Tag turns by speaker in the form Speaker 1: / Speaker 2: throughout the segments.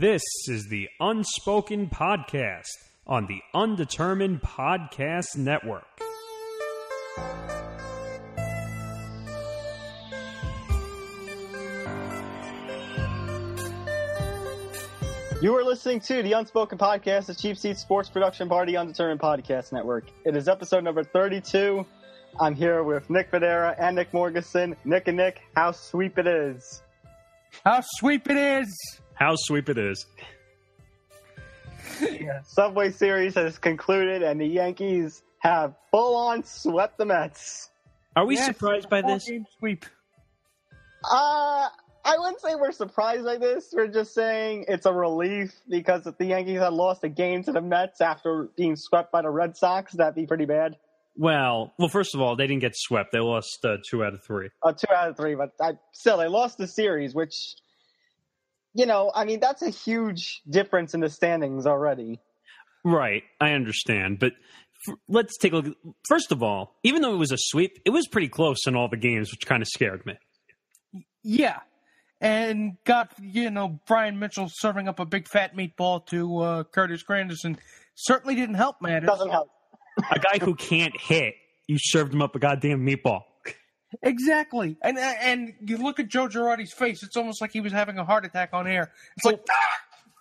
Speaker 1: This is the Unspoken Podcast on the Undetermined Podcast Network.
Speaker 2: You are listening to the Unspoken Podcast, the Cheap Seat Sports Production part of the Undetermined Podcast Network. It is episode number 32. I'm here with Nick Federa and Nick Morgasen. Nick and Nick, how sweep it is.
Speaker 3: How sweep it is.
Speaker 1: How sweep it is.
Speaker 2: Subway Series has concluded, and the Yankees have full-on swept the Mets.
Speaker 1: Are we surprised by this?
Speaker 3: Game sweep.
Speaker 2: I wouldn't say we're surprised by this. We're just saying it's a relief because if the Yankees had lost a game to the Mets after being swept by the Red Sox, that'd be pretty bad.
Speaker 1: Well, first of all, they didn't get swept. They lost 2 out of 3.
Speaker 2: 2 out of 3, but still, they lost the series, which, that's a huge difference in the standings already.
Speaker 1: Right, I understand, but let's take a look. First of all, even though it was a sweep, it was pretty close in all the games, which kind of scared me.
Speaker 3: Yeah, and Brian Mitchell serving up a big fat meatball to Curtis Granderson certainly didn't help matters.
Speaker 2: Doesn't help.
Speaker 1: A guy who can't hit, you served him up a goddamn meatball.
Speaker 3: Exactly. And you look at Joe Girardi's face, it's almost like he was having a heart attack on air. It's like,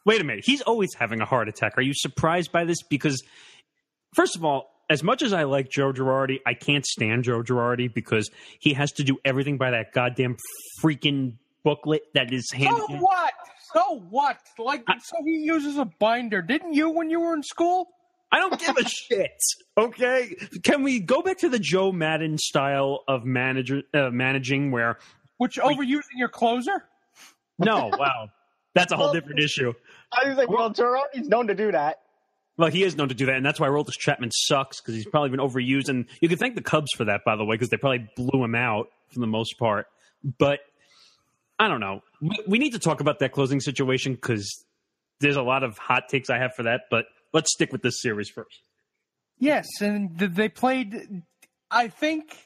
Speaker 1: Wait a minute. He's always having a heart attack. Are you surprised by this? Because, first of all, as much as I like Joe Girardi, I can't stand Joe Girardi because he has to do everything by that goddamn freaking booklet that is handed.
Speaker 3: So what? So he uses a binder. Didn't you when you were in school?
Speaker 1: I don't give a shit, okay? Can we go back to the Joe Madden style of managing where...
Speaker 3: Which, overusing your closer?
Speaker 1: No, wow. That's a whole different issue.
Speaker 2: I was like, Girardi's known to do that.
Speaker 1: Well, he is known to do that, and that's why Aroldis Chapman sucks, because he's probably been overused. And you can thank the Cubs for that, by the way, because they probably blew him out for the most part. But, I don't know. We need to talk about that closing situation, because there's a lot of hot takes I have for that, but... Let's stick with this series first.
Speaker 3: Yes, and they played. I think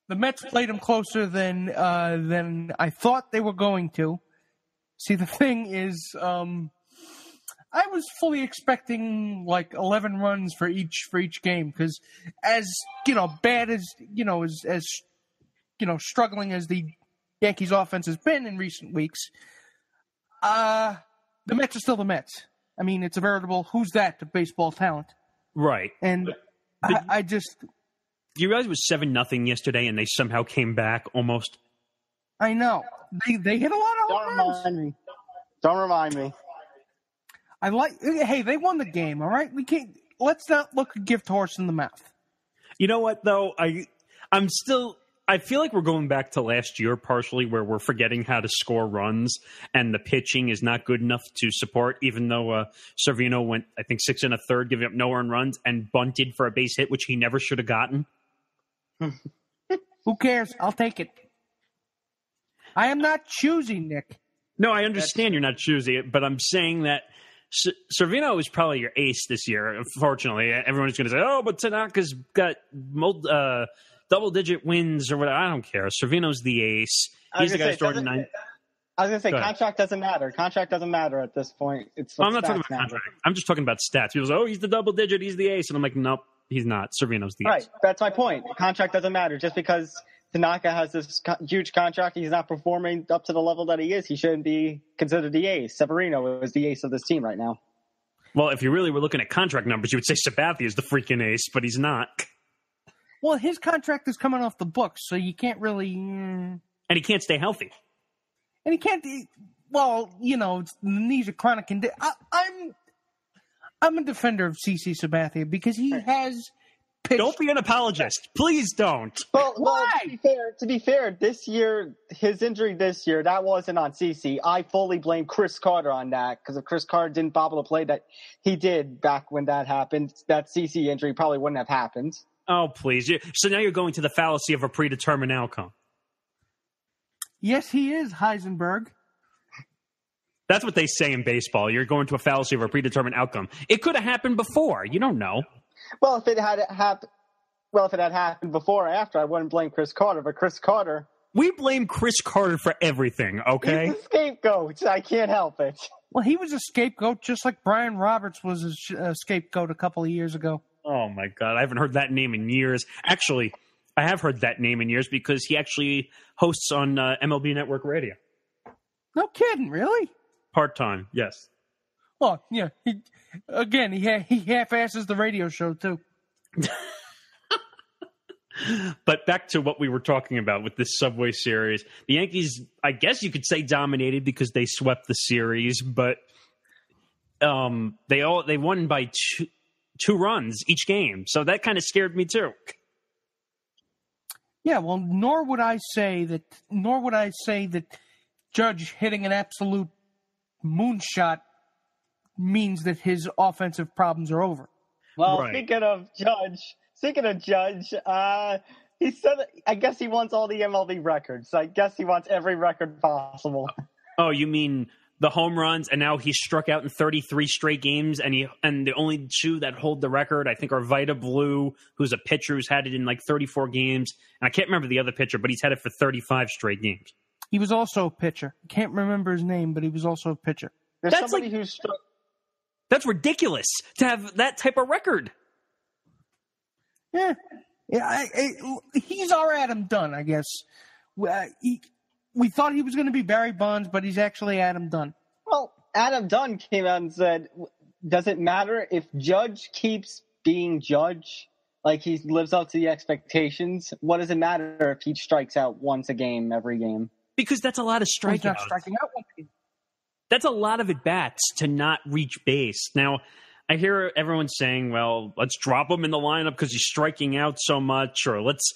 Speaker 3: the Mets played them closer than I thought they were going to. See, the thing is, I was fully expecting like 11 runs for each game because, as bad as as struggling as the Yankees' offense has been in recent weeks, the Mets are still the Mets. I mean, it's a veritable who's that to baseball talent.
Speaker 1: Right.
Speaker 3: And I just...
Speaker 1: You realize it was 7-0 yesterday and they somehow came back almost?
Speaker 3: I know. They hit a lot of home runs.
Speaker 2: Don't remind me.
Speaker 3: Hey, they won the game, all right? Let's not look a gift horse in the mouth.
Speaker 1: You know what, though? I feel like we're going back to last year partially where we're forgetting how to score runs and the pitching is not good enough to support, even though Servino went, I think, 6 1/3, giving up no earned runs and bunted for a base hit, which he never should have gotten.
Speaker 3: Who cares? I'll take it. I am not choosy, Nick.
Speaker 1: No, I understand you're not choosy, but I'm saying that Servino is probably your ace this year. Unfortunately, everyone's going to say, "Oh, but Tanaka's got double-digit wins or whatever." I don't care. Servino's the ace. He's the guy who's starting 9.
Speaker 2: I was going to say, contract doesn't matter. Contract doesn't matter at this point.
Speaker 1: I'm not talking about contract. I'm just talking about stats. People say, "Oh, he's the double-digit. He's the ace." And I'm like, nope, he's not. Servino's the ace.
Speaker 2: Right. That's my point. Contract doesn't matter. Just because Tanaka has this huge contract, he's not performing up to the level that he is. He shouldn't be considered the ace. Severino is the ace of this team right now.
Speaker 1: Well, if you really were looking at contract numbers, you would say Sabathia is the freaking ace, but he's not.
Speaker 3: Well, his contract is coming off the books, so you can't really...
Speaker 1: And he can't stay healthy.
Speaker 3: And he can't... Well, the knees are chronic condition. I'm a defender of CC Sabathia because he has pitched...
Speaker 1: Don't be an apologist. Please don't.
Speaker 2: Well,
Speaker 3: why?
Speaker 2: To be fair, this year, his injury this year, that wasn't on CC. I fully blame Chris Carter on that because if Chris Carter didn't bobble the play that he did back when that happened, that CC injury probably wouldn't have happened.
Speaker 1: Oh, please. So now you're going to the fallacy of a predetermined outcome.
Speaker 3: Yes, he is, Heisenberg.
Speaker 1: That's what they say in baseball. You're going to a fallacy of a predetermined outcome. It could have happened before. You don't know.
Speaker 2: Well, if it had happened before or after, I wouldn't blame Chris Carter. But Chris Carter...
Speaker 1: We blame Chris Carter for everything, okay?
Speaker 2: He's the scapegoat. I can't help it.
Speaker 3: Well, he was a scapegoat just like Brian Roberts was a scapegoat a couple of years ago.
Speaker 1: Oh, my God. I haven't heard that name in years. Actually, I have heard that name in years because he actually hosts on MLB Network Radio.
Speaker 3: No kidding, really?
Speaker 1: Part-time, yes.
Speaker 3: Well, yeah. He half-asses the radio show, too.
Speaker 1: But back to what we were talking about with this Subway Series. The Yankees, I guess you could say, dominated because they swept the series, but they won by two runs each game. So that kind of scared me too.
Speaker 3: Yeah, well, nor would I say that Judge hitting an absolute moonshot means that his offensive problems are over.
Speaker 2: Well,
Speaker 1: right.
Speaker 2: Speaking of Judge, he said, I guess he wants all the MLB records. I guess he wants every record possible.
Speaker 1: Oh, you mean the home runs, and now he's struck out in 33 straight games, and the only two that hold the record, I think, are Vida Blue, who's a pitcher who's had it in like 34 games, and I can't remember the other pitcher, but he's had it for 35 straight games.
Speaker 3: He was also a pitcher. I can't remember his name, but he was also a pitcher.
Speaker 2: There's somebody who's struck.
Speaker 1: That's ridiculous to have that type of record.
Speaker 3: Yeah, he's our Adam Dunn, I guess. We thought he was going to be Barry Bonds, but he's actually Adam Dunn.
Speaker 2: Well, Adam Dunn came out and said, does it matter if Judge keeps being Judge? Like he lives up to the expectations? What does it matter if he strikes out once a game, every game?
Speaker 1: Because that's a lot of strikeouts.
Speaker 3: He's not striking out once a game.
Speaker 1: That's a lot of at-bats to not reach base. Now, I hear everyone saying, well, let's drop him in the lineup because he's striking out so much, or let's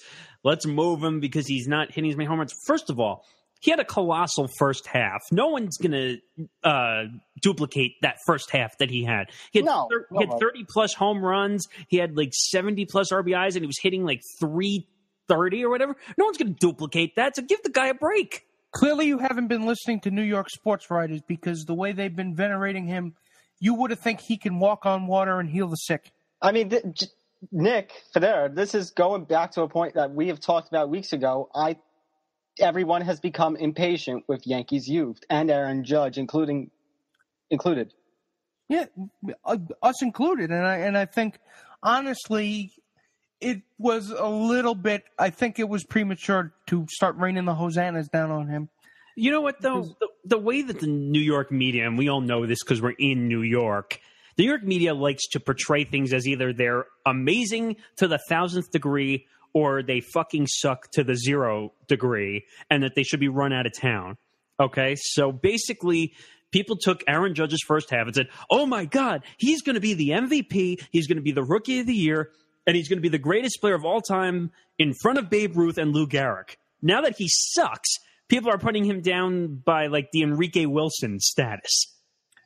Speaker 1: move him because he's not hitting as many home runs. First of all, he had a colossal first half. No one's going to duplicate that first half that he had. He had 30-plus home runs. He had like 70-plus RBIs, and he was hitting like 330 or whatever. No one's going to duplicate that, so give the guy a break.
Speaker 3: Clearly you haven't been listening to New York sports writers because the way they've been venerating him, you would have think he can walk on water and heal the sick.
Speaker 2: I mean, Nick Federa, this is going back to a point that we have talked about weeks ago. Everyone has become impatient with Yankees youth and Aaron Judge, included.
Speaker 3: Yeah, us included, and I think honestly, it was a little bit. I think it was premature to start raining the hosannas down on him.
Speaker 1: You know what, though? The way that the New York media, and we all know this because we're in New York, the New York media likes to portray things as either they're amazing to the 1,000th degree or they fucking suck to the 0 degree, and that they should be run out of town. Okay? So basically, people took Aaron Judge's first half and said, oh my God, he's going to be the MVP, he's going to be the Rookie of the Year, and he's going to be the greatest player of all time in front of Babe Ruth and Lou Gehrig. Now that he sucks, people are putting him down by like the Enrique Wilson status.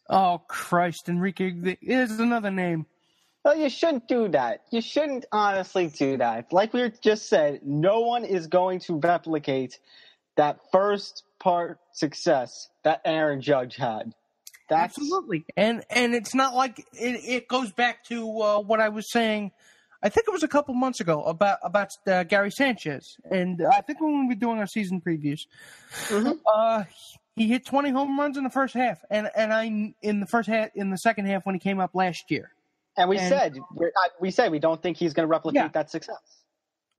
Speaker 3: Oh, Christ, Enrique, here's another name.
Speaker 2: Well, you shouldn't do that. You shouldn't honestly do that. Like we just said, no one is going to replicate that first part success that Aaron Judge had.
Speaker 3: Absolutely. And it's not like it goes back to what I was saying, I think it was a couple months ago about Gary Sanchez. And I think when we were doing our season previews, he hit 20 home runs in the first half. And in the second half when he came up last year.
Speaker 2: And we said we don't think he's going to replicate that success.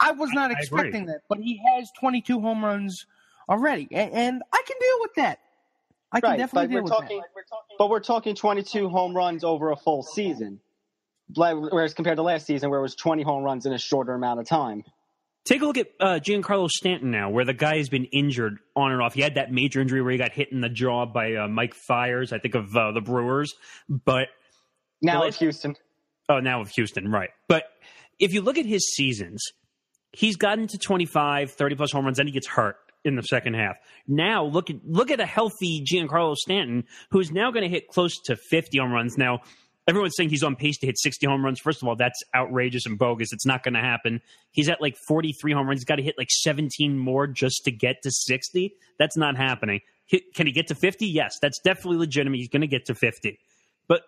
Speaker 3: I was not expecting that, but he has 22 home runs already, and I can deal with that. I can definitely deal with that.
Speaker 2: But we're talking 22 home runs over a full season, whereas compared to last season where it was 20 home runs in a shorter amount of time.
Speaker 1: Take a look at Giancarlo Stanton now, where the guy has been injured on and off. He had that major injury where he got hit in the jaw by Mike Fiers, I think of the Brewers, but
Speaker 2: now with Houston.
Speaker 1: Oh, now with Houston, right. But if you look at his seasons, he's gotten to 25, 30-plus home runs, then he gets hurt in the second half. Now, look at a healthy Giancarlo Stanton, who's now going to hit close to 50 home runs. Now, everyone's saying he's on pace to hit 60 home runs. First of all, that's outrageous and bogus. It's not going to happen. He's at like 43 home runs. He's got to hit like 17 more just to get to 60. That's not happening. Can he get to 50? Yes, that's definitely legitimate. He's going to get to 50. But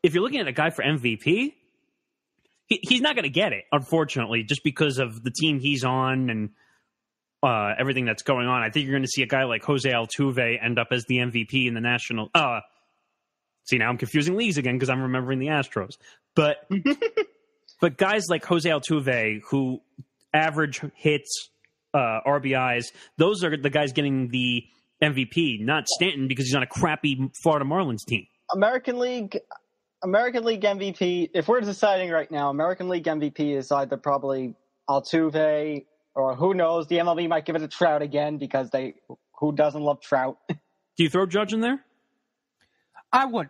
Speaker 1: if you're looking at a guy for MVP, he's not going to get it, unfortunately, just because of the team he's on and everything that's going on. I think you're going to see a guy like Jose Altuve end up as the MVP in the National See, now I'm confusing leagues again because I'm remembering the Astros. But but guys like Jose Altuve, who average hits, RBIs, those are the guys getting the MVP, not Stanton because he's on a crappy Florida Marlins team.
Speaker 2: American League MVP, if we're deciding right now, American League MVP is either probably Altuve or who knows, the MLB might give it to Trout again because who doesn't love Trout?
Speaker 1: Do you throw Judge in there?
Speaker 3: I would.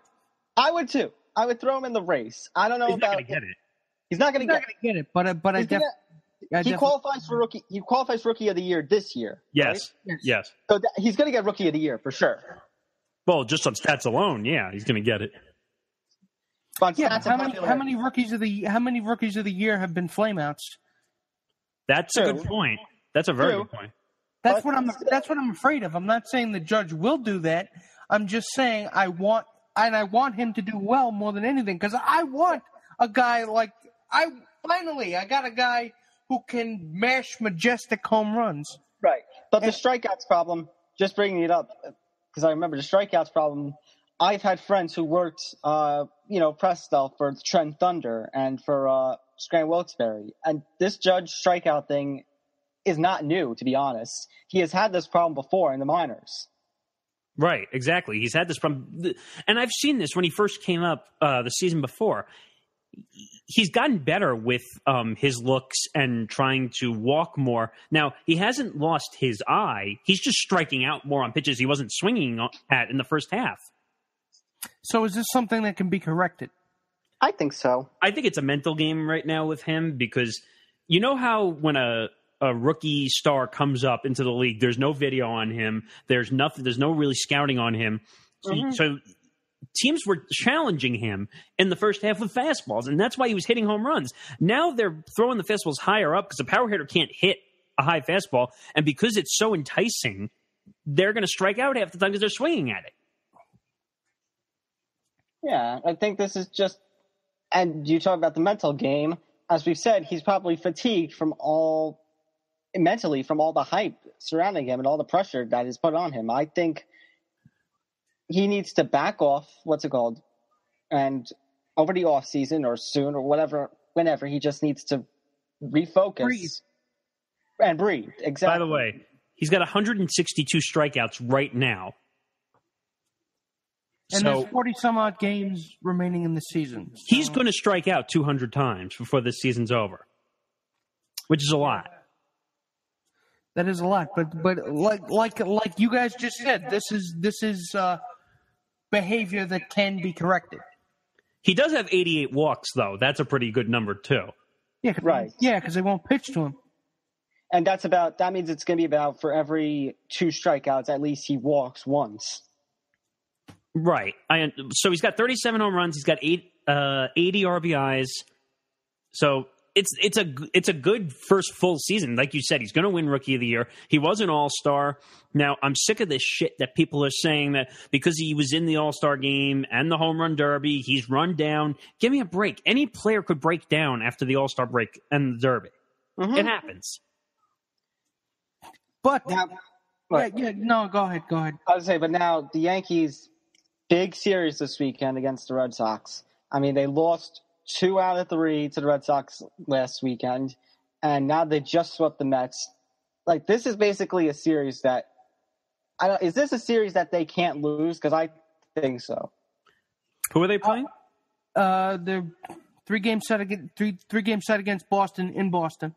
Speaker 2: I would too. I would throw him in the race. I don't know
Speaker 1: He's
Speaker 2: about
Speaker 1: not going to get it.
Speaker 2: He's not going to get
Speaker 3: it, but
Speaker 2: he qualifies for rookie. He qualifies for Rookie of the Year this year.
Speaker 1: Yes.
Speaker 2: Right?
Speaker 1: Yes.
Speaker 2: So he's going to get Rookie of the Year for sure.
Speaker 1: Well, just on stats alone, yeah, he's going to get it.
Speaker 2: But
Speaker 3: how many rookies of the year have been flameouts?
Speaker 1: That's a good point. That's a very good point.
Speaker 3: That's what I'm afraid of. I'm not saying the Judge will do that. I'm just saying I want him to do well more than anything because I want a guy like I got a guy who can mash majestic home runs.
Speaker 2: Right. But the strikeouts problem, just bringing it up, because I remember the strikeouts problem, I've had friends who worked, press stuff for Trent Thunder and for Scranton Wilkes-Barre. And this Judge strikeout thing is not new, to be honest. He has had this problem before in the minors.
Speaker 1: Right, exactly. He's had this problem. And I've seen this when he first came up the season before. He's gotten better with his looks and trying to walk more. Now, he hasn't lost his eye. He's just striking out more on pitches he wasn't swinging at in the first half.
Speaker 3: So is this something that can be corrected?
Speaker 2: I think so.
Speaker 1: I think it's a mental game right now with him because you know how when a rookie star comes up into the league, there's no video on him. There's no really scouting on him. So teams were challenging him in the first half with fastballs, and that's why he was hitting home runs. Now they're throwing the fastballs higher up because a power hitter can't hit a high fastball, and because it's so enticing, they're going to strike out half the time because they're swinging at it.
Speaker 2: Yeah, I think this is just – and you talk about the mental game. As we've said, he's probably fatigued mentally from all the hype surrounding him and all the pressure that is put on him. I think he needs to back off, and over the off season or soon or whenever, he just needs to refocus and breathe. Exactly.
Speaker 1: By the way, he's got 162 strikeouts right now.
Speaker 3: And there's 40-some-odd games remaining in the season. So.
Speaker 1: He's going to strike out 200 times before this season's over, which is a lot.
Speaker 3: That is a lot, but like you guys just said, this is behavior that can be corrected.
Speaker 1: He does have 88 walks, though. That's a pretty good number too.
Speaker 3: Yeah,
Speaker 2: right.
Speaker 3: Yeah, because they won't pitch to him.
Speaker 2: And that means it's going to be about for every 2 strikeouts, at least he walks once.
Speaker 1: Right. So he's got 37 home runs. He's got 80 RBIs. So it's a good first full season. Like you said, he's going to win Rookie of the Year. He was an All-Star. Now, I'm sick of this shit that people are saying that because he was in the All-Star game and the Home Run Derby, he's run down. Give me a break. Any player could break down after the All-Star break and the Derby. Mm-hmm. It happens.
Speaker 3: But now, go ahead.
Speaker 2: I was say, but now the Yankees. Big series this weekend against the Red Sox. I mean, they lost 2 out of 3 to the Red Sox last weekend, and now they just swept the Mets. Like, this is basically a series that is this a series that they can't lose? Because I think so.
Speaker 1: Who are they playing?
Speaker 3: They're 3 games set against Boston in Boston.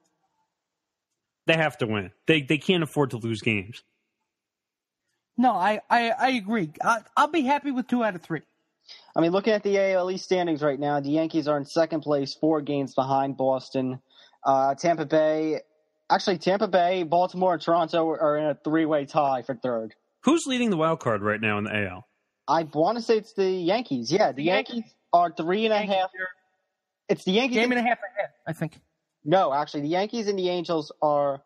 Speaker 1: They have to win. They can't afford to lose games.
Speaker 3: No, I agree. I'll be happy with 2 out of 3.
Speaker 2: I mean, looking at the AL East standings right now, the Yankees are in second place, 4 games behind Boston. Tampa Bay, Baltimore, and Toronto are in a 3-way tie for third.
Speaker 1: Who's leading the wild card right now in the AL?
Speaker 2: I want to say it's the Yankees. Yeah, the Yankees are 3.5. It's the Yankees.
Speaker 3: Game and a half ahead, I think.
Speaker 2: No, actually, the Yankees and the Angels are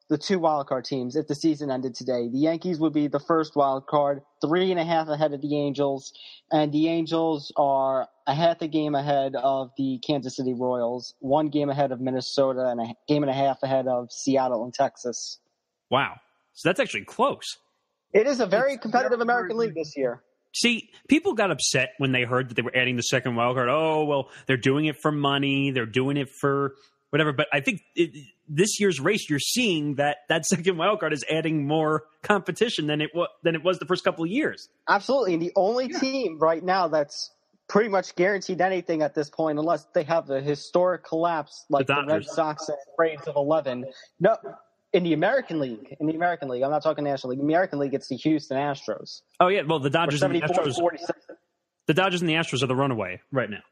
Speaker 2: the 2 wildcard teams. If the season ended today, the Yankees would be the first wild card, 3.5 ahead of the Angels, and the Angels are a half a game ahead of the Kansas City Royals, 1 game ahead of Minnesota, and a game and a half ahead of Seattle and Texas.
Speaker 1: Wow. So that's actually close.
Speaker 2: It is a very competitive American League this year.
Speaker 1: See, people got upset when they heard that they were adding the second wild card. Oh, well, they're doing it for money. They're doing it for whatever. But I think this year's race, you're seeing that second wild card is adding more competition than it was the first couple of years.
Speaker 2: Absolutely. And the only team right now that's pretty much guaranteed anything at this point, unless they have a historic collapse like the Red Sox and Braves of 11. No, in the American League. I'm not talking National League. The American League, it's the Houston Astros.
Speaker 1: Oh, yeah. Well, the Dodgers and the Astros.
Speaker 2: 46.
Speaker 1: The Dodgers and the Astros are the runaway right now.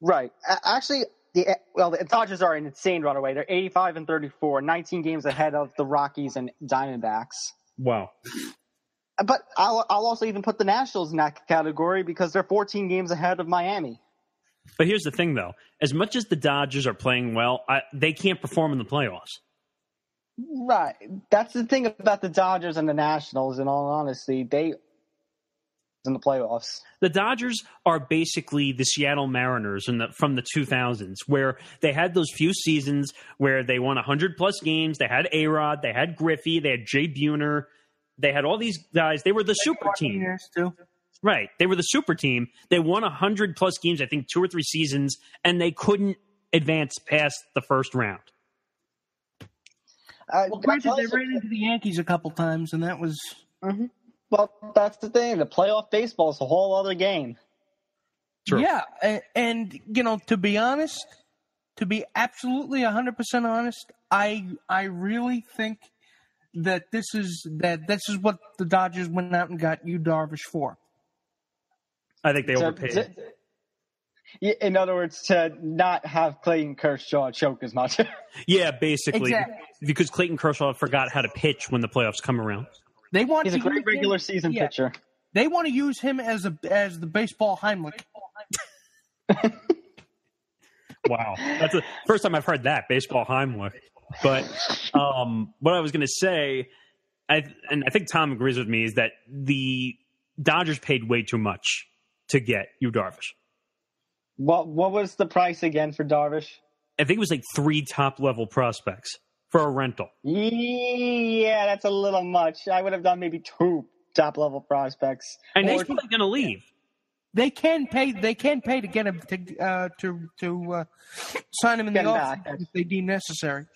Speaker 2: Right. Actually, the Dodgers are an insane runaway. They're 85-34, 19 games ahead of the Rockies and Diamondbacks.
Speaker 1: Wow.
Speaker 2: But I'll also even put the Nationals in that category because they're 14 games ahead of Miami.
Speaker 1: But here's the thing, though. As much as the Dodgers are playing well, they can't perform in the playoffs.
Speaker 2: Right. That's the thing about the Dodgers and the Nationals, in all honesty. They in the playoffs.
Speaker 1: The Dodgers are basically the Seattle Mariners from the 2000s, where they had those few seasons where they won 100-plus games. They had A-Rod. They had Griffey. They had Jay Buhner. They had all these guys. They were the super team.
Speaker 3: Too.
Speaker 1: Right. They were the super team. They won 100-plus games, I think 2 or 3 seasons, and they couldn't advance past the first round.
Speaker 3: Granted, they ran into the Yankees a couple times, and that was...
Speaker 2: Mm-hmm. Well, that's the thing. The playoff baseball is a whole other game.
Speaker 1: True.
Speaker 3: Yeah, and to be honest, to be absolutely 100% honest, I really think that this is what the Dodgers went out and got Yu Darvish for.
Speaker 1: I think they overpaid.
Speaker 2: In other words, to not have Clayton Kershaw choke as much.
Speaker 1: Yeah, basically.
Speaker 3: Exactly.
Speaker 1: Because Clayton Kershaw forgot how to pitch when the playoffs come around.
Speaker 2: He's a great regular season pitcher.
Speaker 3: They want to use him as the baseball Heimlich.
Speaker 1: Wow. That's the first time I've heard that, baseball Heimlich. But what I was going to say, and I think Tom agrees with me, is that the Dodgers paid way too much to get Yu Darvish.
Speaker 2: What was the price again for Darvish?
Speaker 1: I think it was like 3 top-level prospects for a rental.
Speaker 2: Yeah, that's a little much. I would have done maybe 2 top-level prospects.
Speaker 1: And he's probably going to leave.
Speaker 3: They can pay to get him to sign him in the offseason if they deem necessary.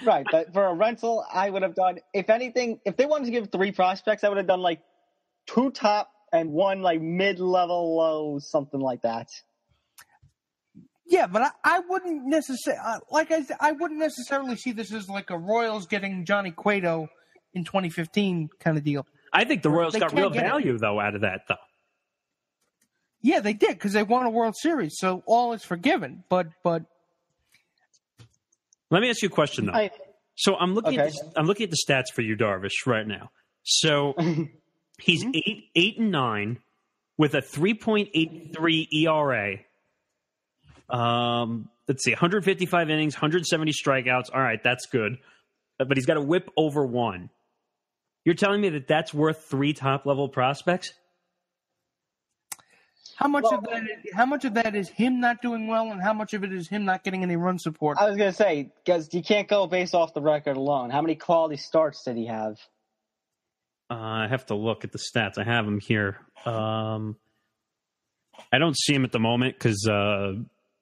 Speaker 2: Right, but for a rental, I would have done, if anything, if they wanted to give 3 prospects, I would have done like 2 top and 1 like mid-level low, something like that.
Speaker 3: Yeah, but I wouldn't necessarily, I wouldn't necessarily see this as like a Royals getting Johnny Cueto in 2015 kind of deal.
Speaker 1: I think the Royals got real value though out of that, though.
Speaker 3: Yeah, they did because they won a World Series, so all is forgiven. But
Speaker 1: let me ask you a question though. So I'm looking at the stats for Yu Darvish right now. So he's 8-9 with a 3.83 ERA. Let's see, 155 innings, 170 strikeouts. All right, that's good. But he's got a whip over 1. You're telling me that that's worth 3 top-level prospects?
Speaker 3: How much of that is him not doing well, and how much of it is him not getting any run support?
Speaker 2: I was going to say, because you can't go based off the record alone. How many quality starts did he have?
Speaker 1: I have to look at the stats. I have them here. I don't see him at the moment because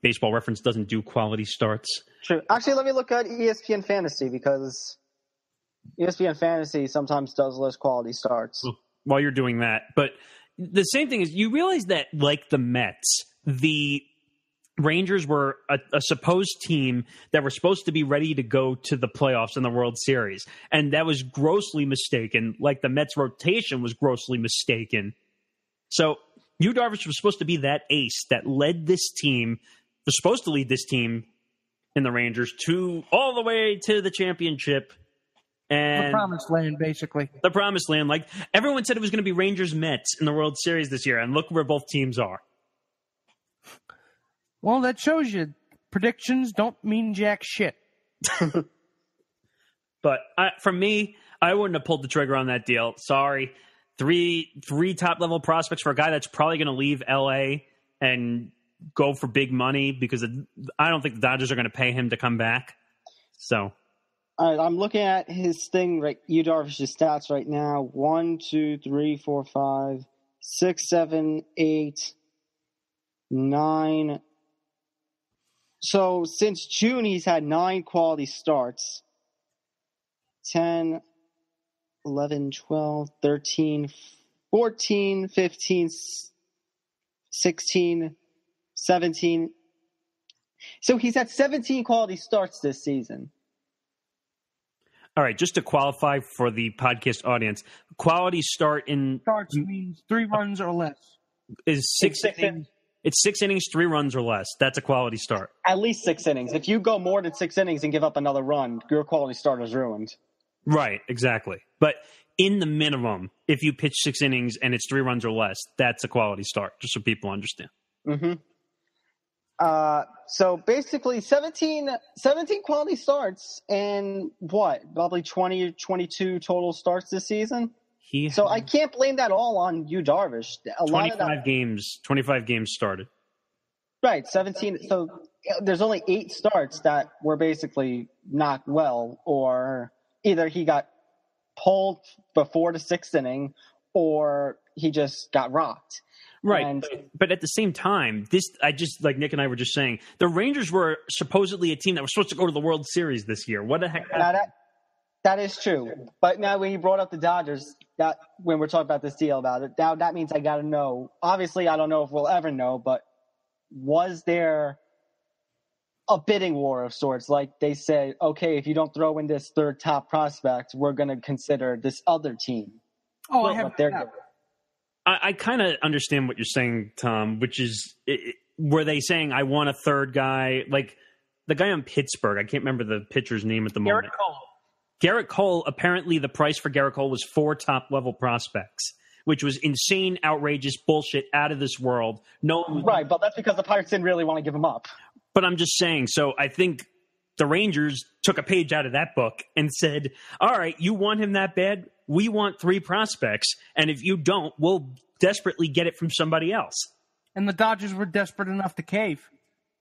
Speaker 1: Baseball Reference doesn't do quality starts.
Speaker 2: True. Actually, let me look at ESPN Fantasy because ESPN Fantasy sometimes does list quality starts.
Speaker 1: While you're doing that. But the same thing is, you realize that, like the Mets, the Rangers were a supposed team that were supposed to be ready to go to the playoffs in the World Series. And that was grossly mistaken, like the Mets rotation was grossly mistaken. So Yu Darvish was supposed to be that ace that led this team, was supposed to lead this team in the Rangers all the way to the championship. And
Speaker 3: the promised land, basically.
Speaker 1: The promised land. Like, everyone said it was going to be Rangers-Mets in the World Series this year, and look where both teams are.
Speaker 3: Well, that shows you predictions don't mean jack shit.
Speaker 1: But for me, I wouldn't have pulled the trigger on that deal. Sorry. 3 top-level prospects for a guy that's probably going to leave L.A. and go for big money because I don't think the Dodgers are going to pay him to come back. So...
Speaker 2: All right, I'm looking at his thing, right? Yu Darvish's stats right now. 1, 2, 3, 4, 5, 6, 7, 8, 9. So since June, he's had 9 quality starts. 10, 11, 12, 13, 14, 15, 16, 17. So he's had 17 quality starts this season.
Speaker 1: All right, just to qualify for the podcast audience, quality start in
Speaker 3: Starts means 3 runs or less.
Speaker 1: Is 6 innings. It's 6 innings, 3 runs or less. That's a quality start.
Speaker 2: At least 6 innings. If you go more than 6 innings and give up another run, your quality start is ruined.
Speaker 1: Right, exactly. But in the minimum, if you pitch 6 innings and it's 3 runs or less, that's a quality start, just so people understand.
Speaker 2: Mm-hmm. So basically 17 quality starts and probably 20 or 22 total starts this season. So I can't blame that all on Yu Darvish.
Speaker 1: 25 games started.
Speaker 2: Right, 17. So there's only 8 starts that were basically not well, or either he got pulled before the 6th inning or he just got rocked.
Speaker 1: Right, but at the same time, like Nick and I were just saying, the Rangers were supposedly a team that was supposed to go to the World Series this year. What the heck happened?
Speaker 2: That is true. But now when you brought up the Dodgers, when we're talking about this deal about it, now that means I got to know. Obviously, I don't know if we'll ever know, but was there a bidding war of sorts? Like they said, okay, if you don't throw in this third top prospect, we're going to consider this other team.
Speaker 3: Oh, I have that.
Speaker 1: I kind of understand what you're saying, Tom, which is, were they saying, I want a third guy? Like the guy on Pittsburgh, I can't remember the pitcher's name at the moment. Garrett Cole, apparently the price for Garrett Cole was 4 top-level prospects, which was insane, outrageous, bullshit, out of this world.
Speaker 2: Right, but that's because the Pirates didn't really want to give him up.
Speaker 1: But I'm just saying, so I think the Rangers took a page out of that book and said, all right, you want him that bad? We want 3 prospects, and if you don't, we'll desperately get it from somebody else.
Speaker 3: And the Dodgers were desperate enough to cave.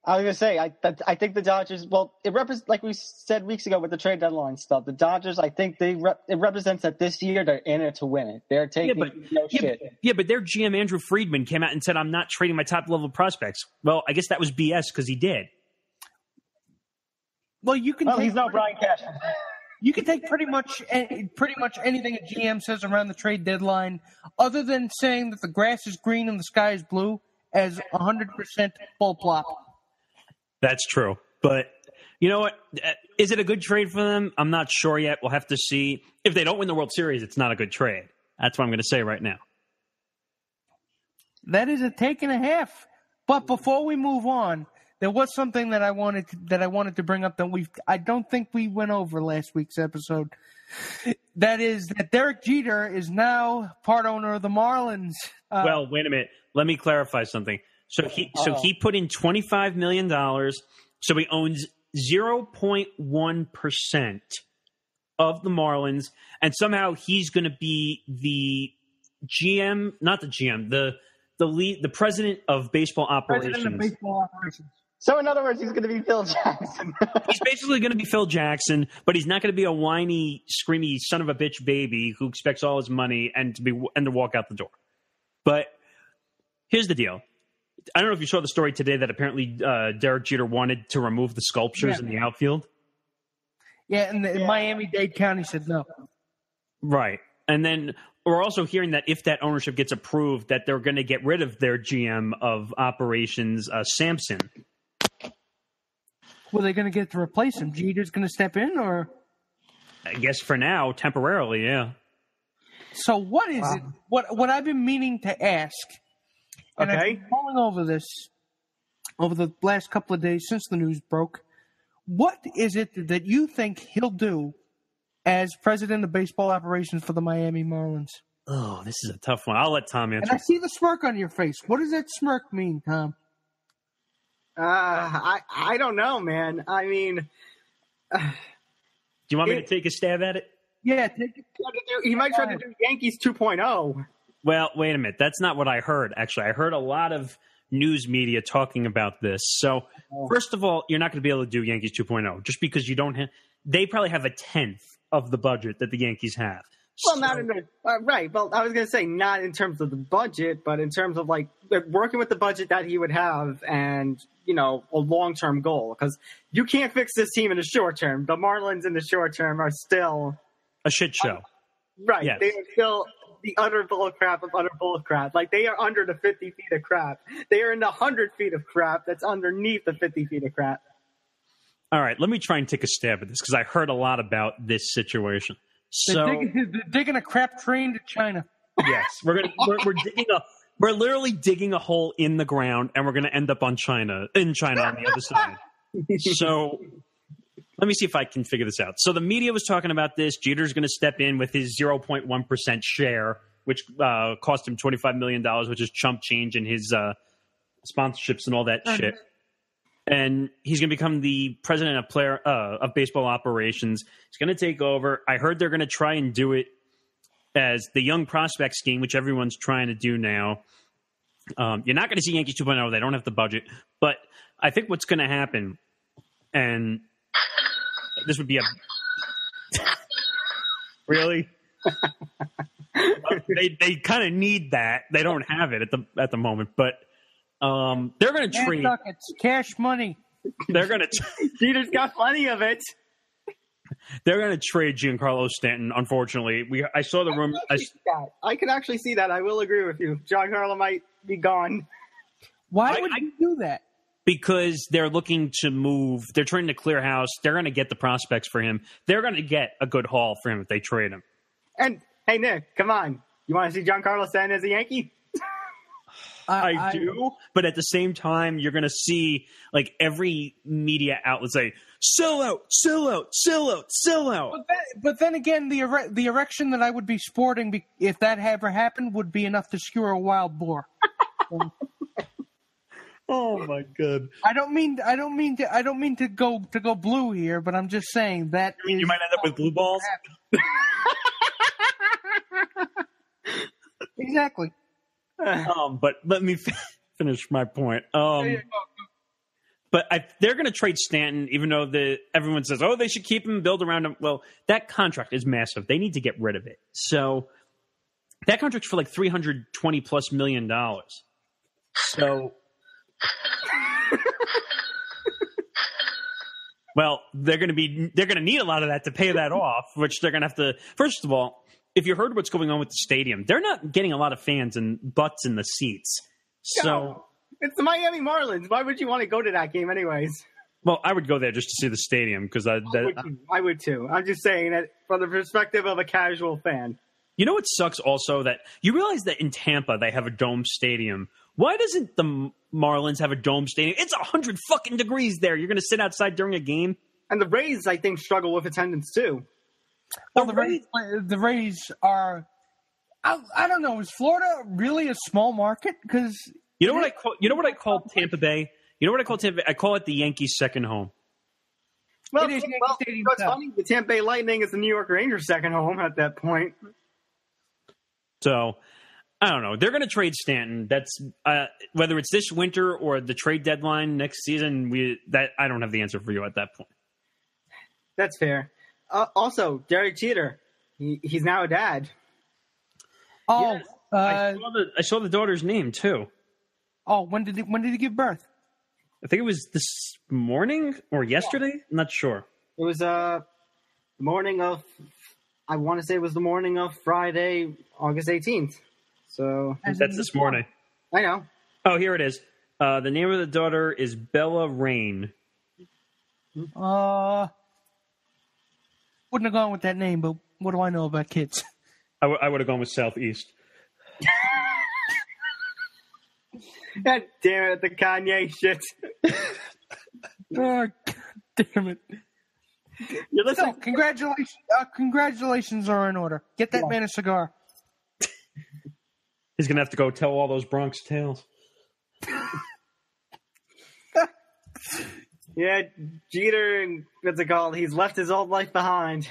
Speaker 2: I was going to say, I think the Dodgers, it represents, like we said weeks ago with the trade deadline stuff, the Dodgers, I think it represents that this year they're in it to win it. They're taking shit.
Speaker 1: Yeah, but their GM, Andrew Friedman, came out and said, I'm not trading my top-level prospects. Well, I guess that was BS because he did.
Speaker 3: Well,
Speaker 2: he's not Brian Cashman.
Speaker 3: You can take pretty much anything a GM says around the trade deadline, other than saying that the grass is green and the sky is blue, as 100% full plop.
Speaker 1: That's true. But you know what? Is it a good trade for them? I'm not sure yet. We'll have to see. If they don't win the World Series, it's not a good trade. That's what I'm going to say right now.
Speaker 3: That is a take and a half. But before we move on, there was something that I wanted to bring up that I don't think we went over last week's episode. That is that Derek Jeter is now part owner of the Marlins.
Speaker 1: Well, wait a minute. Let me clarify something. So he put in $25 million. So he owns 0.1% of the Marlins, and somehow he's going to be the GM, not the GM, the president of baseball operations.
Speaker 3: President of baseball operations.
Speaker 2: So in other words, he's going to be Phil Jackson.
Speaker 1: He's basically going to be Phil Jackson, but he's not going to be a whiny, screamy son of a bitch baby who expects all his money and to walk out the door. But here's the deal. I don't know if you saw the story today that apparently Derek Jeter wanted to remove the sculptures in the outfield.
Speaker 3: Yeah, and Miami-Dade County said no.
Speaker 1: Right. And then we're also hearing that if that ownership gets approved, that they're going to get rid of their GM of operations, Sampson.
Speaker 3: Were they going to get to replace him? Jeter's going to step in, or?
Speaker 1: I guess for now, temporarily, yeah.
Speaker 3: So what is it? What I've been meaning to ask, and I've been mulling over this over the last couple of days since the news broke. What is it that you think he'll do as president of baseball operations for the Miami Marlins?
Speaker 1: Oh, this is a tough one. I'll let Tom answer.
Speaker 3: And I see the smirk on your face. What does that smirk mean, Tom?
Speaker 2: I don't know, man. I mean,
Speaker 1: do you want me to take a stab at it?
Speaker 3: Yeah, take it.
Speaker 2: He might try to do Yankees 2.0.
Speaker 1: Well, wait a minute. That's not what I heard, actually. I heard a lot of news media talking about this. So, first of all, you're not going to be able to do Yankees 2.0 just because you don't have – they probably have a tenth of the budget that the Yankees have.
Speaker 2: Well, not in the right. Well, I was going to say not in terms of the budget, but in terms of like working with the budget that he would have, and a long-term goal. Because you can't fix this team in the short term. The Marlins in the short term are still
Speaker 1: a shit show.
Speaker 2: Right.
Speaker 1: Yes.
Speaker 2: They are still the utter bull crap of utter bull crap. Like, they are under the 50 feet of crap. They are in the 100 feet of crap that's underneath the 50 feet of crap.
Speaker 1: All right, let me try and take a stab at this because I heard a lot about this situation. So
Speaker 3: they're digging a crap train to China.
Speaker 1: Yes, we're literally digging a hole in the ground, and we're gonna end up in China on the other side. So let me see if I can figure this out. So the media was talking about this. Jeter's going to step in with his 0.1% share, which cost him $25 million, which is chump change in his sponsorships and all that shit. And he's going to become the president of baseball operations. He's going to take over. I heard they're going to try and do it as the young prospect scheme, which everyone's trying to do now. You're not going to see Yankees 2.0. They don't have the budget. But I think what's going to happen, and this would be a... Really? They kind of need that. They don't have it at the moment, but they're going to trade.
Speaker 3: It's cash money.
Speaker 1: They're going to.
Speaker 2: Jeter's got plenty of it.
Speaker 1: They're going to trade Giancarlo Stanton. Unfortunately, I saw the rumor.
Speaker 2: I can actually see that. I will agree with you. Giancarlo might be gone.
Speaker 3: Why would you do that?
Speaker 1: Because they're looking to move. They're trying to clear house. They're going to get the prospects for him. They're going to get a good haul for him if they trade him.
Speaker 2: And hey, Nick, come on. You want to see Giancarlo Stanton as a Yankee?
Speaker 1: I do, but at the same time, you're going to see like every media outlet say, sell out, sell out, sell out, sell out.
Speaker 3: But then again, the erection that I would be sporting if that ever happened would be enough to skewer a wild boar.
Speaker 1: Oh my god!
Speaker 3: I don't mean to go blue here, but I'm just saying that
Speaker 1: you might end up with blue balls.
Speaker 3: Exactly.
Speaker 1: But let me finish my point. But they're going to trade Stanton, even though everyone says, "Oh, they should keep him, build around him." Well, that contract is massive. They need to get rid of it. So that contract's for like $320+ million. So, well, they're going to need a lot of that to pay that off, which they're going to have to. First of all, if you heard what's going on with the stadium, they're not getting a lot of fans and butts in the seats. So
Speaker 2: no, it's the Miami Marlins. Why would you want to go to that game anyways?
Speaker 1: Well, I would go there just to see the stadium because I
Speaker 2: would too. I'm just saying that from the perspective of a casual fan.
Speaker 1: You know what sucks also? That you realize that in Tampa they have a dome stadium. Why doesn't the Marlins have a dome stadium? It's 100 fucking degrees there. You're going to sit outside during a game?
Speaker 2: And the Rays, I think, struggle with attendance too.
Speaker 3: Well, the Rays are. I don't know. Is Florida really a small market? Because
Speaker 1: you know what I call Tampa Bay. You know what I call Tampa Bay? I call it the Yankees' second home.
Speaker 2: Well, it's funny. The Tampa Bay Lightning is the New York Rangers' second home at that point.
Speaker 1: So I don't know. They're going to trade Stanton. That's whether it's this winter or the trade deadline next season. I don't have the answer for you at that point.
Speaker 2: That's fair. Also, Derek Jeter, he's now a dad.
Speaker 3: Oh,
Speaker 1: yes. I saw the daughter's name too.
Speaker 3: Oh, when did he give birth?
Speaker 1: I think it was this morning or yesterday. I'm not sure.
Speaker 2: It was morning of. I want to say it was the morning of Friday, August 18th. So
Speaker 1: that's this morning.
Speaker 2: I know.
Speaker 1: Oh, here it is. The name of the daughter is Bella Rain.
Speaker 3: Wouldn't have gone with that name, but what do I know about kids?
Speaker 1: I would have gone with Southeast.
Speaker 2: God damn it, the Kanye shit.
Speaker 3: Oh, God damn it.
Speaker 2: You're listening.
Speaker 3: No, congratulations are in order. Get that man a cigar.
Speaker 1: He's going to have to go tell all those Bronx tales.
Speaker 2: Yeah, Jeter, what's it called? He's left his old life behind.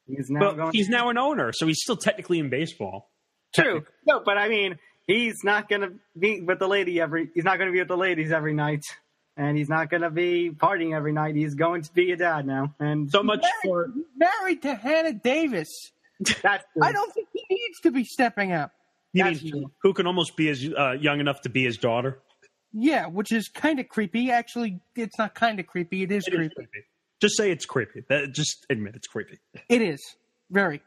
Speaker 2: He's
Speaker 1: now an owner, so he's still technically in baseball.
Speaker 2: True. No, but I mean, he's not going to be with the lady he's not going to be with the ladies every night. And he's not going to be partying every night. He's going to be a dad now. And
Speaker 1: so much
Speaker 3: married to Hannah Davis.
Speaker 2: That's true.
Speaker 3: I don't think he needs to be stepping up.
Speaker 2: That's true.
Speaker 1: Who can almost be as young enough to be his daughter?
Speaker 3: Yeah, which is kind of creepy. Actually, it's not kind of creepy. It is creepy.
Speaker 1: Just say it's creepy. Just admit it's creepy.
Speaker 3: It is. Very.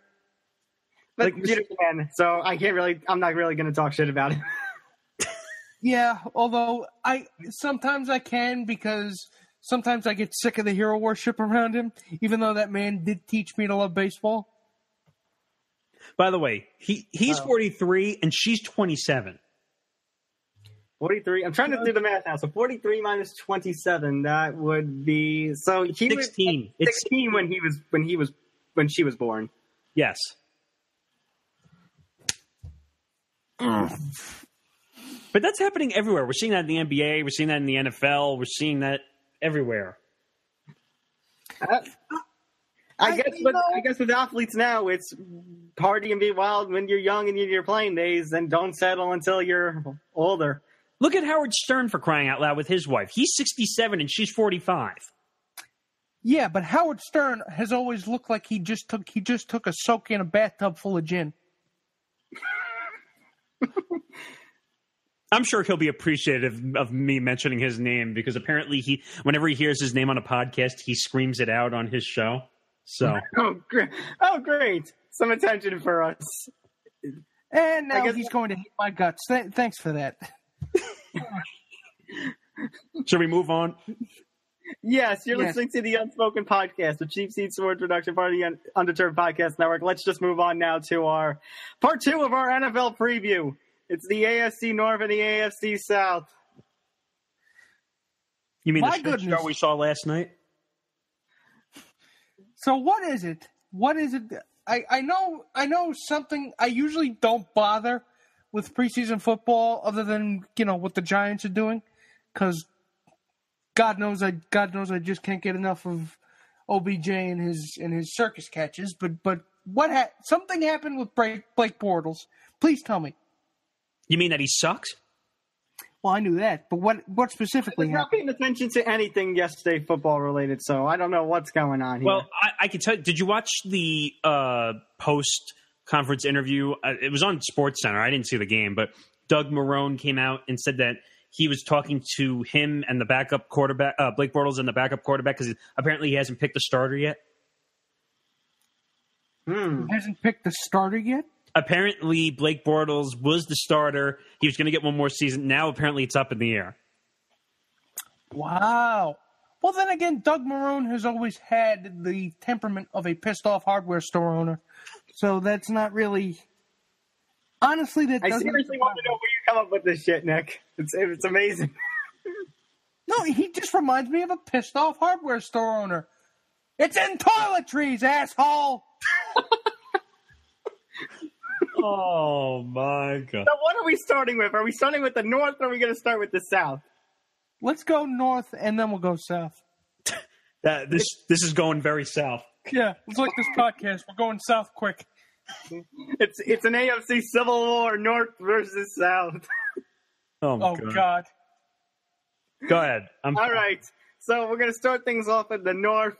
Speaker 2: But man, so I'm not really going to talk shit about it.
Speaker 3: Yeah, although sometimes I can, because sometimes I get sick of the hero worship around him, even though that man did teach me to love baseball.
Speaker 1: By the way, he's 43 and she's 27.
Speaker 2: 43. I'm trying to do the math now. So 43 minus 27, that would be he
Speaker 1: 16.
Speaker 2: was 16 when she was born.
Speaker 1: Yes. But that's happening everywhere. We're seeing that in the NBA. We're seeing that in the NFL. We're seeing that everywhere.
Speaker 2: I guess with athletes now, it's party and be wild when you're young and in your playing days, and don't settle until you're older.
Speaker 1: Look at Howard Stern, for crying out loud, with his wife. He's 67 and she's 45.
Speaker 3: Yeah, but Howard Stern has always looked like he just took a soak in a bathtub full of gin.
Speaker 1: I'm sure he'll be appreciative of me mentioning his name, because apparently whenever he hears his name on a podcast, he screams it out on his show. So,
Speaker 2: oh, great! Some attention for us.
Speaker 3: And now he's going to hate my guts. Thanks for that.
Speaker 1: Should we move on?
Speaker 2: Yes, you're listening to the Unspoken Podcast, the Cheap Seat Sports Production part of the Undetermined Podcast Network. Let's just move on now to our part 2 of our NFL preview. It's the AFC North and the AFC South.
Speaker 1: You mean the show we saw last night?
Speaker 3: So what is it? What is it? I know something. I usually don't bother with preseason football other than, what the Giants are doing, because God knows I just can't get enough of OBJ and his circus catches. But something happened with Blake Bortles. Please tell me.
Speaker 1: You mean that he sucks?
Speaker 3: Well, I knew that, but what specifically happened?
Speaker 2: I was not paying attention to anything yesterday football related, so I don't know what's going on here.
Speaker 1: Well, I can tell you. Did you watch the post-conference interview? It was on SportsCenter. I didn't see the game, but Doug Marrone came out and said that he was talking to him and the backup quarterback, Blake Bortles and the backup quarterback, because apparently he hasn't picked a starter yet.
Speaker 3: He hasn't picked the starter yet?
Speaker 1: Apparently, Blake Bortles was the starter. He was going to get one more season. Now, apparently, it's up in the air.
Speaker 3: Wow. Well, then again, Doug Marrone has always had the temperament of a pissed-off hardware store owner. So that's not really... Honestly, that doesn't...
Speaker 2: I seriously want to know where you come up with this shit, Nick. It's amazing.
Speaker 3: No, he just reminds me of a pissed-off hardware store owner. It's in toiletries, asshole!
Speaker 1: Oh, my God.
Speaker 2: So what are we starting with? Are we starting with the North, or are we going to start with the South?
Speaker 3: Let's go North, and then we'll go South.
Speaker 1: This is going very south.
Speaker 3: Yeah, it's like this podcast. We're going South quick.
Speaker 2: It's an AFC Civil War, North versus South.
Speaker 1: Oh God. Go ahead.
Speaker 2: All right. So we're going to start things off at the North.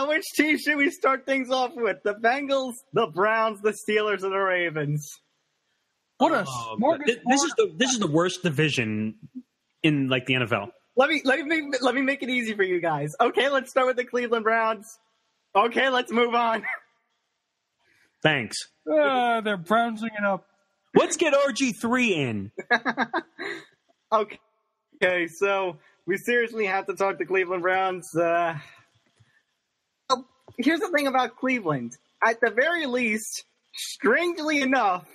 Speaker 2: Which team should we start things off with? The Bengals, the Browns, the Steelers, or the Ravens?
Speaker 1: This is the worst division in the NFL.
Speaker 2: Let me make it easy for you guys. Okay, let's start with the Cleveland Browns. Okay, let's move on.
Speaker 1: Thanks.
Speaker 3: They're browsing it up.
Speaker 1: Let's get RG3 in.
Speaker 2: Okay, so we seriously have to talk to Cleveland Browns. Here's the thing about Cleveland. At the very least, strangely enough,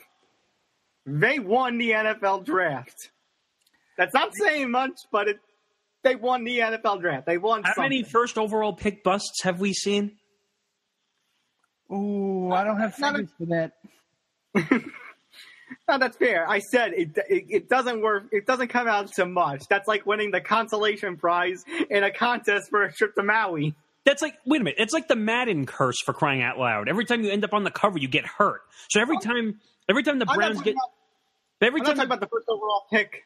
Speaker 2: they won the NFL draft. That's not saying much, but they won the NFL draft. They won something.
Speaker 1: How many first overall pick busts have we seen?
Speaker 3: Ooh, I don't have figures for that.
Speaker 2: No, that's fair. I said it doesn't work. It doesn't come out to much. That's like winning the consolation prize in a contest for a trip to Maui.
Speaker 1: That's like, wait a minute. It's like the Madden curse, for crying out loud. Every time you end up on the cover, you get hurt. So every time the Browns get...
Speaker 2: I'm not talking about the first overall pick.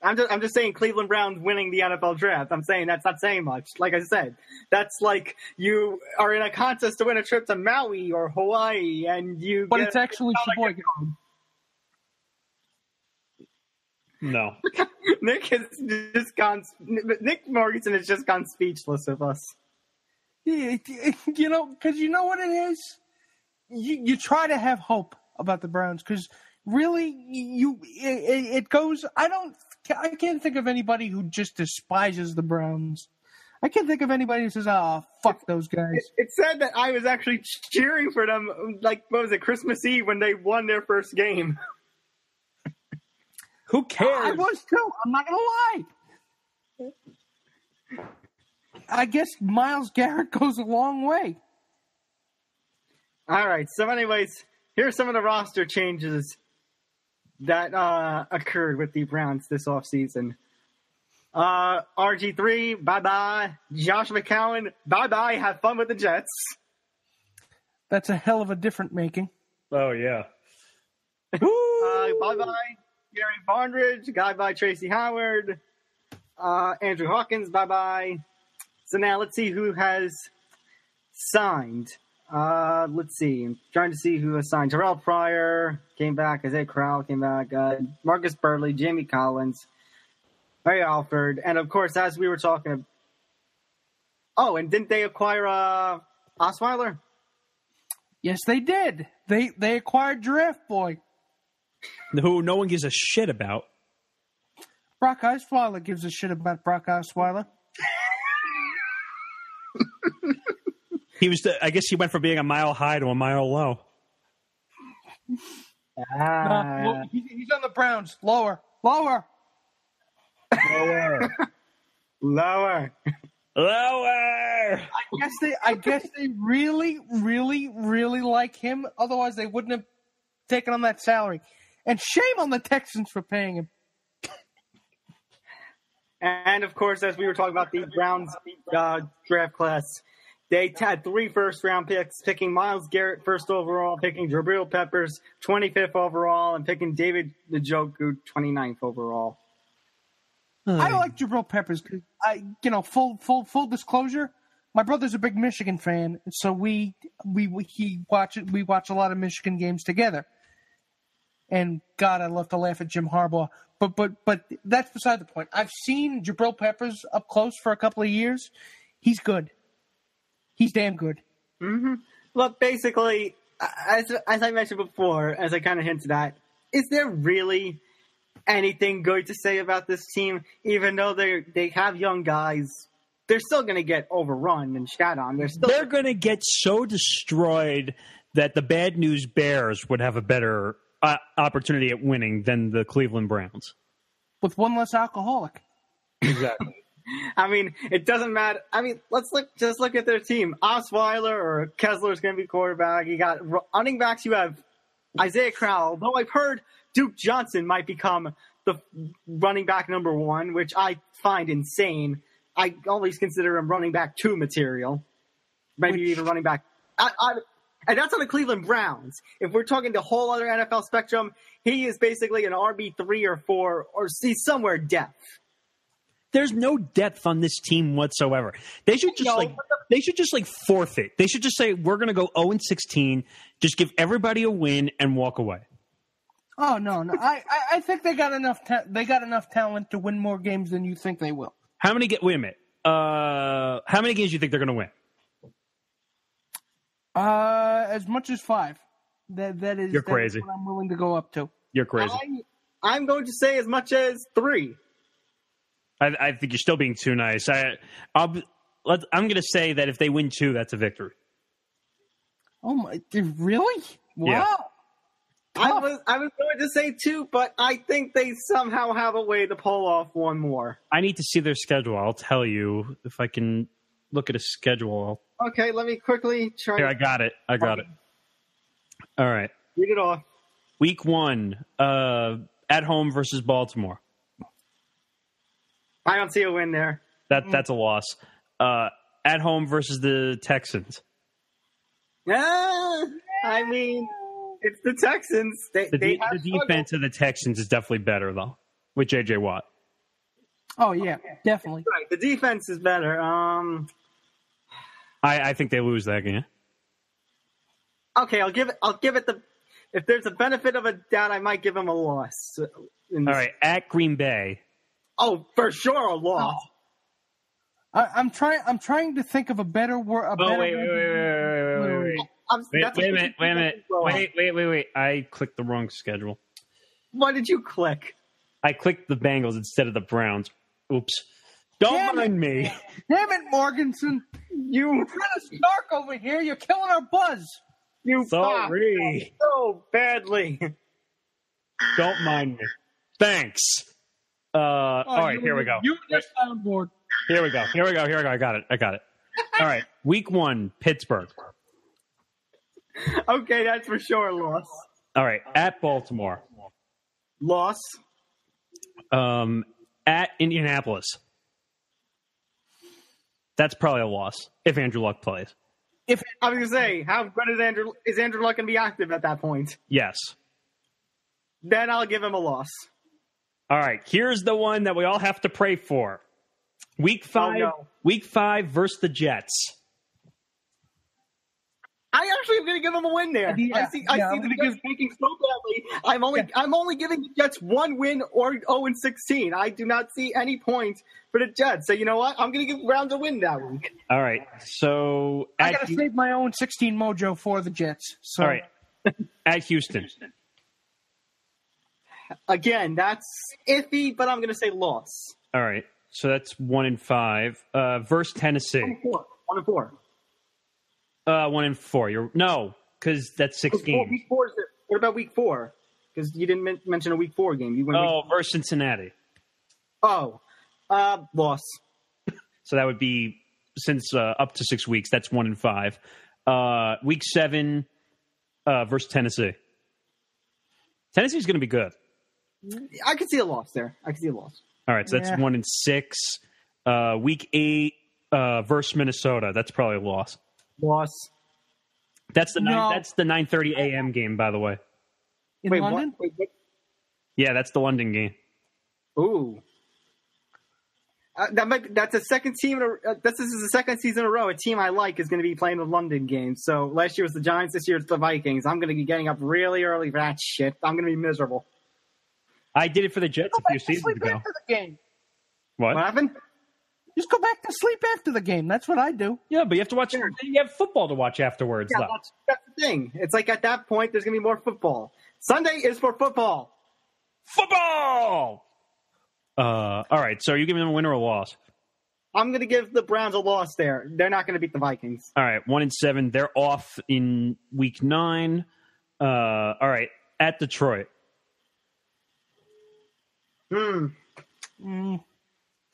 Speaker 2: I'm just saying Cleveland Browns winning the NFL draft. I'm saying that's not saying much. Like I said, that's like you are in a contest to win a trip to Maui or Hawaii, and you.
Speaker 3: But it's actually Sheboygan.
Speaker 1: No.
Speaker 2: Nick Morgasen has just gone speechless with us.
Speaker 3: You know, because you know what it is? You try to have hope about the Browns, because really, it goes. I can't think of anybody who just despises the Browns. I can't think of anybody who says, "Oh, fuck those guys."
Speaker 2: It said that I was actually cheering for them, like, what was it, Christmas Eve when they won their first game.
Speaker 1: Who cares?
Speaker 3: I was too. I'm not gonna lie. I guess Myles Garrett goes a long way.
Speaker 2: All right. So, anyways, here's some of the roster changes that occurred with the Browns this offseason. RG3, bye-bye. Josh McCown, bye-bye. Have fun with the Jets.
Speaker 3: That's a hell of a different making.
Speaker 1: Oh, yeah.
Speaker 2: Bye-bye. Gary Barnridge, bye-bye. Tracy Howard. Andrew Hawkins, bye-bye. So now let's see who has signed. Let's see. I'm trying to see who has signed. Terrell Pryor came back. Isaiah Crowell came back. Marcus Burley, Jamie Collins, Harry Alford, and of course, as we were talking. Oh, and didn't they acquire Osweiler?
Speaker 3: Yes, they did. They acquired Draft Boy,
Speaker 1: who no one gives a shit about.
Speaker 3: Brock Osweiler gives a shit about Brock Osweiler.
Speaker 1: I guess he went from being a mile high to a mile low.
Speaker 3: Well, he's on the Browns. Lower.
Speaker 2: Lower.
Speaker 3: I guess they really, really, really like him. Otherwise, they wouldn't have taken on that salary. And shame on the Texans for paying him.
Speaker 2: And of course, as we were talking about the Browns draft class, they had 3 first-round picks, picking Myles Garrett first overall, picking Jabril Peppers 25th overall, and picking David Njoku 29th overall.
Speaker 3: I like Jabril Peppers. Full disclosure, my brother's a big Michigan fan, so we watch a lot of Michigan games together. And God, I love to laugh at Jim Harbaugh. But that's beside the point. I've seen Jabril Peppers up close for a couple of years. He's good. He's damn good.
Speaker 2: Mm-hmm. Look, basically, as I mentioned before, as I kind of hinted at, is there really anything good to say about this team? Even though they have young guys, they're still going to get overrun and shat on. They're
Speaker 1: going to get so destroyed that the Bad News Bears would have a better opportunity at winning than the Cleveland Browns.
Speaker 3: With one less alcoholic.
Speaker 1: Exactly.
Speaker 2: I mean, it doesn't matter. I mean, just look at their team. Osweiler or Kessler's going to be quarterback. You got running backs. You have Isaiah Crowell. Though I've heard Duke Johnson might become the running back number 1, which I find insane. I always consider him running back 2 material. Maybe even running back. And that's on the Cleveland Browns. If we're talking the whole other NFL spectrum, he is basically an RB3 or 4, or he's somewhere depth.
Speaker 1: There's no depth on this team whatsoever. They should just forfeit. They should just say, we're going to go 0-16, just give everybody a win and walk away.
Speaker 3: Oh, no. I think they got enough talent to win more games than you think they will.
Speaker 1: Wait a minute. How many games do you think they're going to win?
Speaker 3: As much as 5. That is.
Speaker 1: You're crazy.
Speaker 3: What I'm willing to go up to.
Speaker 1: You're crazy.
Speaker 2: I'm going to say as much as 3.
Speaker 1: I think you're still being too nice. I'm going to say that if they win 2, that's a victory.
Speaker 3: Oh my! Really? Wow.
Speaker 1: Yeah.
Speaker 2: I was going to say 2, but I think they somehow have a way to pull off 1 more.
Speaker 1: I need to see their schedule. I'll tell you if I can look at a schedule.
Speaker 2: Okay, let me quickly try.
Speaker 1: Here, I got it. All right.
Speaker 2: Read it off.
Speaker 1: Week 1, at home versus Baltimore.
Speaker 2: I don't see a win there.
Speaker 1: That's a loss. At home versus the Texans.
Speaker 2: I mean, it's the Texans.
Speaker 1: The defense of the Texans is definitely better, though, with J.J. Watt.
Speaker 3: Oh yeah, definitely.
Speaker 2: Right, the defense is better.
Speaker 1: I think they lose that game.
Speaker 2: Okay, I'll give it the. If there's a benefit of a doubt, I might give them a loss.
Speaker 1: All right, at Green Bay.
Speaker 2: Oh, for sure, a loss.
Speaker 3: Oh. I'm trying to think of a better word.
Speaker 1: Wait a minute. Wait. I clicked the wrong schedule.
Speaker 2: What did you click?
Speaker 1: I clicked the Bengals instead of the Browns. Oops. Don't mind me.
Speaker 3: Damn it, Morgasen. You're trying to snark over here. You're killing our buzz.
Speaker 2: You
Speaker 1: Sorry.
Speaker 2: So badly.
Speaker 1: Don't mind me. Thanks. All right, here we go.
Speaker 3: You just soundboard.
Speaker 1: Here we go. I got it. All right, week 1, Pittsburgh.
Speaker 2: Okay, that's for sure a loss.
Speaker 1: All right, at Baltimore.
Speaker 2: Loss.
Speaker 1: At Indianapolis. That's probably a loss if Andrew Luck plays.
Speaker 2: If I was going to say, how good is Andrew Luck going to be active at that point?
Speaker 1: Yes.
Speaker 2: Then I'll give him a loss.
Speaker 1: All right, here's the one that we all have to pray for. Week 5.
Speaker 2: Oh, no.
Speaker 1: Week 5 versus the Jets.
Speaker 2: I actually am going to give them a win there. I see the Jets tanking so badly. I'm only giving the Jets one win or 0-16. I do not see any point for the Jets. So you know what? I'm going to give Browns a win that week.
Speaker 1: All right. So
Speaker 3: I got to save my own 16 mojo for the Jets. So.
Speaker 1: All right. At Houston.
Speaker 2: Again, that's iffy, but I'm going to say loss.
Speaker 1: All right. So that's 1-5. Versus Tennessee.
Speaker 2: 1-4.
Speaker 1: 1-4. No, because that's 6 games.
Speaker 2: Week 4 is it? What about week 4? Because you didn't mention a week 4 game. You went
Speaker 1: versus Cincinnati.
Speaker 2: Loss.
Speaker 1: So that would be since up to 6 weeks. That's 1-5. Week 7 versus Tennessee. Tennessee's going to be good.
Speaker 2: I could see a loss there.
Speaker 1: All right, so that's 1-6. Week 8 versus Minnesota. That's probably a loss.
Speaker 2: Loss.
Speaker 1: That's the 9:30 a.m. game, by the way.
Speaker 3: In London?
Speaker 2: What?
Speaker 1: Yeah, that's the London game.
Speaker 2: Ooh. That's a second team. This is the second season in a row. A team I like is going to be playing the London game. So last year was the Giants. This year it's the Vikings. I'm going to be getting up really early for that shit. I'm going to be miserable.
Speaker 1: I did it for the Jets a few seasons ago.
Speaker 3: After the game.
Speaker 1: What
Speaker 2: happened?
Speaker 3: Just go back to sleep after the game. That's what I do.
Speaker 1: Yeah, but you have to watch. You have football to watch afterwards.
Speaker 2: Yeah, that's the thing. It's like at that point, there's going to be more football. Sunday is for football.
Speaker 1: Football. All right. So are you giving them a win or a loss?
Speaker 2: I'm going to give the Browns a loss there. They're not going to beat the Vikings.
Speaker 1: All right. 1-7. They're off in week 9. All right. At Detroit.
Speaker 2: That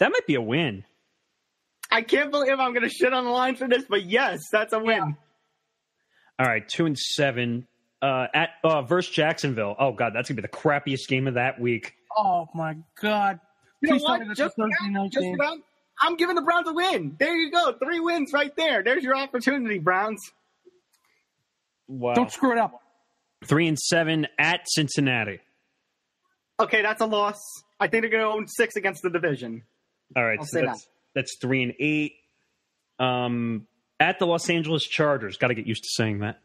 Speaker 1: might be a win.
Speaker 2: I can't believe I'm going to shit on the line for this, but yes, that's a win.
Speaker 3: Yeah.
Speaker 1: All right, 2-7 at versus Jacksonville. Oh God, that's gonna be the crappiest game of that week.
Speaker 3: Oh my God!
Speaker 2: You know what? I'm giving the Browns a win. There you go, 3 wins right there. There's your opportunity, Browns.
Speaker 1: Wow!
Speaker 3: Don't screw it up.
Speaker 1: 3-7 at Cincinnati.
Speaker 2: Okay, that's a loss. I think they're going to own 6 against the division.
Speaker 1: All right, that's 3-8. At the Los Angeles Chargers. Got to get used to saying that.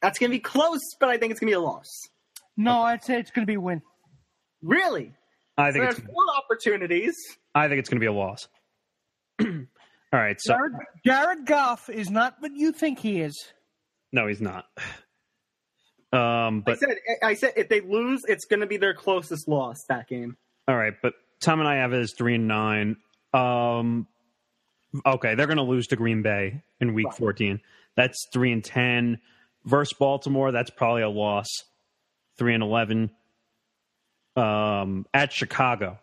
Speaker 2: That's going to be close, but I think it's going to be a loss.
Speaker 3: No, I'd say it's going to be a win.
Speaker 2: Really?
Speaker 1: I think
Speaker 2: there's 4 opportunities.
Speaker 1: I think it's going to be a loss. All right, so
Speaker 3: Jared Goff is not what you think he is.
Speaker 1: No, he's not. But
Speaker 2: I said if they lose, it's going to be their closest loss that game.
Speaker 1: All right, but Tom and I have it as 3-9. Okay, they're going to lose to Green Bay in Week 14. That's 3-10. Versus Baltimore, that's probably a loss. 3-11. At Chicago.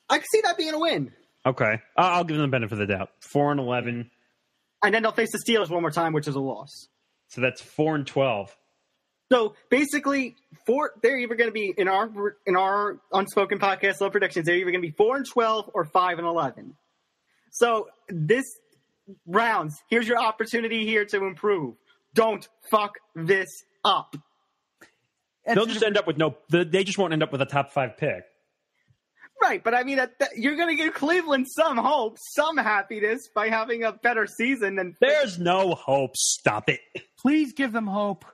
Speaker 2: I can see that being a win.
Speaker 1: Okay, I'll give them the benefit of the doubt. 4-11.
Speaker 2: And then they'll face the Steelers one more time, which is a loss.
Speaker 1: So that's 4-12.
Speaker 2: So basically, they're either going to be in our Unspoken Podcast low predictions. They're either going to be 4-12 or 5-11. So this rounds, here's your opportunity here to improve. Don't fuck this up.
Speaker 1: They'll just end up with they just won't end up with a top 5 pick.
Speaker 2: Right, but I mean, you're going to give Cleveland some hope, some happiness by having a better season than.
Speaker 1: There's no hope. Stop it.
Speaker 3: Please give them hope.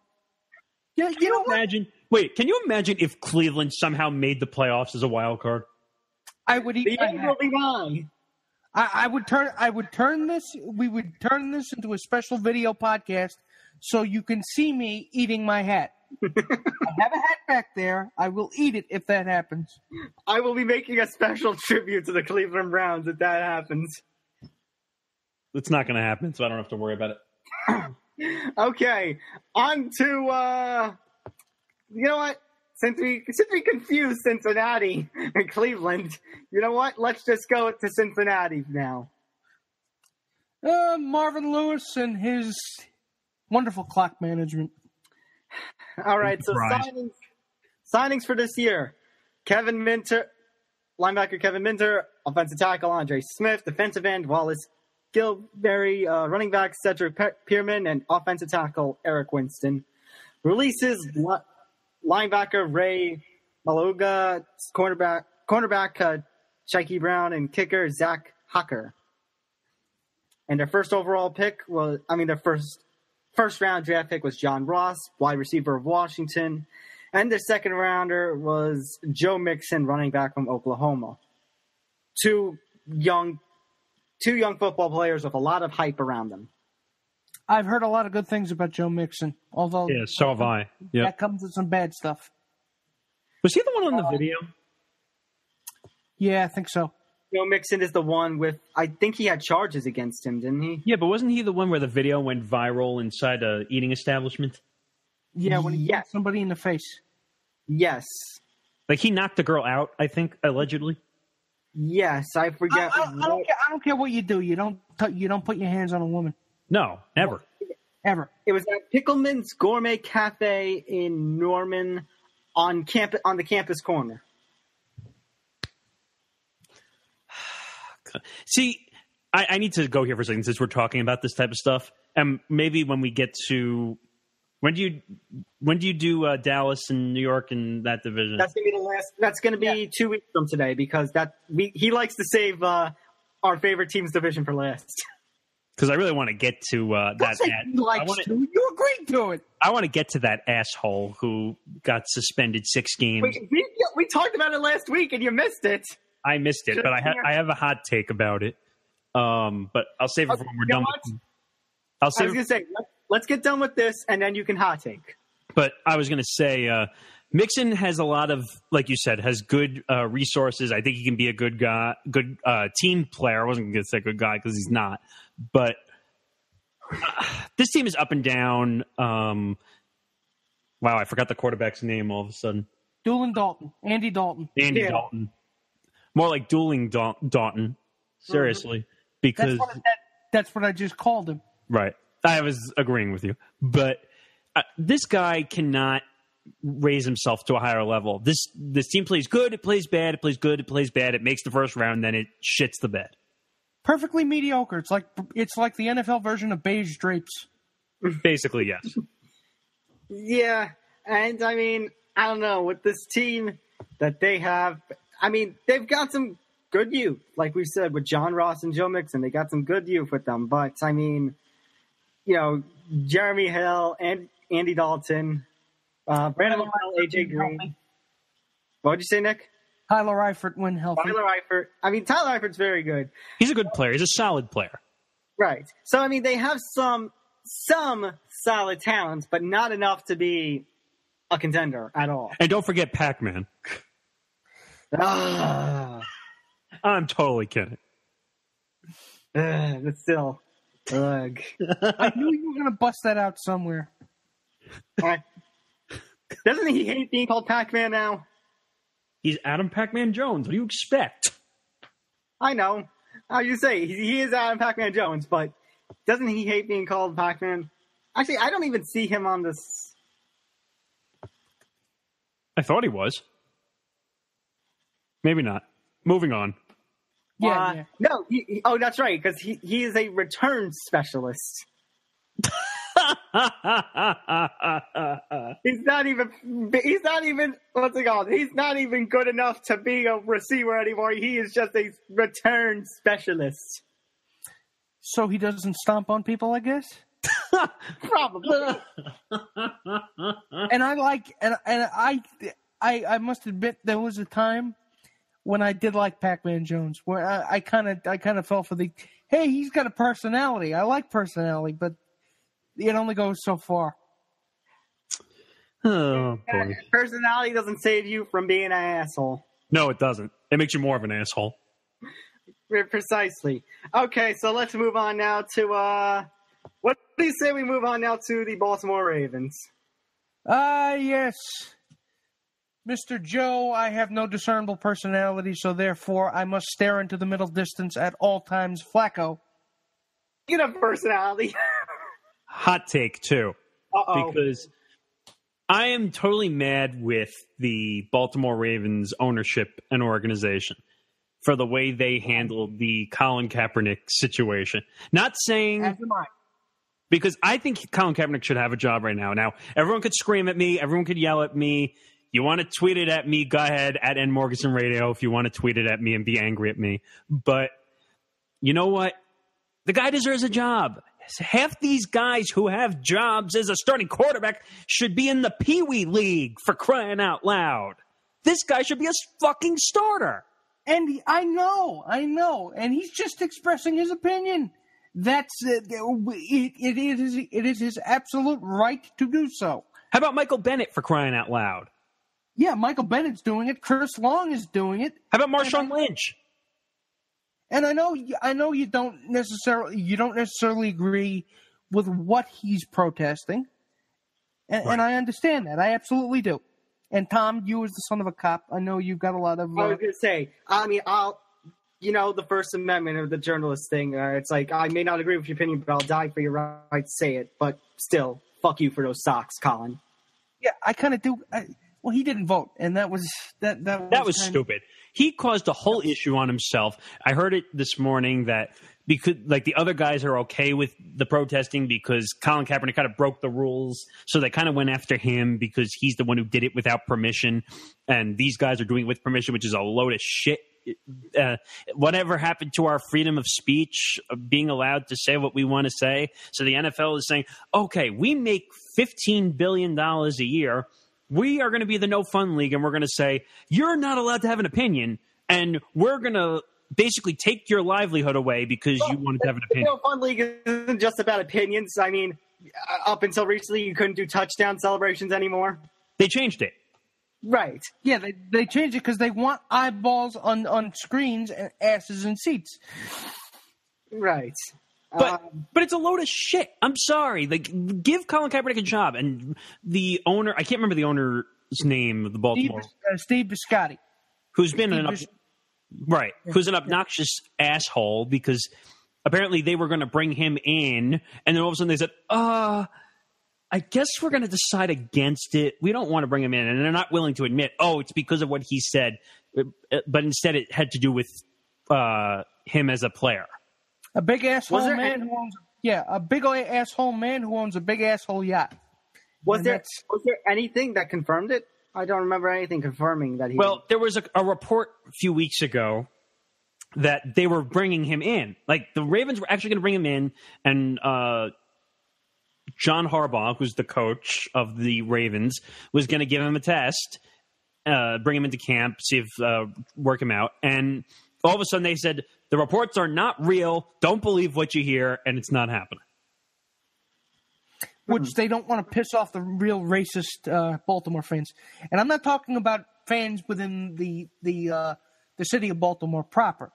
Speaker 3: Yeah,
Speaker 1: Can you imagine? Wait, can you imagine if Cleveland somehow made the playoffs as a wild card?
Speaker 3: I would eat. I would turn this. We would turn this into a special video podcast, so you can see me eating my hat. I have a hat back there. I will eat it if that happens.
Speaker 2: I will be making a special tribute to the Cleveland Browns if that happens.
Speaker 1: It's not going to happen, so I don't have to worry about
Speaker 2: it. Okay, on to you know what? Since we confused Cincinnati and Cleveland, you know what? Let's just go to Cincinnati now.
Speaker 3: Marvin Lewis and his wonderful clock management.
Speaker 2: All right, so signings for this year. Kevin Minter, linebacker Kevin Minter, offensive tackle Andre Smith, defensive end Wallace Gilberry, running back Cedric Pierman, and offensive tackle Eric Winston. Releases linebacker Ray Maluga, cornerback Shaky Brown, and kicker Zach Hucker. And their first overall pick their first round draft pick was John Ross, wide receiver of Washington. And their second rounder was Joe Mixon, running back from Oklahoma. Two young football players with a lot of hype around them.
Speaker 3: I've heard a lot of good things about Joe Mixon, although
Speaker 1: so have I. Yep.
Speaker 3: That comes with some bad stuff.
Speaker 1: Was he the one on the video?
Speaker 3: Yeah, I think so.
Speaker 2: Joe Mixon is the one with, I think he had charges against him, didn't he?
Speaker 1: Yeah, but wasn't he the one where the video went viral inside a eating establishment?
Speaker 3: Yeah, when he hit somebody in the face.
Speaker 2: Yes.
Speaker 1: Like he knocked the girl out, I think, allegedly.
Speaker 2: Yes, I forget.
Speaker 3: I don't care what you do. You don't put your hands on a woman.
Speaker 1: No, never.
Speaker 3: Ever.
Speaker 2: It was at Pickleman's Gourmet Cafe in Norman on the campus corner.
Speaker 1: See, I need to go here for a second since we're talking about this type of stuff. And maybe when we get to when do you do Dallas and New York in that division?
Speaker 2: That's gonna be the last. That's gonna be 2 weeks from today because he likes to save our favorite team's division for last.
Speaker 1: Because I really want to get to that.
Speaker 3: You agreed to it.
Speaker 1: I want to get to that asshole who got suspended 6 games.
Speaker 2: Wait, we talked about it last week and you missed it.
Speaker 1: I missed it, but I have a hot take about it. But I'll save it for when we're done. I was going
Speaker 2: to say, let's get done with this, and then you can hot take.
Speaker 1: But I was going to say, Mixon has a lot of, like you said, has good resources. I think he can be a good guy, good team player. I wasn't going to say good guy because he's not. But this team is up and down. Wow, I forgot the quarterback's name all of a sudden.
Speaker 3: Andy Dalton.
Speaker 1: Andy Dalton. More like dueling Dalton. Seriously. Because
Speaker 3: that's what I just called him.
Speaker 1: Right. I was agreeing with you. But this guy cannot raise himself to a higher level. This team plays good, it plays bad, it plays good, it plays bad, it makes the first round, then it shits the bed.
Speaker 3: Perfectly mediocre. It's like the NFL version of beige drapes.
Speaker 1: Basically, yes.
Speaker 2: Yeah, and I mean, I don't know, with this team that they have, I mean, they've got some good youth, like we said, with John Ross and Joe Mixon. They got some good youth with them, but I mean, you know, Jeremy Hill and Andy Dalton, Brandon Marshall, AJ Green. What would you say, Nick?
Speaker 3: Tyler Eifert when healthy.
Speaker 2: Tyler Eifert's very good.
Speaker 1: He's a good player. He's a solid player.
Speaker 2: Right. So, I mean, they have some solid talents, but not enough to be a contender at all.
Speaker 1: And don't forget Pac-Man. I'm totally kidding.
Speaker 2: But still. Ugh.
Speaker 3: I knew you were going to bust that out somewhere.
Speaker 2: Doesn't he hate being called Pac-Man now?
Speaker 1: He's Adam Pac-Man Jones. What do you expect?
Speaker 2: I know. How you say he is Adam Pac-Man Jones, but doesn't he hate being called Pac-Man? Actually, I don't even see him on this.
Speaker 1: I thought he was. Maybe not. Moving on.
Speaker 3: Yeah.
Speaker 2: No. That's right, because he is a return specialist. He's not even, what's it called? He's not even good enough to be a receiver anymore. He is just a return specialist.
Speaker 3: So he doesn't stomp on people, I guess?
Speaker 2: Probably.
Speaker 3: And I must admit there was a time when I did like Pac-Man Jones, where I kind of fell for the, hey, he's got a personality. I like personality, but it only goes so far.
Speaker 1: Oh, boy.
Speaker 2: Personality doesn't save you from being an asshole.
Speaker 1: No, it doesn't. It makes you more of an asshole.
Speaker 2: Precisely. Okay, so let's move on now to, what do you say we move on now to the Baltimore Ravens?
Speaker 3: Yes. Mr. Joe, I have no discernible personality, so therefore I must stare into the middle distance at all times. Flacco.
Speaker 2: You have personality.
Speaker 1: Hot take, too.
Speaker 2: Uh-oh.
Speaker 1: Because I am totally mad with the Baltimore Ravens ownership and organization for the way they handled the Colin Kaepernick situation. Not saying...
Speaker 2: As am I.
Speaker 1: Because I think Colin Kaepernick should have a job right now. Now, everyone could scream at me. Everyone could yell at me. You want to tweet it at me, go ahead, at Morgasen Radio, if you want to tweet it at me and be angry at me. But you know what? The guy deserves a job. Half these guys who have jobs as a starting quarterback should be in the Pee Wee League, for crying out loud. This guy should be a fucking starter.
Speaker 3: And I know. And he's just expressing his opinion. That's it is his absolute right to do so.
Speaker 1: How about Michael Bennett, for crying out loud?
Speaker 3: Yeah, Michael Bennett's doing it. Chris Long is doing it.
Speaker 1: How about Marshawn Lynch?
Speaker 3: And I know you don't necessarily agree with what he's protesting, and I understand that. I absolutely do. And Tom, you as the son of a cop, I know you've got a lot of.
Speaker 2: I was gonna say, the First Amendment or the journalist thing. It's like, I may not agree with your opinion, but I'll die for your right to say it. But still, fuck you for those socks, Colin.
Speaker 3: Yeah, I kind of do. Well, he didn't vote, and that was
Speaker 1: stupid. He caused a whole issue on himself. I heard it this morning that because the other guys are okay with the protesting because Colin Kaepernick kind of broke the rules, so they kind of went after him because he's the one who did it without permission, and these guys are doing it with permission, which is a load of shit. Whatever happened to our freedom of speech, being allowed to say what we want to say? So the NFL is saying, okay, we make $15 billion a year. We are going to be the no fun league, and we're going to say, you're not allowed to have an opinion, and we're going to basically take your livelihood away because you wanted to have an opinion.
Speaker 2: The no fun league isn't just about opinions. I mean, up until recently, you couldn't do touchdown celebrations anymore.
Speaker 1: They changed it.
Speaker 2: Right.
Speaker 3: Yeah, they changed it because they want eyeballs on screens and asses in seats.
Speaker 2: Right.
Speaker 1: But it's a load of shit. I'm sorry. Give Colin Kaepernick a job. And the owner, I can't remember the owner's name of the Baltimore.
Speaker 3: Steve Biscotti.
Speaker 1: Who's been who's an obnoxious asshole because apparently they were going to bring him in. And then all of a sudden they said, I guess we're going to decide against it. We don't want to bring him in. And they're not willing to admit, it's because of what he said. But instead it had to do with him as a player.
Speaker 3: A big asshole man who owns a big asshole man who owns a big asshole yacht.
Speaker 2: Was there anything that confirmed it? I don't remember anything confirming that he.
Speaker 1: Well, there was a report a few weeks ago that they were bringing him in. Like the Ravens were actually going to bring him in, and John Harbaugh, who's the coach of the Ravens, was going to give him a test, bring him into camp, see if work him out, and all of a sudden they said, the reports are not real. Don't believe what you hear, and it's not happening.
Speaker 3: Which they don't want to piss off the real racist Baltimore fans. And I'm not talking about fans within the city of Baltimore proper.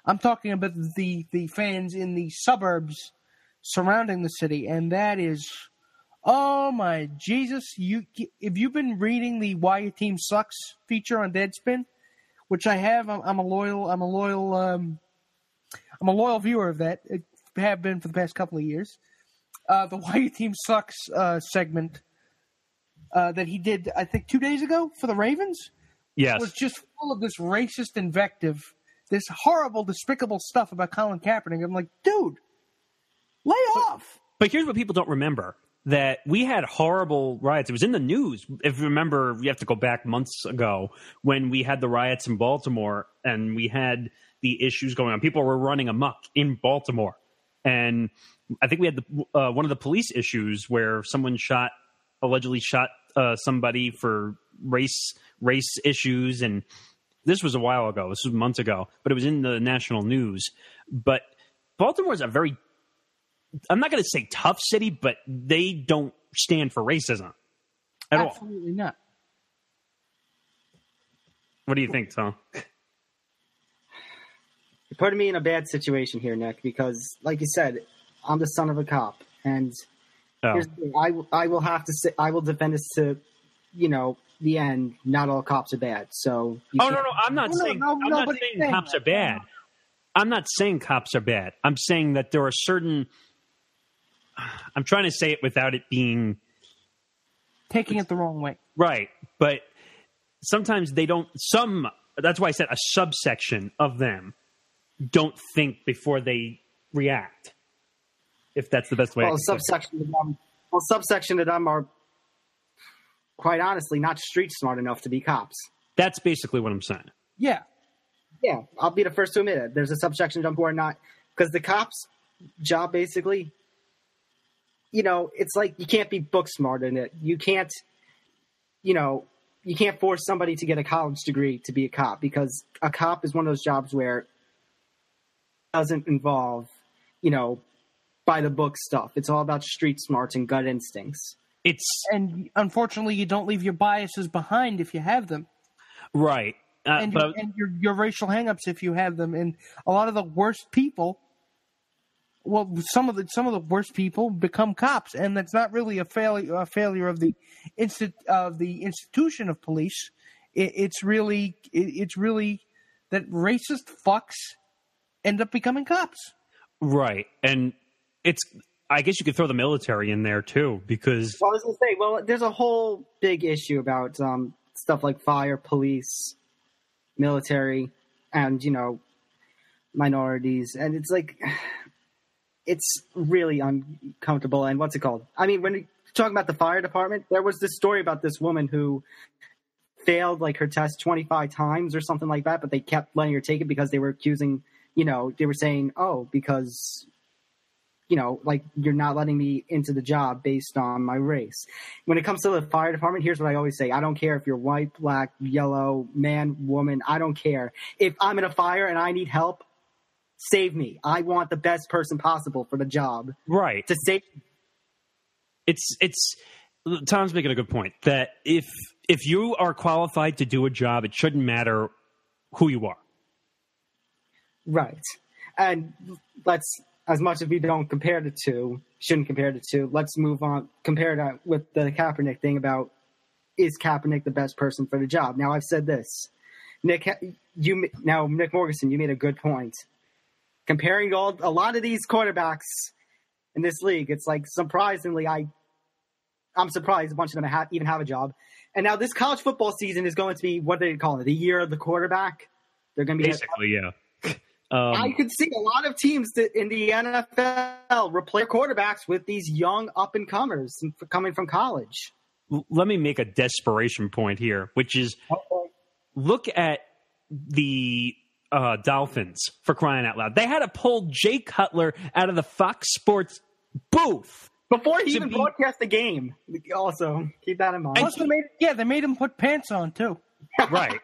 Speaker 3: I'm talking about the fans in the suburbs surrounding the city, and that is, oh my Jesus! If you've been reading the "Why Your Team Sucks" feature on Deadspin, which I have, I'm a loyal viewer of that. I have been for the past couple of years. The Why Your Team Sucks segment that he did, I think, 2 days ago for the Ravens, was just full of this racist invective, this horrible, despicable stuff about Colin Kaepernick. I'm like, dude, lay off.
Speaker 1: But here's what people don't remember. that we had horrible riots. It was in the news. If you remember, you have to go back months ago when we had the riots in Baltimore and we had the issues going on. People were running amok in Baltimore. And I think we had one of the police issues where someone allegedly shot somebody for race issues. And this was a while ago. This was months ago, but it was in the national news. But Baltimore is a very, I'm not going to say tough city, but they don't stand for racism at all.
Speaker 3: Absolutely not.
Speaker 1: What do you think, Tom?
Speaker 2: You're putting me in a bad situation here, Nick, because, like you said, I'm the son of a cop, and here's the thing, I will have to say, I will defend this to, the end. Not all cops are bad. So.
Speaker 1: No, I'm not saying cops are bad. I'm not saying cops are bad. I'm saying that there are certain. I'm trying to say it without it being
Speaker 3: taking it the wrong way.
Speaker 1: Right, but sometimes they don't. That's why I said a subsection of them don't think before they react. If that's the best way.
Speaker 2: Well, subsection of them are, quite honestly, not street smart enough to be cops.
Speaker 1: That's basically what I'm saying.
Speaker 3: Yeah.
Speaker 2: Yeah, I'll be the first to admit it. There's a subsection of them who are not, because the cops' job basically, it's like you can't be book smart in it. You can't, you can't force somebody to get a college degree to be a cop, because a cop is one of those jobs where it doesn't involve, by the book stuff. It's all about street smarts and gut instincts.
Speaker 3: And unfortunately, you don't leave your biases behind if you have them.
Speaker 1: Right.
Speaker 3: And your racial hangups if you have them. And a lot of the worst people, well, some of the worst people become cops, and that's not really a failure of the institution of police. It's really that racist fucks end up becoming cops.
Speaker 1: Right, and I guess you could throw the military in there too, because
Speaker 2: I was going to say, there's a whole big issue about stuff like fire, police, military, and minorities, and it's like it's really uncomfortable. And what's it called? I mean, when you're talking about the fire department, there was this story about this woman who failed like her test 25 times or something like that, but they kept letting her take it because they were accusing, they were saying, because like you're not letting me into the job based on my race. When it comes to the fire department, here's what I always say. I don't care if you're white, black, yellow, man, woman. I don't care. If I'm in a fire and I need help, save me. I want the best person possible for the job.
Speaker 1: Right.
Speaker 2: To save me.
Speaker 1: It's Tom's making a good point that if you are qualified to do a job, it shouldn't matter who you are.
Speaker 2: Right. And as much as we don't compare the two, shouldn't compare the two, let's move on. Compare that with the Kaepernick thing about, is Kaepernick the best person for the job? Now, I've said this. Nick Morgasen, you made a good point. Comparing a lot of these quarterbacks in this league, it's like, surprisingly, I'm surprised a bunch of them even have a job. And now this college football season is going to be, what do they call it, the year of the quarterback? They're going to be
Speaker 1: basically, yeah.
Speaker 2: I could see a lot of teams in the NFL replace quarterbacks with these young up-and-comers coming from college.
Speaker 1: Let me make a desperation point here, which is look at the Dolphins, for crying out loud. They had to pull Jay Cutler out of the Fox Sports booth.
Speaker 2: Before he even broadcast the game. Also, keep that in mind.
Speaker 3: They made him put pants on, too.
Speaker 1: Right.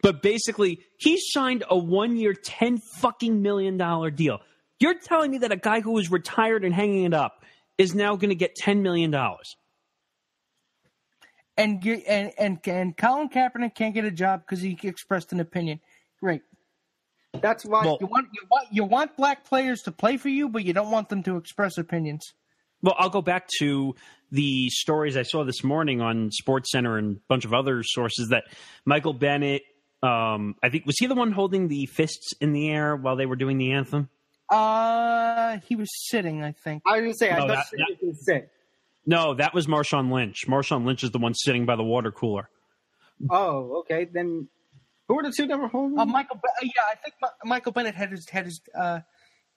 Speaker 1: But basically, he signed a 1-year, $10 million deal. You're telling me that a guy who was retired and hanging it up is now going to get $10 million?
Speaker 3: And Colin Kaepernick can't get a job because he expressed an opinion. Great.
Speaker 2: That's why
Speaker 3: you want black players to play for you, but you don't want them to express opinions.
Speaker 1: Well, I'll go back to the stories I saw this morning on SportsCenter and a bunch of other sources that Michael Bennett, I think, was he the one holding the fists in the air while they were doing the anthem?
Speaker 3: He was sitting, I think.
Speaker 2: I was going to say, I thought he was sit.
Speaker 1: No, that was Marshawn Lynch. Marshawn Lynch is the one sitting by the water cooler.
Speaker 2: Oh, okay. Then who were the two that were holding?
Speaker 3: I think Michael Bennett had his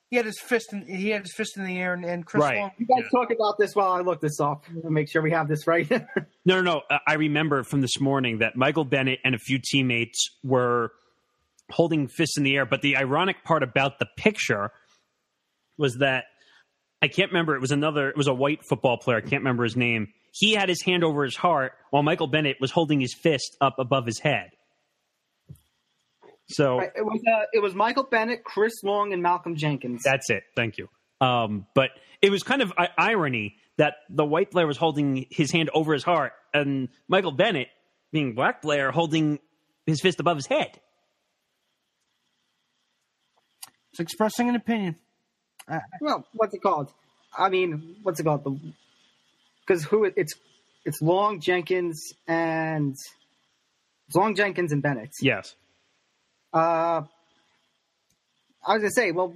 Speaker 3: He had his fist in the air, and Chris
Speaker 1: Right.
Speaker 3: Long.
Speaker 2: You guys talk about this while I look this up. Make sure we have this right.
Speaker 1: No. I remember from this morning that Michael Bennett and a few teammates were holding fists in the air. But the ironic part about the picture was that I can't remember. It was a white football player. I can't remember his name. He had his hand over his heart while Michael Bennett was holding his fist up above his head. So
Speaker 2: it was Michael Bennett, Chris Long, and Malcolm Jenkins.
Speaker 1: That's it. Thank you. But it was kind of irony that the white player was holding his hand over his heart and Michael Bennett, being black player, holding his fist above his head.
Speaker 3: It's expressing an opinion.
Speaker 2: Well, what's it called? I mean, what's it called? Because it's Long, Jenkins, and Bennett.
Speaker 1: Yes.
Speaker 2: I was gonna say, well,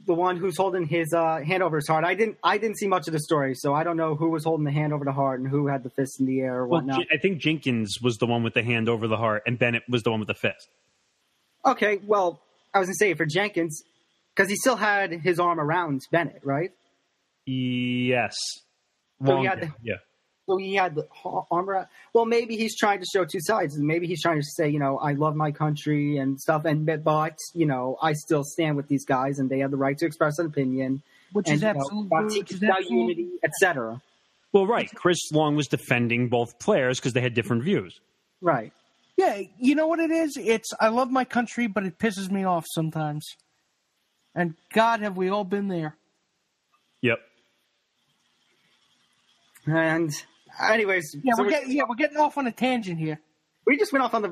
Speaker 2: the one who's holding his hand over his heart. I didn't see much of the story, so I don't know who was holding the hand over the heart and who had the fist in the air or whatnot.
Speaker 1: Well, I think Jenkins was the one with the hand over the heart, and Bennett was the one with the fist.
Speaker 2: Okay, well, I was gonna say for Jenkins, because he still had his arm around Bennett, right?
Speaker 1: Yes.
Speaker 2: So he had the arm around. Well, maybe he's trying to show two sides. Maybe he's trying to say, I love my country and stuff, but I still stand with these guys, and they have the right to express an opinion,
Speaker 3: which is absolutely
Speaker 2: unity, etc.
Speaker 1: Well, right. Chris Long was defending both players because they had different views.
Speaker 2: Right.
Speaker 3: Yeah, you know what it is? It's I love my country, but it pisses me off sometimes. And God, have we all been there?
Speaker 1: Yep.
Speaker 2: And anyways,
Speaker 3: we're getting off on a tangent here.
Speaker 2: We just went off on the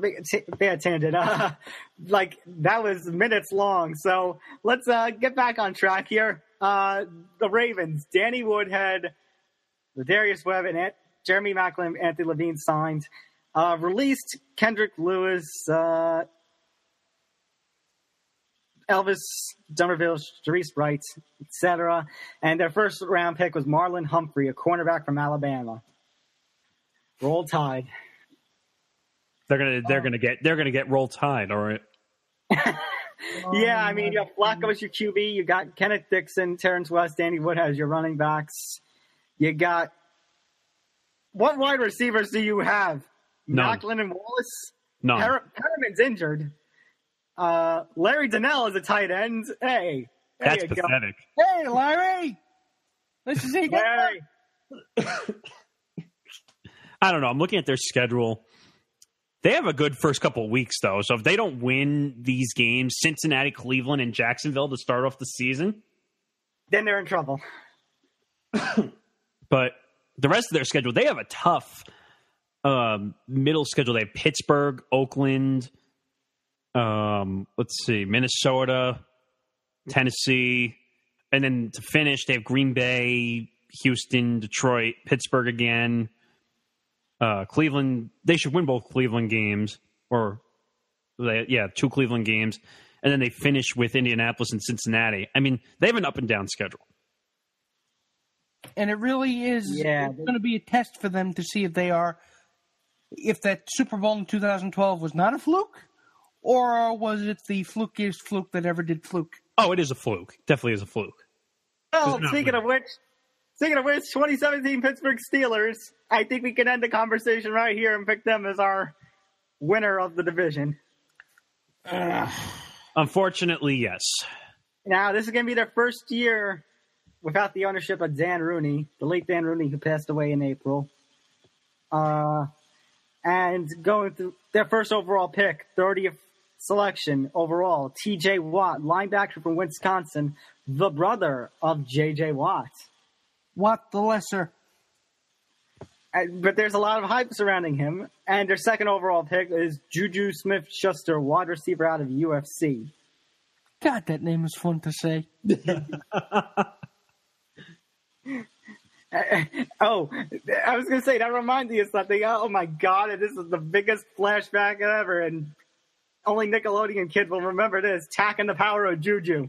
Speaker 2: bad tangent. That was minutes long. So let's get back on track here. The Ravens, Danny Woodhead, Darius Webb, and Jeremy Maclin, Anthony Levine signed. Released Kendrick Lewis, Elvis Dumerville, Sharice Wright, etc. And their first round pick was Marlon Humphrey, a cornerback from Alabama. Roll Tide.
Speaker 1: They're gonna get Roll Tide, all right.
Speaker 2: Yeah, I mean, you have Flacco as your QB, you got Kenneth Dixon, Terrence West, Danny Woodhead as your running backs. You got what wide receivers do you have?
Speaker 1: None.
Speaker 2: Macklin and Wallace.
Speaker 1: No.
Speaker 2: Perriman's injured. Larry Donnell is a tight end. Hey,
Speaker 1: that's pathetic.
Speaker 3: Hey, Larry. This is Ezekiel.
Speaker 2: Larry.
Speaker 1: I don't know. I'm looking at their schedule. They have a good first couple of weeks, though. So if they don't win these games, Cincinnati, Cleveland, and Jacksonville to start off the season,
Speaker 2: then they're in trouble.
Speaker 1: But the rest of their schedule, they have a tough middle schedule. They have Pittsburgh, Oakland, Minnesota, Tennessee, and then to finish, they have Green Bay, Houston, Detroit, Pittsburgh again, Cleveland. They should win both Cleveland games, two Cleveland games, and then they finish with Indianapolis and Cincinnati. I mean, they have an up and down schedule.
Speaker 3: And it really is going to be a test for them to see if if that Super Bowl in 2012 was not a fluke, or was it the flukiest fluke that ever did fluke?
Speaker 1: Oh, it is a fluke. Definitely is a fluke.
Speaker 2: Oh, speaking of which, 2017 Pittsburgh Steelers, I think we can end the conversation right here and pick them as our winner of the division.
Speaker 1: Unfortunately, yes.
Speaker 2: Now, this is going to be their first year without the ownership of Dan Rooney, the late Dan Rooney, who passed away in April. And going through their first overall pick, 30th selection overall, T.J. Watt, linebacker from Wisconsin, the brother of J.J. Watt.
Speaker 3: Watt the lesser.
Speaker 2: But there's a lot of hype surrounding him. And their second overall pick is Juju Smith-Schuster, wide receiver out of UFC.
Speaker 3: God, that name is fun to say.
Speaker 2: Oh, I was going to say, that reminds me of something. Oh, my God, this is the biggest flashback ever, and only Nickelodeon kids will remember this. Tacking the power of Juju.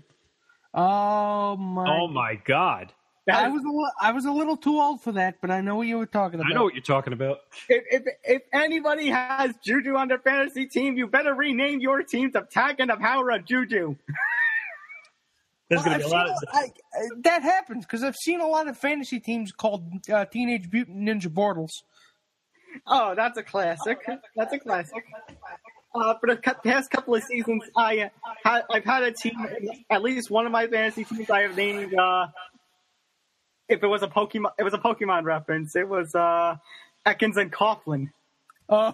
Speaker 3: Oh,
Speaker 1: my God.
Speaker 3: I was a little too old for that, but I know what you were talking about.
Speaker 1: I know what you're talking about.
Speaker 2: If anybody has Juju on their fantasy team, you better rename your team to Tacking the Power of Juju.
Speaker 1: There's going to be a lot of...
Speaker 3: that happens because I've seen a lot of fantasy teams called Teenage Mutant Ninja Bortles.
Speaker 2: Oh, that's a classic. That's a classic. For the past couple of seasons, I've had a team. At least one of my fantasy teams I have named. If it was a Pokemon reference. It was Ekans and Coughlin.
Speaker 3: Oh,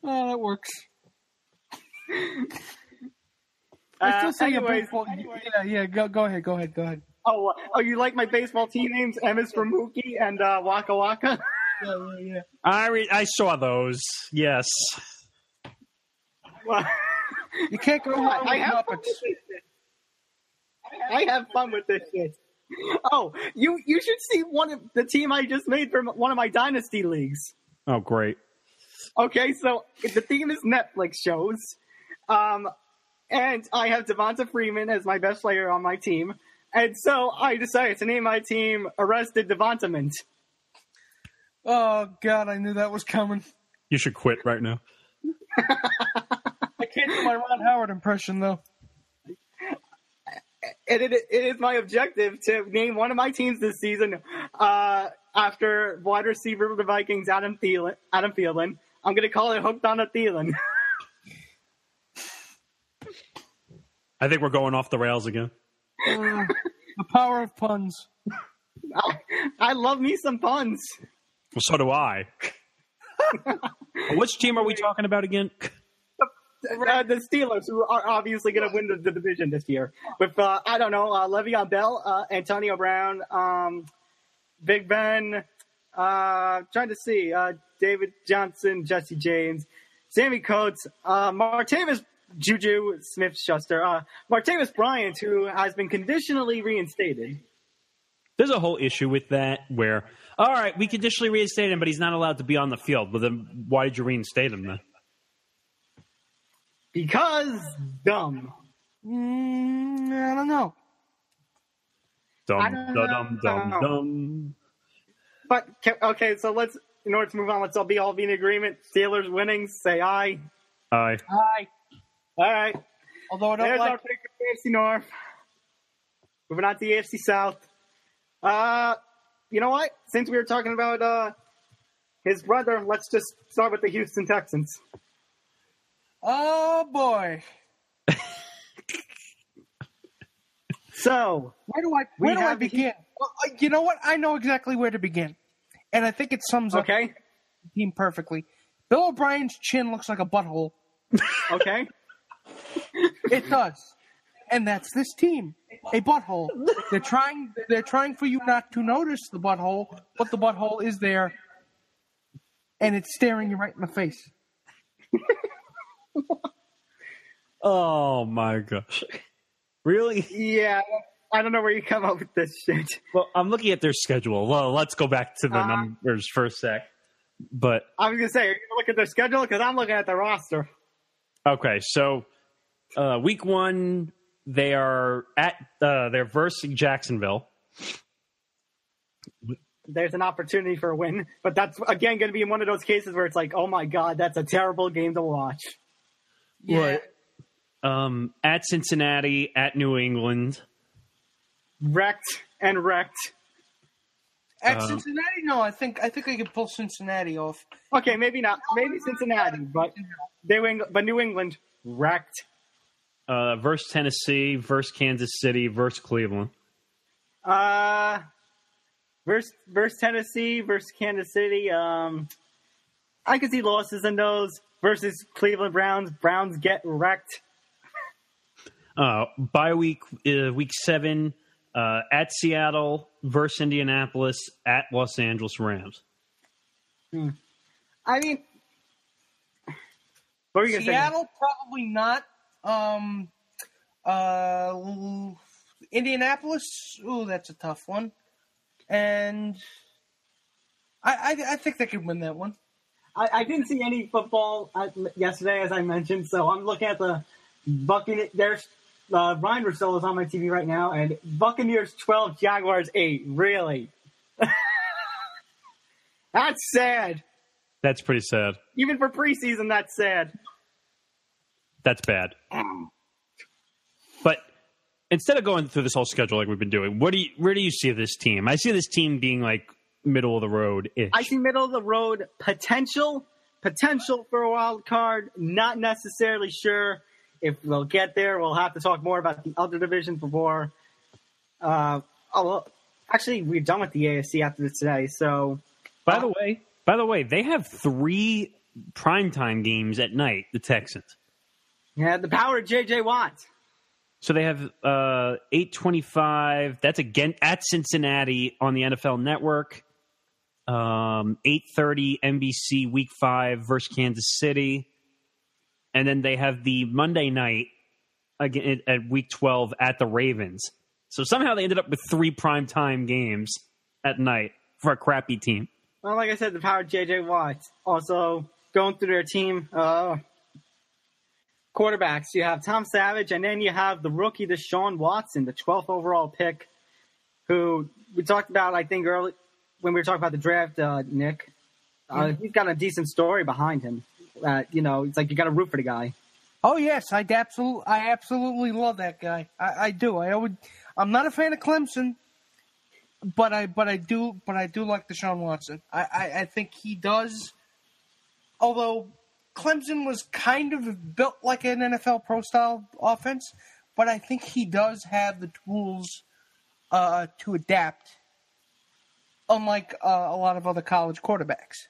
Speaker 3: that works. I still say baseball. Yeah. Go ahead.
Speaker 2: Oh, you like my baseball team names? M is for Mookie and Waka Waka.
Speaker 3: Yeah.
Speaker 1: I saw those. Yes.
Speaker 2: Well,
Speaker 3: You can't go wrong with Muppets.
Speaker 2: I have fun with this shit. Oh, you should see the team I just made from one of my dynasty leagues.
Speaker 1: Oh, great.
Speaker 2: Okay, so the theme is Netflix shows. And I have Devonta Freeman as my best player on my team. And so I decided to name my team Arrested Devontamint.
Speaker 3: Oh, God, I knew that was coming.
Speaker 1: You should quit right now.
Speaker 3: I can't do my Ron Howard impression, though.
Speaker 2: It is my objective to name one of my teams this season after wide receiver of the Vikings, Adam Thielen. I'm going to call it Hooked on a Thielen.
Speaker 1: I think we're going off the rails again.
Speaker 3: The power of puns.
Speaker 2: I love me some puns.
Speaker 1: Well, so do I. Which team are we talking about again?
Speaker 2: The Steelers, who are obviously going to win the division this year. With, Le'Veon Bell, Antonio Brown, Big Ben, trying to see, David Johnson, Jesse James, Sammy Coates, Martavis Juju Smith-Schuster, Martavis Bryant, who has been conditionally reinstated.
Speaker 1: There's a whole issue with that where, all right, we conditionally reinstate him, but he's not allowed to be on the field. But then why did you reinstate him then?
Speaker 2: Because dumb.
Speaker 3: I don't know.
Speaker 1: Dumb.
Speaker 2: But, okay, so in order to move on, let's all be in agreement. Steelers winning, say aye.
Speaker 1: Aye.
Speaker 3: Aye.
Speaker 2: All right.
Speaker 3: Although I don't
Speaker 2: There's
Speaker 3: like...
Speaker 2: our pick for AFC North. Moving on to the AFC South. You know what? Since we were talking about his brother, let's just start with the Houston Texans.
Speaker 3: Oh, boy.
Speaker 2: So,
Speaker 3: where do I begin? Well, you know what? I know exactly where to begin. And I think it sums up the team perfectly. Bill O'Brien's chin looks like a butthole.
Speaker 2: Okay.
Speaker 3: It does. And that's this team. A butthole. They're trying for you not to notice the butthole, but the butthole is there. And it's staring you right in the face.
Speaker 1: Oh, my gosh. Really?
Speaker 2: Yeah. I don't know where you come up with this shit.
Speaker 1: Well, I'm looking at their schedule. Well, let's go back to the numbers for a sec. But
Speaker 2: I was going to say, are you going to look at their schedule? Because I'm looking at the roster.
Speaker 1: Okay, so week 1, they are they're versing Jacksonville.
Speaker 2: There's an opportunity for a win, but that's again going to be in one of those cases where it's like, oh my god, that's a terrible game to watch.
Speaker 3: Yeah.
Speaker 1: Right. At Cincinnati, at New England.
Speaker 2: Wrecked.
Speaker 3: At Cincinnati, no, I think I could pull Cincinnati off.
Speaker 2: Okay, maybe not. Maybe Cincinnati, but New England wrecked.
Speaker 1: Versus Tennessee, versus Kansas City, versus Cleveland.
Speaker 2: Versus Tennessee, versus Kansas City. I could see losses in those. Versus Cleveland Browns. Browns get wrecked.
Speaker 1: Bye week 7, at Seattle, versus Indianapolis, at Los Angeles Rams.
Speaker 2: I mean, what were you
Speaker 3: Seattle, probably not. Indianapolis, ooh, that's a tough one. And I think they could win that one.
Speaker 2: I didn't see any football yesterday, as I mentioned, so I'm looking at the Buccaneers. There's Ryan Russillo is on my TV right now, and Buccaneers 12, Jaguars 8. Really? That's sad.
Speaker 1: That's pretty sad.
Speaker 2: Even for preseason, that's sad.
Speaker 1: That's bad. instead of going through this whole schedule like we've been doing, where do you see this team? I see this team being like middle of the road-ish.
Speaker 2: I see middle of the road potential for a wild card. Not necessarily sure if we'll get there. We'll have to talk more about the other divisions before. Actually, we're done with the AFC after this today. So,
Speaker 1: by the way, they have 3 primetime games at night. The Texans.
Speaker 2: Yeah, the power of J.J. Watt.
Speaker 1: So they have 8:25. That's again at Cincinnati on the NFL Network. 8:30 NBC Week 5 versus Kansas City, and then they have the Monday night again at Week 12 at the Ravens. So somehow they ended up with 3 primetime games at night for a crappy team.
Speaker 2: Well, like I said, the power of J.J. Watt. Also, going through their team, quarterbacks, you have Tom Savage, and then you have the rookie Deshaun Watson, the 12th overall pick, who we talked about, I think, early when we were talking about the draft, Nick. He's got a decent story behind him. It's like you got to root for the guy.
Speaker 3: Oh yes, I absolutely love that guy. I do. I'm not a fan of Clemson, but I do like Deshaun Watson. I think he does. Although Clemson was kind of built like an NFL pro style offense, but I think he does have the tools to adapt. Unlike a lot of other college quarterbacks,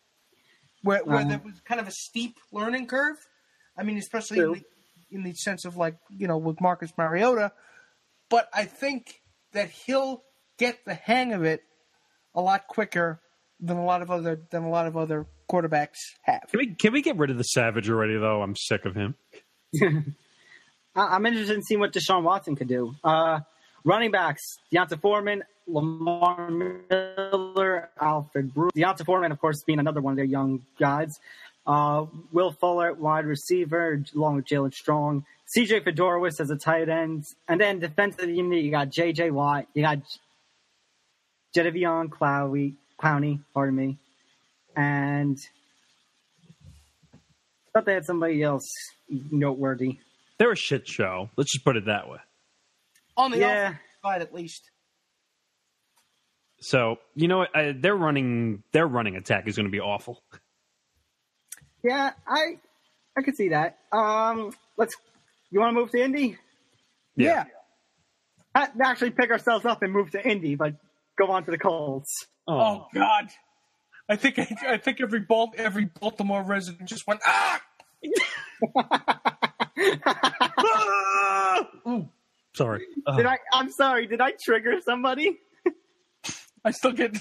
Speaker 3: where there was kind of a steep learning curve. I mean, especially in the sense of with Marcus Mariota. But I think that he'll get the hang of it a lot quicker than a lot of other quarterbacks have.
Speaker 1: Can we get rid of the Savage already, though? I'm sick of him.
Speaker 2: I'm interested in seeing what Deshaun Watson could do. Running backs, Deonta Foreman, Lamar Miller, Alfred Brewer. Deonta Foreman, of course, being another one of their young guys. Will Fuller, wide receiver, along with Jalen Strong. C.J. Fedorowicz as a tight end. And then defensive unit, you got J.J. Watt. You got Jadeveon Clowney, pardon me. And I thought they had somebody else noteworthy.
Speaker 1: They're a shit show. Let's just put it that way.
Speaker 3: On the offensive side, at least.
Speaker 1: So, you know what? Their running attack is going to be awful.
Speaker 2: Yeah, I could see that. You want to move to Indy?
Speaker 1: Yeah.
Speaker 2: Actually pick ourselves up and move to Indy, but go on to the Colts.
Speaker 3: Oh God. I think every Baltimore resident just went, ah!
Speaker 1: Ooh, sorry.
Speaker 2: I'm sorry. Did I trigger somebody?
Speaker 3: I still get.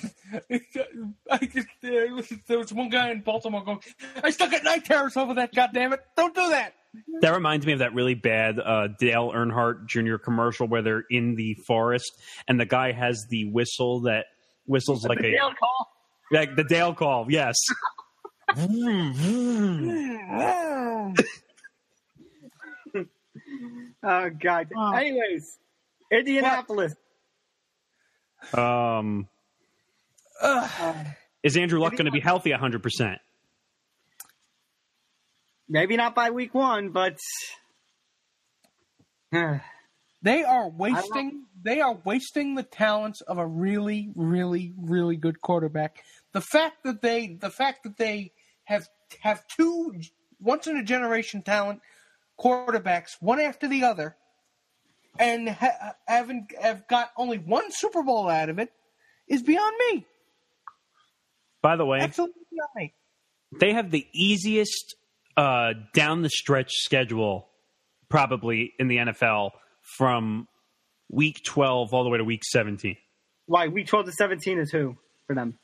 Speaker 3: There was one guy in Baltimore going, I still get night terrors over that. Goddammit! Don't do that.
Speaker 1: That reminds me of that really bad Dale Earnhardt Jr. commercial where they're in the forest and the guy has the whistle that whistles like a
Speaker 2: Dale call.
Speaker 1: Like the Dale call. Yes.
Speaker 2: Oh God. Anyways, Indianapolis.
Speaker 1: Is Andrew Luck going to be healthy 100%?
Speaker 2: Maybe not by week 1, but
Speaker 3: they are wasting the talents of a really, really, really good quarterback. The fact that they have 2 once in a generation talent quarterbacks, one after the other, and have got only 1 Super Bowl out of it is beyond me.
Speaker 1: By the way,
Speaker 3: absolutely beyond me.
Speaker 1: They have the easiest down the stretch schedule probably in the NFL from week 12 all the way to week 17.
Speaker 2: Why? Week 12 to 17 is who for them?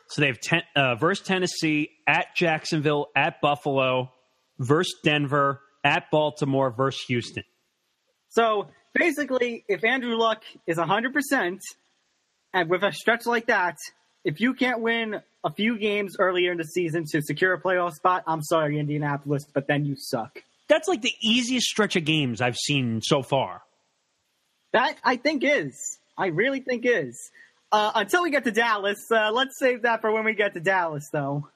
Speaker 1: So they have versus Tennessee, at Jacksonville, at Buffalo, versus Denver, at Baltimore, versus Houston.
Speaker 2: So basically, if Andrew Luck is 100%, and with a stretch like that, if you can't win a few games earlier in the season to secure a playoff spot, I'm sorry, Indianapolis, but then you suck.
Speaker 1: That's like the easiest stretch of games I've seen so far.
Speaker 2: That, I think, is. I really think is. Until we get to Dallas, let's save that for when we get to Dallas, though.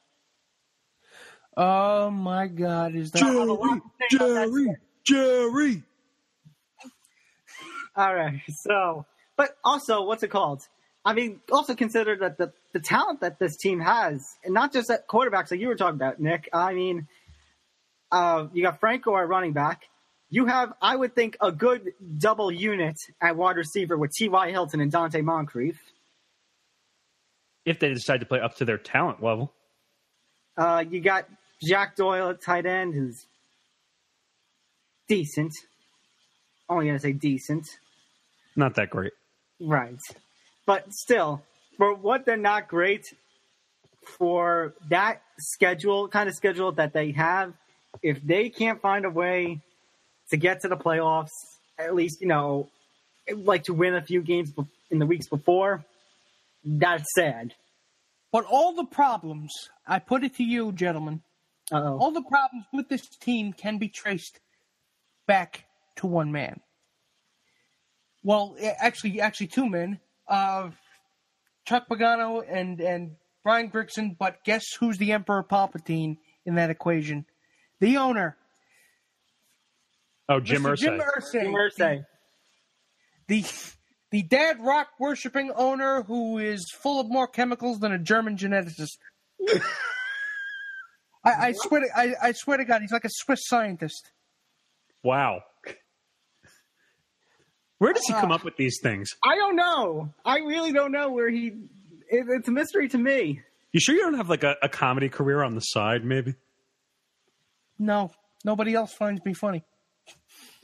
Speaker 3: Oh, my God. Is that
Speaker 1: Jerry!
Speaker 2: All right. So, but also, what's it called? I mean, also consider that the talent that this team has, and not just at quarterbacks like you were talking about, Nick. I mean, you got Franco at running back. You have, I would think, a good double unit at wide receiver with T.Y. Hilton and Dante Moncrief.
Speaker 1: If they decide to play up to their talent level.
Speaker 2: You got Jack Doyle at tight end, who's decent. Only going to say decent.
Speaker 1: Not that great.
Speaker 2: Right. But still, for what they're not great, for that kind of schedule that they have, if they can't find a way to get to the playoffs, at least, like to win a few games in the weeks before, that's sad.
Speaker 3: But all the problems, I put it to you, gentlemen, all the problems with this team can be traced back to one man. Well, actually two men. Chuck Pagano and Brian Grigson, but guess who's the Emperor Palpatine in that equation? The owner.
Speaker 1: Oh, Jim Irsay.
Speaker 2: Jim Irsay.
Speaker 3: The dad rock worshipping owner who is full of more chemicals than a German geneticist. I swear to God, he's like a Swiss scientist.
Speaker 1: Wow. Where does he come up with these things?
Speaker 2: I don't know. I really don't know where it's a mystery to me.
Speaker 1: You sure you don't have like a comedy career on the side, maybe?
Speaker 3: No. Nobody else finds me funny.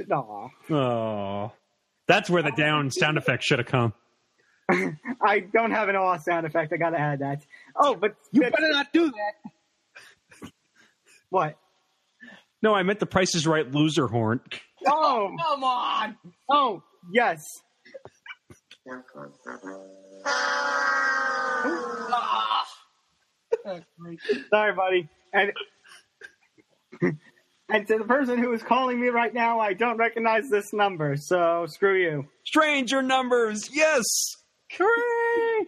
Speaker 2: No.
Speaker 1: Oh. That's where the down sound effect should have come.
Speaker 2: I don't have an awe sound effect. I got to add that. Oh, but
Speaker 3: you better not do that.
Speaker 2: What?
Speaker 1: No, I meant the Price is Right loser horn.
Speaker 2: Oh,
Speaker 3: come on.
Speaker 2: Oh, yes. Sorry, buddy. And to the person who is calling me right now, I don't recognize this number, so screw you.
Speaker 1: Stranger numbers, yes!
Speaker 3: Hooray!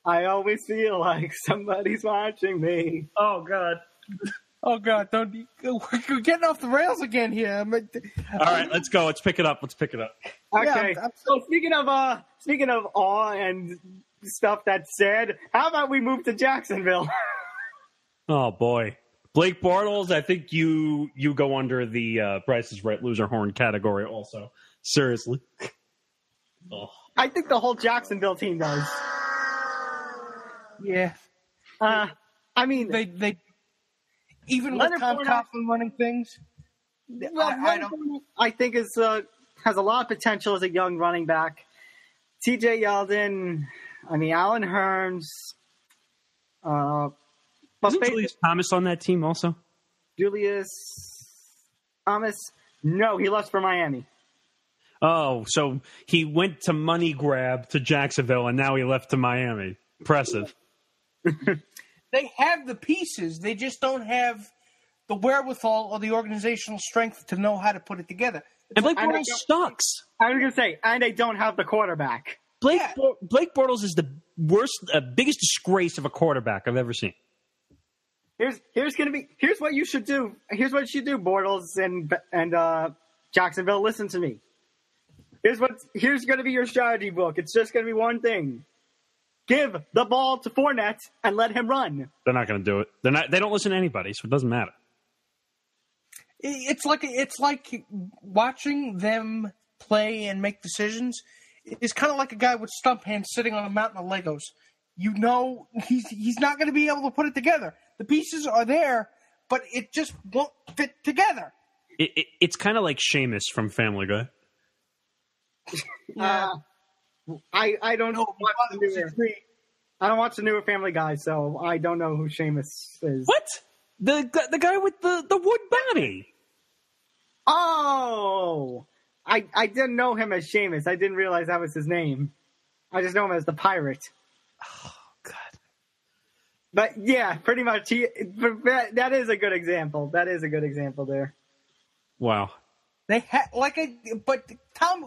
Speaker 2: I always feel like somebody's watching me.
Speaker 1: Oh, God.
Speaker 3: Oh, God, we're getting off the rails again here.
Speaker 1: All right, let's go. Let's pick it up.
Speaker 2: Okay. Yeah, so speaking of awe and stuff that's said, how about we move to Jacksonville?
Speaker 1: Oh, boy. Blake Bortles, I think you go under the Price is Right loser horn category also. Seriously.
Speaker 2: Oh. I think the whole Jacksonville team does.
Speaker 3: Yeah.
Speaker 2: I mean,
Speaker 3: they even with Tom Coughlin running things.
Speaker 2: I think has a lot of potential as a young running back. T.J. Yeldon, Alan Hearns.
Speaker 1: Isn't Julius Thomas on that team also?
Speaker 2: Julius Thomas? No, he left for Miami.
Speaker 1: Oh, so he went to money grab to Jacksonville, and now he left to Miami. Impressive.
Speaker 3: They have the pieces. They just don't have the wherewithal or the organizational strength to know how to put it together.
Speaker 1: And Blake Bortles sucks.
Speaker 2: I was going to say, and they don't have the quarterback.
Speaker 1: Blake Bortles is the biggest disgrace of a quarterback I've ever seen.
Speaker 2: Here's what you should do. Here's what you should do, Bortles and Jacksonville. Listen to me. Here's going to be your strategy book. It's just going to be one thing. Give the ball to Fournette and let him run.
Speaker 1: They're not going to do it. They don't listen to anybody, so it doesn't matter.
Speaker 3: It's like watching them play and make decisions. It's kind of like a guy with stump hands sitting on a mountain of Legos. You know he's not going to be able to put it together. The pieces are there, but it just won't fit together.
Speaker 1: It's kind of like Seamus from Family Guy.
Speaker 2: I don't know. I don't watch the newer Family Guy, so I don't know who Seamus is.
Speaker 1: What? The guy with the wood body.
Speaker 2: Oh, I didn't know him as Seamus. I didn't realize that was his name. I just know him as the pirate.
Speaker 1: Oh God.
Speaker 2: But yeah, pretty much. That is a good example. That is a good example there.
Speaker 1: Wow.
Speaker 3: But Tom,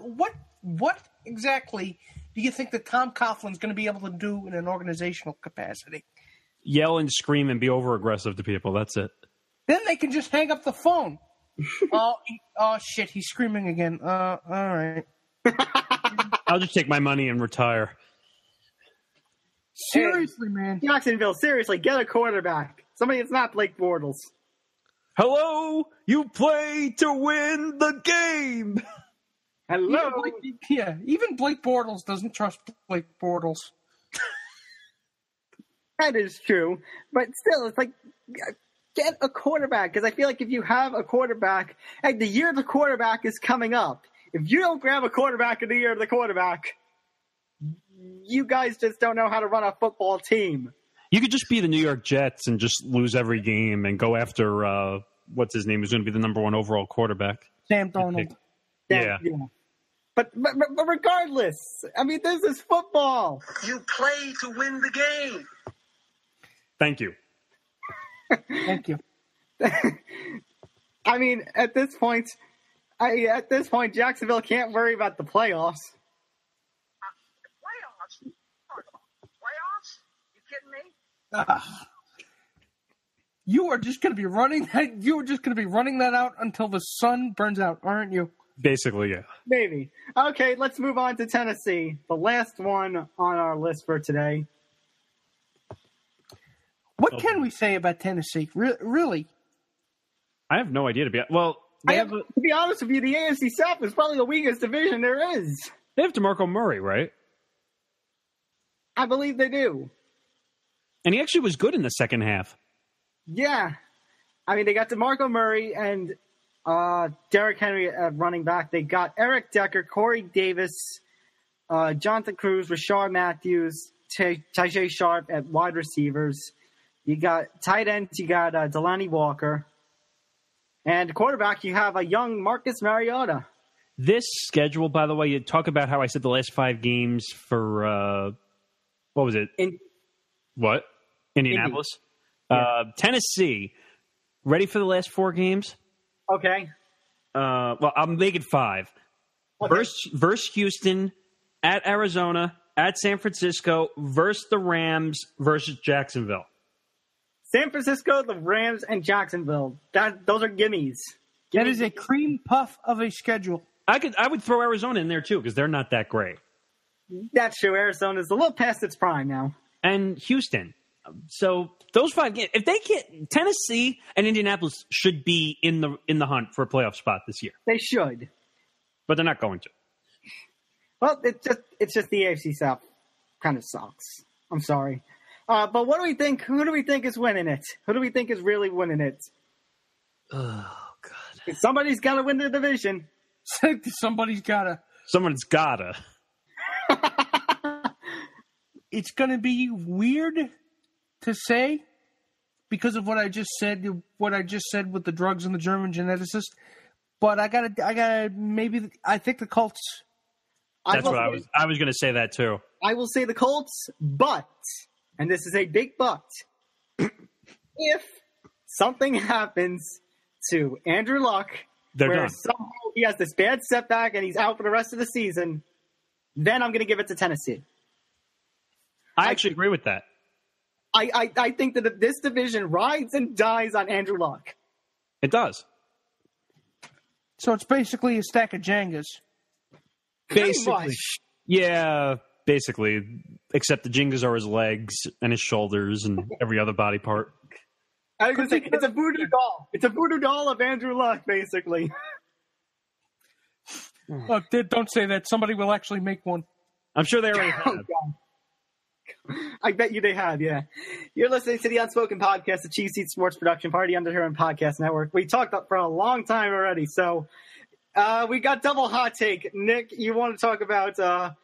Speaker 3: what exactly do you think that Tom Coughlin's going to be able to do in an organizational capacity?
Speaker 1: Yell and scream and be over-aggressive to people. That's it.
Speaker 3: Then they can just hang up the phone. Oh shit! He's screaming again. All right.
Speaker 1: I'll just take my money and retire.
Speaker 3: Seriously, man.
Speaker 2: Jacksonville, seriously, get a quarterback. Somebody that's not Blake Bortles.
Speaker 1: Hello, you play to win the game.
Speaker 2: Hello.
Speaker 3: Even Blake Bortles doesn't trust Blake Bortles.
Speaker 2: That is true, but still, it's like, get a quarterback, because I feel like if you have a quarterback, like the year the quarterback is coming up, if you don't grab a quarterback in the year of the quarterback, you guys just don't know how to run a football team.
Speaker 1: You could just be the New York Jets and just lose every game and go after, what's his name, who's going to be the number one overall quarterback.
Speaker 3: Sam Darnold.
Speaker 1: Yeah.
Speaker 2: But regardless, I mean, this is football.
Speaker 4: You play to win the game.
Speaker 1: Thank you.
Speaker 3: Thank you.
Speaker 2: I mean, at this point, Jacksonville can't worry about the playoffs.
Speaker 4: Playoffs? You kidding me?
Speaker 3: You are just going to be running that. You are just going to be running that out until the sun burns out, aren't you?
Speaker 1: Basically, yeah.
Speaker 2: Maybe. Okay, let's move on to Tennessee, the last one on our list for today.
Speaker 3: What can we say about Tennessee? Really?
Speaker 1: I have no idea to be. Well,
Speaker 2: to be honest with you, the AFC South is probably the weakest division there is.
Speaker 1: They have DeMarco Murray, right?
Speaker 2: I believe they do.
Speaker 1: And he actually was good in the second half.
Speaker 2: Yeah. I mean, they got DeMarco Murray and Derrick Henry at running back. They got Eric Decker, Corey Davis, Jonathan Cruz, Rashard Matthews, Tajay Sharp at wide receivers. You got tight ends, you got Delanie Walker. And quarterback, you have a young Marcus Mariota.
Speaker 1: This schedule, by the way, you talk about how I said the last 5 games for, what was it? Indianapolis?
Speaker 2: Yeah.
Speaker 1: Tennessee, ready for the last 4 games?
Speaker 2: Okay.
Speaker 1: Well, I'll make it 5.
Speaker 2: Okay.
Speaker 1: Versus Houston, at Arizona, at San Francisco, versus the Rams, versus Jacksonville.
Speaker 2: San Francisco, the Rams, and Jacksonville. Those are gimmies.
Speaker 3: That is a cream puff of a schedule.
Speaker 1: I would throw Arizona in there too because they're not that great.
Speaker 2: That's true. Arizona's a little past its prime now.
Speaker 1: And Houston. So those 5 games, if they get Tennessee and Indianapolis should be in the hunt for a playoff spot this year.
Speaker 2: They should,
Speaker 1: but they're not going to.
Speaker 2: Well, it's just the AFC South kind of sucks. I'm sorry. But what do we think? Who do we think is winning it? Who do we think is really winning it?
Speaker 1: Oh, God.
Speaker 2: Somebody's got to win the division.
Speaker 3: Someone's gotta. It's going to be weird to say because of what I just said with the drugs and the German geneticist. But I think the Colts.
Speaker 1: That's what I was going to say that too.
Speaker 2: I will say the Colts, but, and this is a big but, if something happens to Andrew Luck, where somehow he has this bad setback and he's out for the rest of the season, then I'm going to give it to Tennessee.
Speaker 1: I actually agree with that.
Speaker 2: I think that this division rides and dies on Andrew Luck.
Speaker 1: It does.
Speaker 3: So it's basically a stack of Jengas.
Speaker 1: Basically. Yeah, basically. Except the Jengas are his legs and his shoulders and every other body part.
Speaker 2: I was going to say, it's a voodoo doll. It's a voodoo doll of Andrew Luck, basically.
Speaker 3: Oh, don't say that. Somebody will actually make one.
Speaker 1: I'm sure they already have.
Speaker 2: I bet you they have, yeah. You're listening to the Unspoken Podcast, the Cheese Seat Sports Production Party Undetermined Podcast Network. We talked up for a long time already, so we got double hot take. Nick, you want to talk about...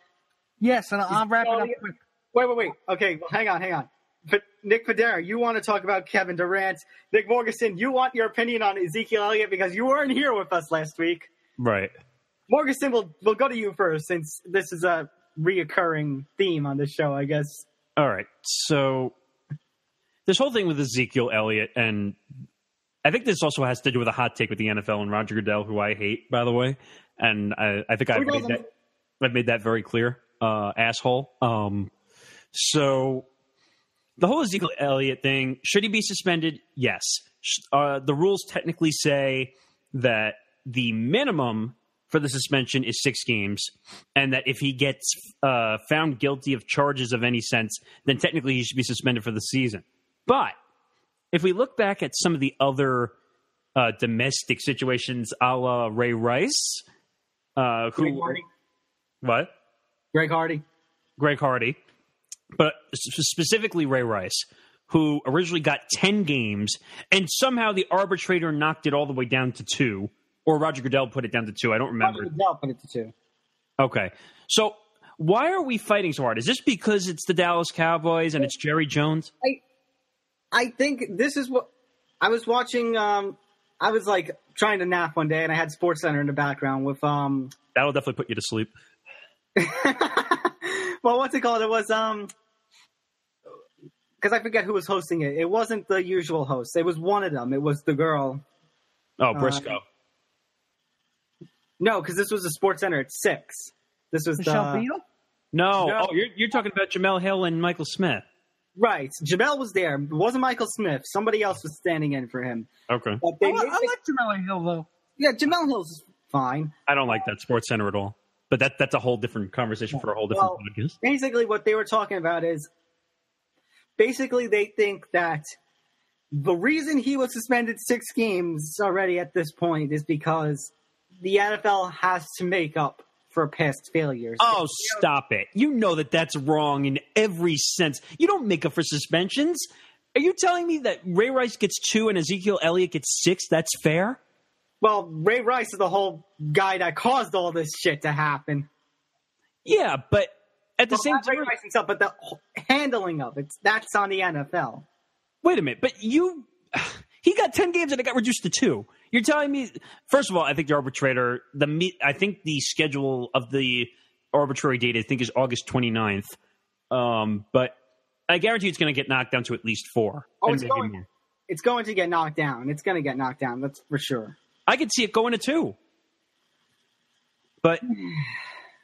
Speaker 3: yes, and I'll wrap it up quick.
Speaker 2: Wait. Okay, well, hang on. But Nick Federa, you want to talk about Kevin Durant. Nick Morgasen, you want your opinion on Ezekiel Elliott because you weren't here with us last week.
Speaker 1: Right.
Speaker 2: Morgasen, we'll go to you first since this is a reoccurring theme on this show, I guess.
Speaker 1: All right. So this whole thing with Ezekiel Elliott, and I think this also has to do with a hot take with the NFL and Roger Goodell, who I hate, by the way. And I think I've made that very clear. Asshole. So the whole Ezekiel Elliott thing, should he be suspended? Yes. The rules technically say that the minimum for the suspension is 6 games, and that if he gets found guilty of charges of any sense, then technically he should be suspended for the season. But if we look back at some of the other domestic situations, a la Ray Rice,
Speaker 2: Greg Hardy.
Speaker 1: What?
Speaker 2: Greg Hardy.
Speaker 1: But specifically Ray Rice, who originally got 10 games, and somehow the arbitrator knocked it all the way down to 2, or Roger Goodell put it down to 2. I don't remember.
Speaker 2: Roger Goodell put it to 2.
Speaker 1: Okay. So why are we fighting so hard? Is this because it's the Dallas Cowboys and it's Jerry Jones?
Speaker 2: I think this is what I was watching. I was like trying to nap one day, and I had SportsCenter in the background with
Speaker 1: That'll definitely put you to sleep.
Speaker 2: Well, what's it called? It was because I forget who was hosting it. It wasn't the usual host. It was one of them. It was the girl.
Speaker 1: Oh, Briscoe.
Speaker 2: No, because this was a SportsCenter at 6. This was
Speaker 3: Michelle Beadle?
Speaker 1: No. Oh, you're talking about Jamel Hill and Michael Smith.
Speaker 2: Right. Jamel was there. It wasn't Michael Smith. Somebody else was standing in for him.
Speaker 1: Okay.
Speaker 3: I like Jamel Hill, though.
Speaker 2: Yeah, Jamel Hill's fine.
Speaker 1: I don't like that SportsCenter at all. But that's a whole different conversation for a whole different podcast.
Speaker 2: Basically, what they were talking about is basically they think that the reason he was suspended 6 games already at this point is because the NFL has to make up for past failures.
Speaker 1: Oh, stop it. You know that that's wrong in every sense. You don't make up for suspensions. Are you telling me that Ray Rice gets 2 and Ezekiel Elliott gets 6? That's fair?
Speaker 2: Well, Ray Rice is the whole guy that caused all this shit to happen.
Speaker 1: Yeah, but at the same time...
Speaker 2: Ray Rice himself, but the handling of it, that's on the NFL.
Speaker 1: Wait a minute, but he got 10 games and it got reduced to 2. You're telling me... First of all, I think the arbitrator... I think the schedule of the arbitrary date, I think, is August 29th. But I guarantee it's going to get knocked down to at least 4.
Speaker 2: Oh, it's going to get knocked down. It's going to get knocked down, that's for sure.
Speaker 1: I could see it going to 2. But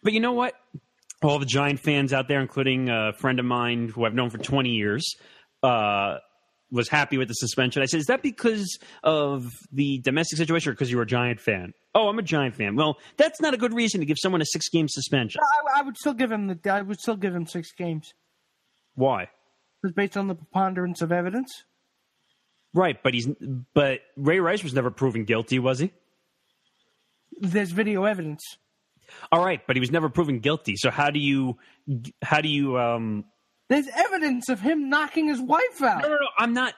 Speaker 1: you know what? All the Giant fans out there, including a friend of mine who I've known for 20 years, was happy with the suspension. I said, is that because of the domestic situation or because you were a Giant fan? Oh, I'm a Giant fan. Well, that's not a good reason to give someone a 6-game suspension.
Speaker 3: I would still give him 6 games.
Speaker 1: Why?
Speaker 3: Because based on the preponderance of evidence.
Speaker 1: Right, but Ray Rice was never proven guilty, was he?
Speaker 3: There's video evidence.
Speaker 1: All right, but he was never proven guilty. So how do you
Speaker 3: There's evidence of him knocking his wife out.
Speaker 1: No, I'm not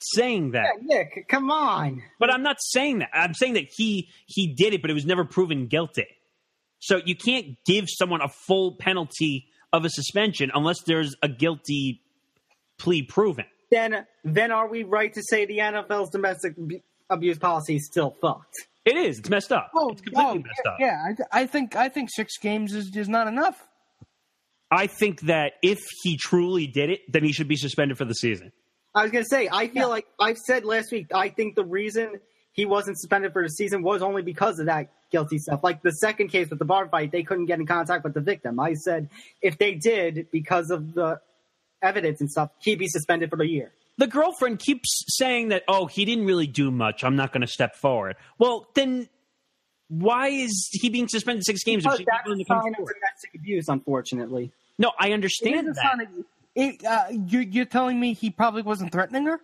Speaker 1: saying that.
Speaker 2: Yeah, Nick, come on.
Speaker 1: But I'm not saying that. I'm saying that he did it, but it was never proven guilty. So you can't give someone a full penalty of a suspension unless there's a guilty plea proven.
Speaker 2: Then are we right to say the NFL's domestic abuse policy is still fucked?
Speaker 1: It is. It's messed up. It's completely messed up.
Speaker 3: Yeah, I think 6 games is not enough.
Speaker 1: I think that if he truly did it, then he should be suspended for the season.
Speaker 2: I was going to say, I feel like I've said last week, I think the reason he wasn't suspended for the season was only because of that guilty stuff. Like the second case with the bar fight, they couldn't get in contact with the victim. I said if they did, because of the evidence and stuff, he'd be suspended for the year.
Speaker 1: The girlfriend keeps saying that, oh, he didn't really do much. I'm not going to step forward. Well, then why is he being suspended 6 games?
Speaker 2: Because that's a sign of domestic abuse, unfortunately.
Speaker 1: No, I understand that.
Speaker 3: You're telling me he probably wasn't threatening her?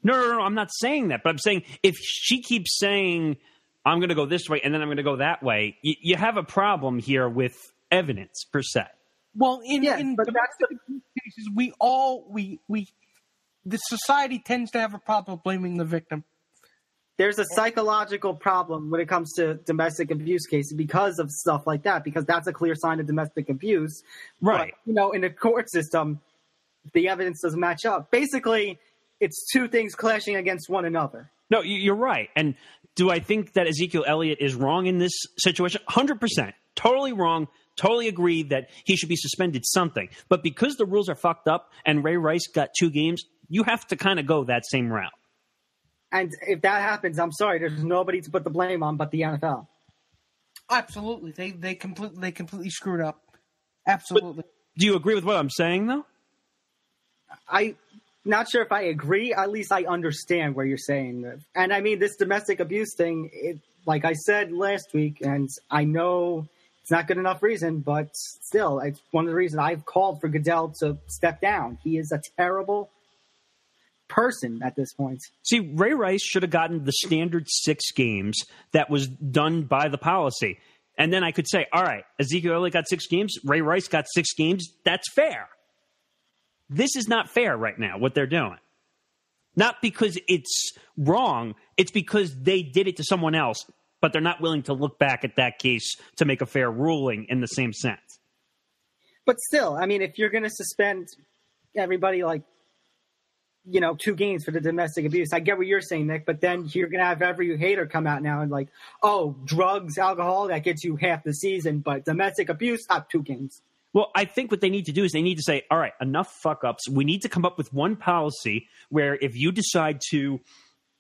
Speaker 1: No, I'm not saying that. But I'm saying if she keeps saying, I'm going to go this way and then I'm going to go that way, you have a problem here with evidence, per se.
Speaker 3: Well, in domestic abuse cases, the society tends to have a problem blaming the victim.
Speaker 2: There's a psychological problem when it comes to domestic abuse cases because of stuff like that, because that's a clear sign of domestic abuse.
Speaker 1: Right.
Speaker 2: But, in the court system, the evidence doesn't match up. Basically, it's 2 things clashing against one another.
Speaker 1: No, you're right. And do I think that Ezekiel Elliott is wrong in this situation? 100%. Totally wrong. Totally agree that he should be suspended something. But because the rules are fucked up and Ray Rice got 2 games, you have to kind of go that same route.
Speaker 2: And if that happens, I'm sorry, there's nobody to put the blame on but the NFL.
Speaker 3: Absolutely. They completely screwed up. Absolutely.
Speaker 1: But do you agree with what I'm saying, though?
Speaker 2: I not sure if I agree. At least I understand where you're saying this. And I mean, this domestic abuse thing, like I said last week, and I know it's not good enough reason, but still, it's one of the reasons I've called for Goodell to step down. He is a terrible person at this point.
Speaker 1: See, Ray Rice should have gotten the standard 6 games that was done by the policy. And then I could say, all right, Ezekiel Elliott got 6 games, Ray Rice got 6 games. That's fair. This is not fair right now, what they're doing. Not because it's wrong, it's because they did it to someone else, but they're not willing to look back at that case to make a fair ruling in the same sense.
Speaker 2: But still, I mean, if you're going to suspend everybody 2 games for the domestic abuse, I get what you're saying, Nick, but then you're going to have every hater come out now and drugs, alcohol, that gets you half the season, but domestic abuse, 2 games.
Speaker 1: Well, I think what they need to do is they need to say, all right, enough fuck-ups. We need to come up with one policy where if you decide to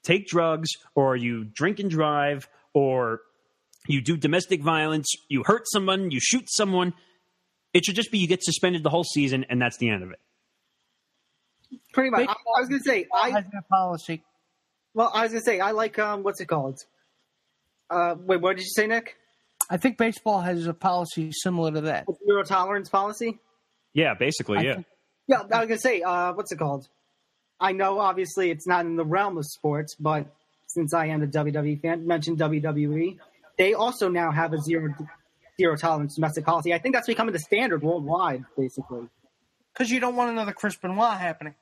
Speaker 1: take drugs or you drink and drive or you do domestic violence, you hurt someone, you shoot someone, it should just be you get suspended the whole season and that's the end of it.
Speaker 2: Pretty much. I was going to say,
Speaker 3: has that policy.
Speaker 2: Well, I was going to say, I like, what's it called? Wait, what did you say, Nick?
Speaker 3: I think baseball has a policy similar to that.
Speaker 2: Zero tolerance policy?
Speaker 1: Yeah, basically, yeah.
Speaker 2: Yeah, I was going to say, what's it called? I know, obviously, it's not in the realm of sports, but since I am a WWE fan, mentioned WWE, they also now have a zero tolerance domestic policy. I think that's becoming the standard worldwide, basically.
Speaker 3: Because you don't want another Chris Benoit happening.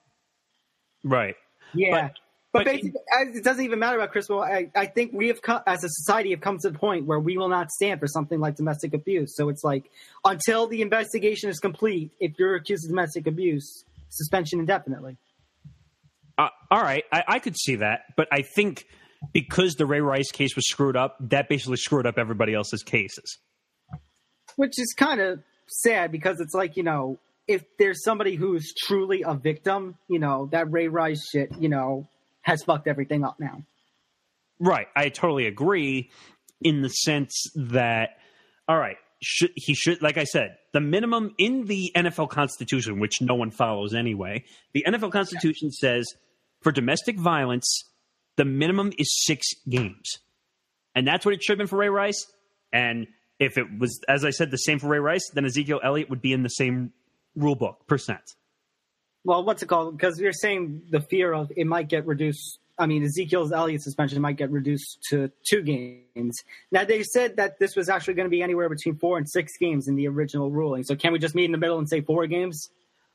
Speaker 1: Right.
Speaker 2: Yeah. But basically, it doesn't even matter about Chris Benoit. I think we have, as a society, have come to the point where we will not stand for something like domestic abuse. So it's like, until the investigation is complete, if you're accused of domestic abuse, suspension indefinitely.
Speaker 1: All right, I could see that. But I think because the Ray Rice case was screwed up, that basically screwed up everybody else's cases.
Speaker 2: Which is kind of sad because it's like, if there's somebody who's truly a victim, that Ray Rice shit, has fucked everything up now.
Speaker 1: Right. I totally agree in the sense that, all right, he should, like I said, the minimum in the NFL Constitution, which no one follows anyway, the NFL Constitution says for domestic violence, the minimum is 6 games. And that's what it should have been for Ray Rice. And if it was, as I said, the same for Ray Rice, then Ezekiel Elliott would be in the same rule book %.
Speaker 2: Well, what's it called? Because you're saying the fear of it might get reduced. I mean, Ezekiel's Elliott suspension might get reduced to 2 games. Now, they said that this was actually going to be anywhere between 4 and 6 games in the original ruling. So can we just meet in the middle and say 4 games?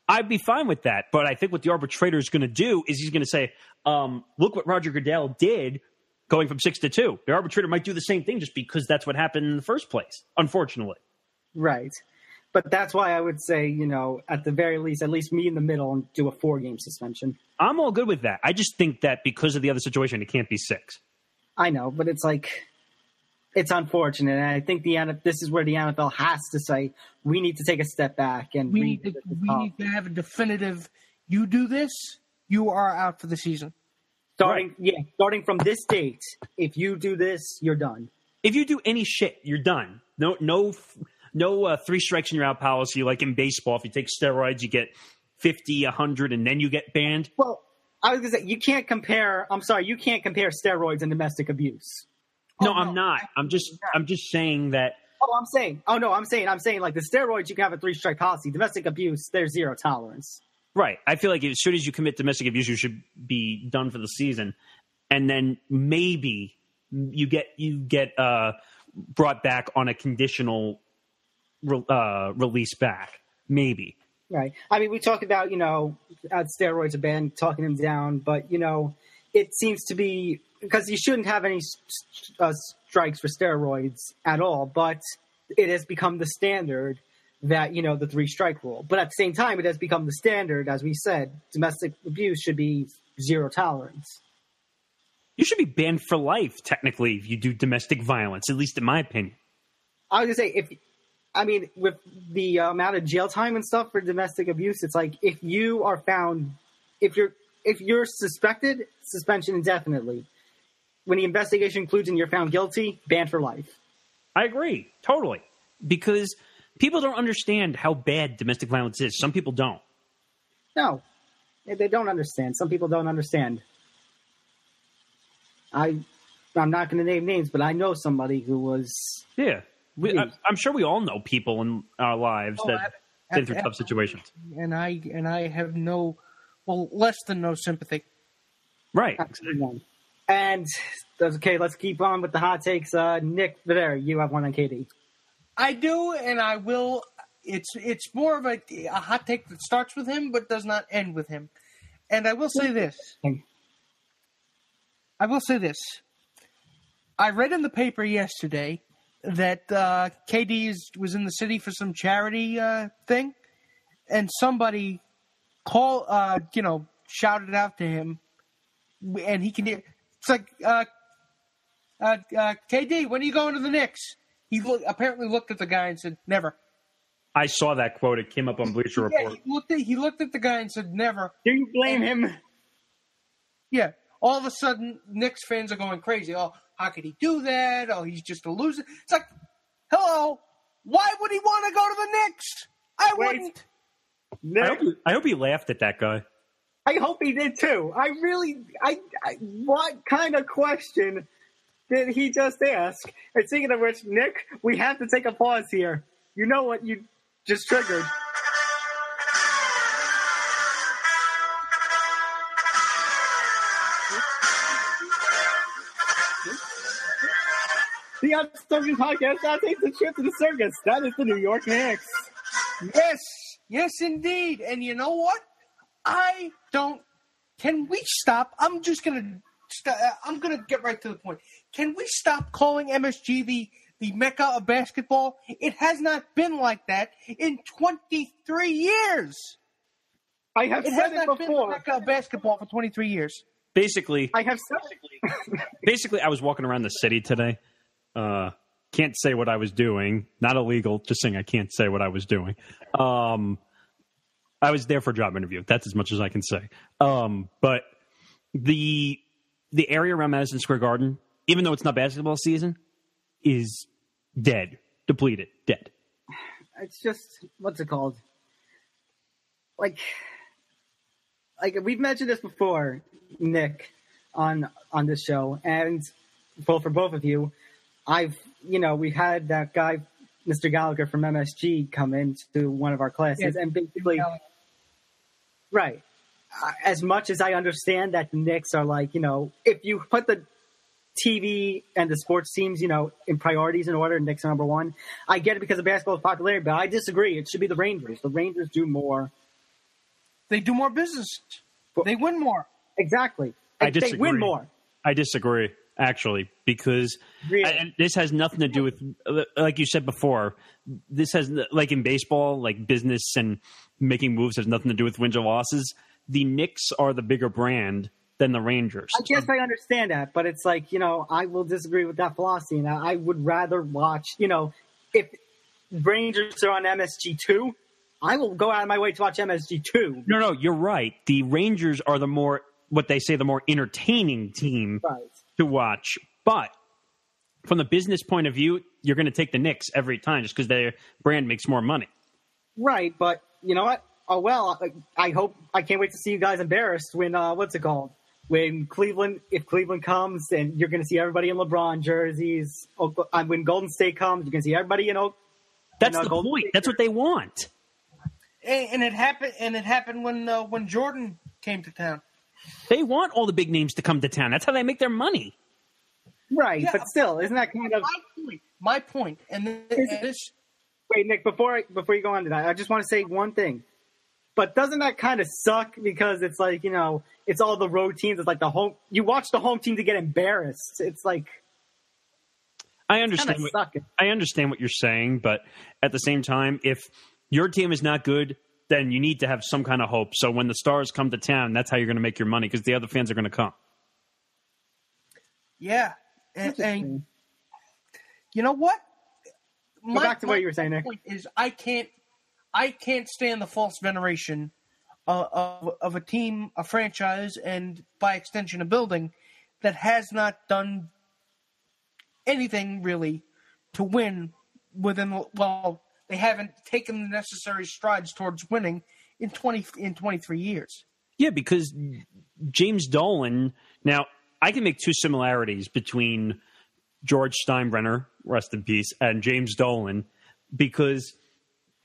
Speaker 1: I'd be fine with that. But I think what the arbitrator is going to do is he's going to say, look what Roger Goodell did going from 6 to 2. The arbitrator might do the same thing just because that's what happened in the first place, unfortunately.
Speaker 2: Right. But that's why I would say, at the very least, at least meet in the middle and do a 4-game suspension.
Speaker 1: I'm all good with that. I just think that because of the other situation, it can't be 6.
Speaker 2: I know, but it's unfortunate. And I think this is where the NFL has to say, we need to take a step back. And
Speaker 3: we need to have a definitive, you do this, you are out for the season.
Speaker 2: Starting from this date, if you do this, you're done.
Speaker 1: If you do any shit, you're done. No 3 strikes and you're out policy like in baseball. If you take steroids, you get 50, 100, and then you get banned.
Speaker 2: Well, I was going to say, you can't compare steroids and domestic abuse.
Speaker 1: No, I'm not. I'm just saying that.
Speaker 2: I'm saying like the steroids, you can have a 3-strike policy. Domestic abuse, there's 0 tolerance.
Speaker 1: Right. I feel like as soon as you commit domestic abuse, you should be done for the season. And then maybe you get brought back on a conditional release back, maybe.
Speaker 2: Right. I mean, we talk about, steroids are banned, talking them down, but, it seems to be because you shouldn't have any strikes for steroids at all, but it has become the standard that, the 3-strike rule. But at the same time, it has become the standard, as we said, domestic abuse should be 0 tolerance.
Speaker 1: You should be banned for life, technically, if you do domestic violence, at least in my opinion.
Speaker 2: I was going to say, with the amount of jail time and stuff for domestic abuse, it's like if you are found, if you're suspected, suspension indefinitely. When the investigation concludes and you're found guilty, banned for life.
Speaker 1: I agree, totally. Because people don't understand how bad domestic violence is. Some people don't.
Speaker 2: No. They don't understand. Some people don't understand. I'm not going to name names, but I know somebody who was.
Speaker 1: Yeah, I'm sure we all know people in our lives that been through tough situations.
Speaker 3: And I have less than no sympathy.
Speaker 1: Right.
Speaker 2: And okay, let's keep on with the hot takes. Nick, there, you have one on KD.
Speaker 3: I do, and I will. It's more of a hot take that starts with him but does not end with him. And I will say this. I read in the paper yesterday that KD was in the city for some charity thing, and somebody shouted out to him, and he can hear. It's like, KD, when are you going to the Knicks? He apparently looked at the guy and said, never.
Speaker 1: I saw that quote. It came up on Bleacher Report.
Speaker 3: He looked at the guy and said, never.
Speaker 2: Do you blame him?
Speaker 3: Yeah. All of a sudden, Knicks fans are going crazy. Oh, how could he do that? Oh, he's just a loser. It's like, hello, why would he want to go to the Knicks? I wouldn't.
Speaker 2: Nick,
Speaker 1: I hope he laughed at that guy.
Speaker 2: I hope he did too. What kind of question did he just ask? And speaking of which, Nick, we have to take a pause here. You know what you just triggered? The Unspoken Podcast now takes a trip to the circus. That is the New York Knicks.
Speaker 3: Yes, indeed. And you know what? Can we stop? I'm going to get right to the point. Can we stop calling MSG the mecca of basketball? It has not been like that in 23 years.
Speaker 2: I have said it before.
Speaker 3: Been the mecca of basketball for 23 years.
Speaker 1: Basically,
Speaker 2: I
Speaker 1: was walking around the city today. Can't say what I was doing. Not illegal. Just saying I can't say what I was doing. I was there for a job interview. That's as much as I can say. But the area around Madison Square Garden, even though it's not basketball season, is dead, depleted, dead.
Speaker 2: It's just, what's it called? Like we've mentioned this before, Nick, on this show, and for both of you, we had that guy, Mr. Gallagher from MSG, come into one of our classes, and basically, right. As much as I understand that the Knicks are like, if you put the TV and the sports teams, in priorities in order, Knicks are number one. I get it because of basketball's popularity, but I disagree. It should be the Rangers. The Rangers do more.
Speaker 3: They do more business. They win more.
Speaker 2: Exactly.
Speaker 1: I disagree.
Speaker 2: They win more.
Speaker 1: I disagree, actually, because and this has nothing to do with, like you said before, this has, like in baseball, like business and making moves has nothing to do with wins or losses. The Knicks are the bigger brand than the Rangers.
Speaker 2: I guess I understand that, but it's like, I will disagree with that philosophy, and I would rather watch, if Rangers are on MSG2, I will go out of my way to watch MSG2.
Speaker 1: No, you're right. The Rangers are the more entertaining team to watch. But from the business point of view, you're going to take the Knicks every time just because their brand makes more money.
Speaker 2: Right, but you know what? Oh, well, I can't wait to see you guys embarrassed when, if Cleveland comes, and you're going to see everybody in LeBron jerseys. When Golden State comes, you're going to see everybody in
Speaker 1: That's the Golden point. State. That's what they want.
Speaker 3: And it happened when Jordan came to town.
Speaker 1: They want all the big names to come to town. That's how they make their money.
Speaker 2: Right, yeah, but still, isn't that kind of
Speaker 3: my point? And this.
Speaker 2: Wait, Nick, before you go on to that, I just want to say one thing. But doesn't that kind of suck because it's like, it's all the road teams. It's like you watch the home team to get embarrassed. It's like,
Speaker 1: I understand what you're saying, but at the same time, if your team is not good, then you need to have some kind of hope. So when the stars come to town, that's how you're going to make your money because the other fans are going to come.
Speaker 3: Yeah. And you know what?
Speaker 2: Go back to what you were saying, Nick.
Speaker 3: Point is I can't stand the false veneration of a team, a franchise, and by extension a building that has not done anything really to win they haven't taken the necessary strides towards winning in 23 years.
Speaker 1: Yeah, because James Dolan. Now, I can make two similarities between George Steinbrenner, rest in peace, and James Dolan,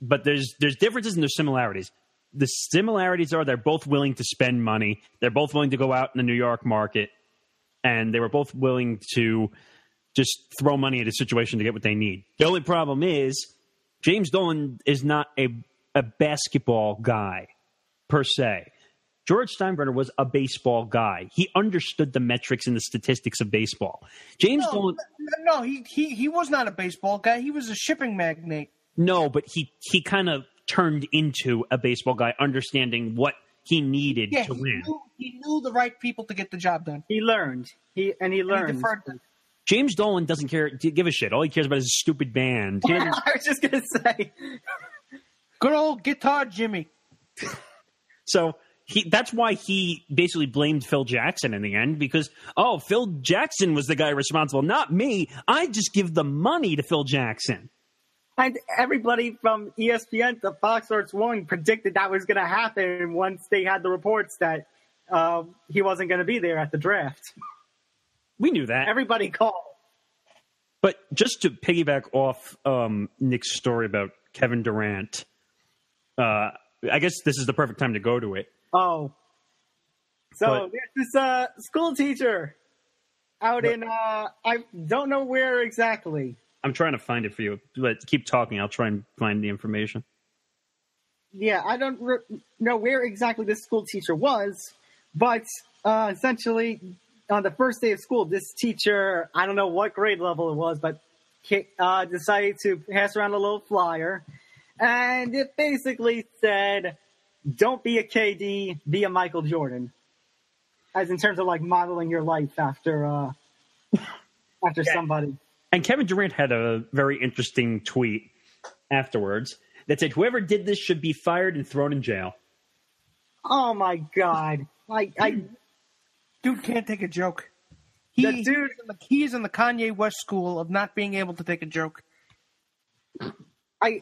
Speaker 1: but there's differences and there's similarities. The similarities are they're both willing to spend money. They're both willing to go out in the New York market, and they were both willing to just throw money at a situation to get what they need. The only problem is James Dolan is not a basketball guy per se. George Steinbrenner was a baseball guy. He understood the metrics and the statistics of baseball. Dolan.
Speaker 3: No, he was not a baseball guy. He was a shipping magnate.
Speaker 1: No, but he kind of turned into a baseball guy, understanding what he needed to win.
Speaker 3: He knew the right people to get the job done.
Speaker 2: He learned. He learned.
Speaker 1: James Dolan doesn't give a shit. All he cares about is his stupid band.
Speaker 2: I was just going to say.
Speaker 3: Good old Guitar Jimmy.
Speaker 1: So that's why he basically blamed Phil Jackson in the end, because, Phil Jackson was the guy responsible, not me. I just give the money to Phil Jackson.
Speaker 2: And everybody from ESPN to Fox Sports 1 predicted that was going to happen once they had the reports that he wasn't going to be there at the draft.
Speaker 1: We knew that.
Speaker 2: Everybody called.
Speaker 1: But just to piggyback off Nick's story about Kevin Durant, I guess this is the perfect time to go to it.
Speaker 2: Oh. So there's this school teacher out in, I don't know where exactly.
Speaker 1: I'm trying to find it for you. But keep talking. I'll try and find the information.
Speaker 2: Yeah, I don't know where exactly this school teacher was, but essentially on the first day of school, this teacher, I don't know what grade level it was, but decided to pass around a little flyer, and it basically said, don't be a KD, be a Michael Jordan. As in terms of like modeling your life after somebody.
Speaker 1: And Kevin Durant had a very interesting tweet afterwards that said, whoever did this should be fired and thrown in jail.
Speaker 2: Oh, my God.
Speaker 3: Dude can't take a joke. He is in the Kanye West school of not being able to take a joke.
Speaker 2: I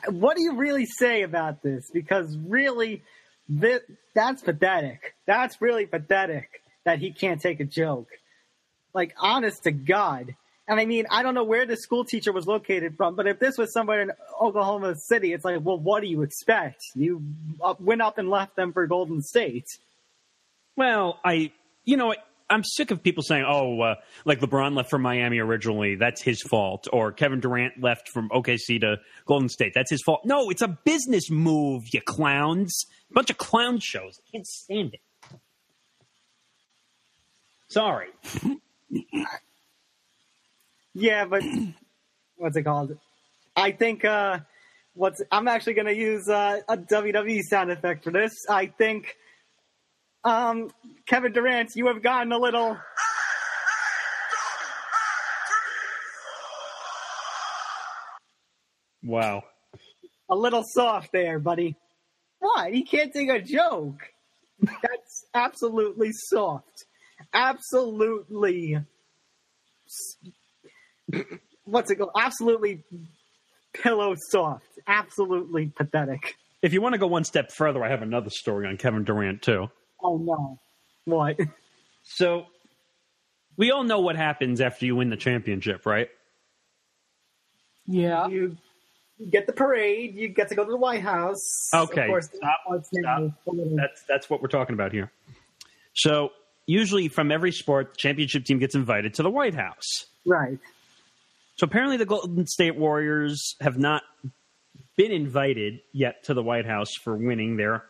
Speaker 2: what do you really say about this? Because really, that's pathetic. That's really pathetic that he can't take a joke. Like, honest to God. And I mean, I don't know where the school teacher was located from, but if this was somewhere in Oklahoma City, it's like, well, what do you expect? You went up and left them for Golden State.
Speaker 1: Well, I'm sick of people saying, like LeBron left from Miami originally, that's his fault. Or Kevin Durant left from OKC to Golden State, that's his fault. No, it's a business move, you clowns. A bunch of clown shows. I can't stand it. Sorry.
Speaker 2: Yeah, but what's it called? I think I'm actually going to use a WWE sound effect for this. I think Kevin Durant, you have gotten a little...
Speaker 1: Wow.
Speaker 2: A little soft there, buddy. What? He can't take a joke. That's absolutely soft. Absolutely... What's it called? Absolutely pillow soft. Absolutely pathetic.
Speaker 1: If you want to go one step further, I have another story on Kevin Durant, too.
Speaker 2: Oh, no. What?
Speaker 1: So, we all know what happens after you win the championship, right?
Speaker 3: Yeah.
Speaker 2: You get the parade. You get to go to the White House.
Speaker 1: Okay.
Speaker 2: Of course,
Speaker 1: Stop. That's what we're talking about here. So, usually from every sport, the championship team gets invited to the White House.
Speaker 2: Right.
Speaker 1: So apparently the Golden State Warriors have not been invited yet to the White House for winning their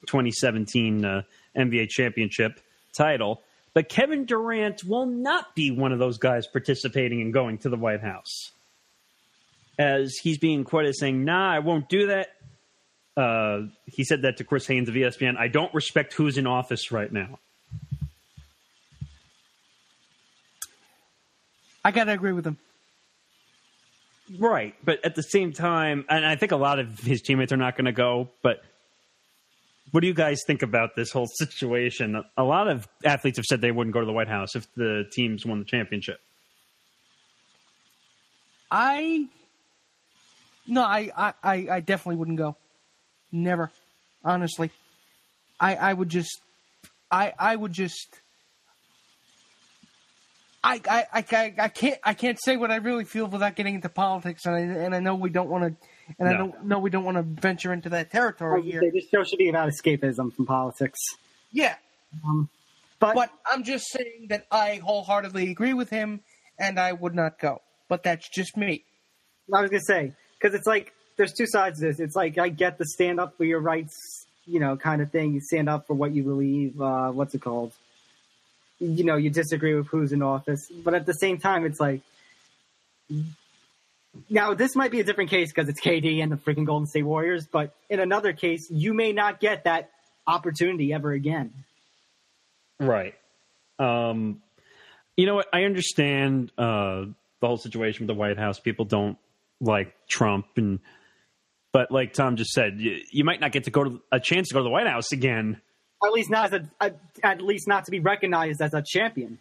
Speaker 1: 2017 NBA championship title. But Kevin Durant will not be one of those guys participating in going to the White House. As he's being quoted as saying, nah, I won't do that. He said that to Chris Haynes of ESPN. I don't respect who's in office right now.
Speaker 3: I got to agree with him.
Speaker 1: Right, but at the same time, and I think a lot of his teammates are not going to go, but what do you guys think about this whole situation? A lot of athletes have said they wouldn't go to the White House if the teams won the championship.
Speaker 3: I No, I definitely wouldn't go. Never. Honestly. I can't say what I really feel without getting into politics, and I know we don't want to, and I don't know we don't want to venture into that territory here.
Speaker 2: This show should be about escapism from politics.
Speaker 3: Yeah, but I'm just saying that I wholeheartedly agree with him, and I would not go. But that's just me.
Speaker 2: I was gonna say, because it's like there's two sides to this. It's like I get the stand up for your rights, kind of thing. You stand up for what you believe. What's it called? You disagree with who's in office, but at the same time, it's like, now this might be a different case because it's KD and the freaking Golden State Warriors, but in another case, you may not get that opportunity ever again.
Speaker 1: Right. You know what? I understand the whole situation with the White House. People don't like Trump, but like Tom just said, you might not get a chance to go to the White House again.
Speaker 2: At least not to be recognized as a champion.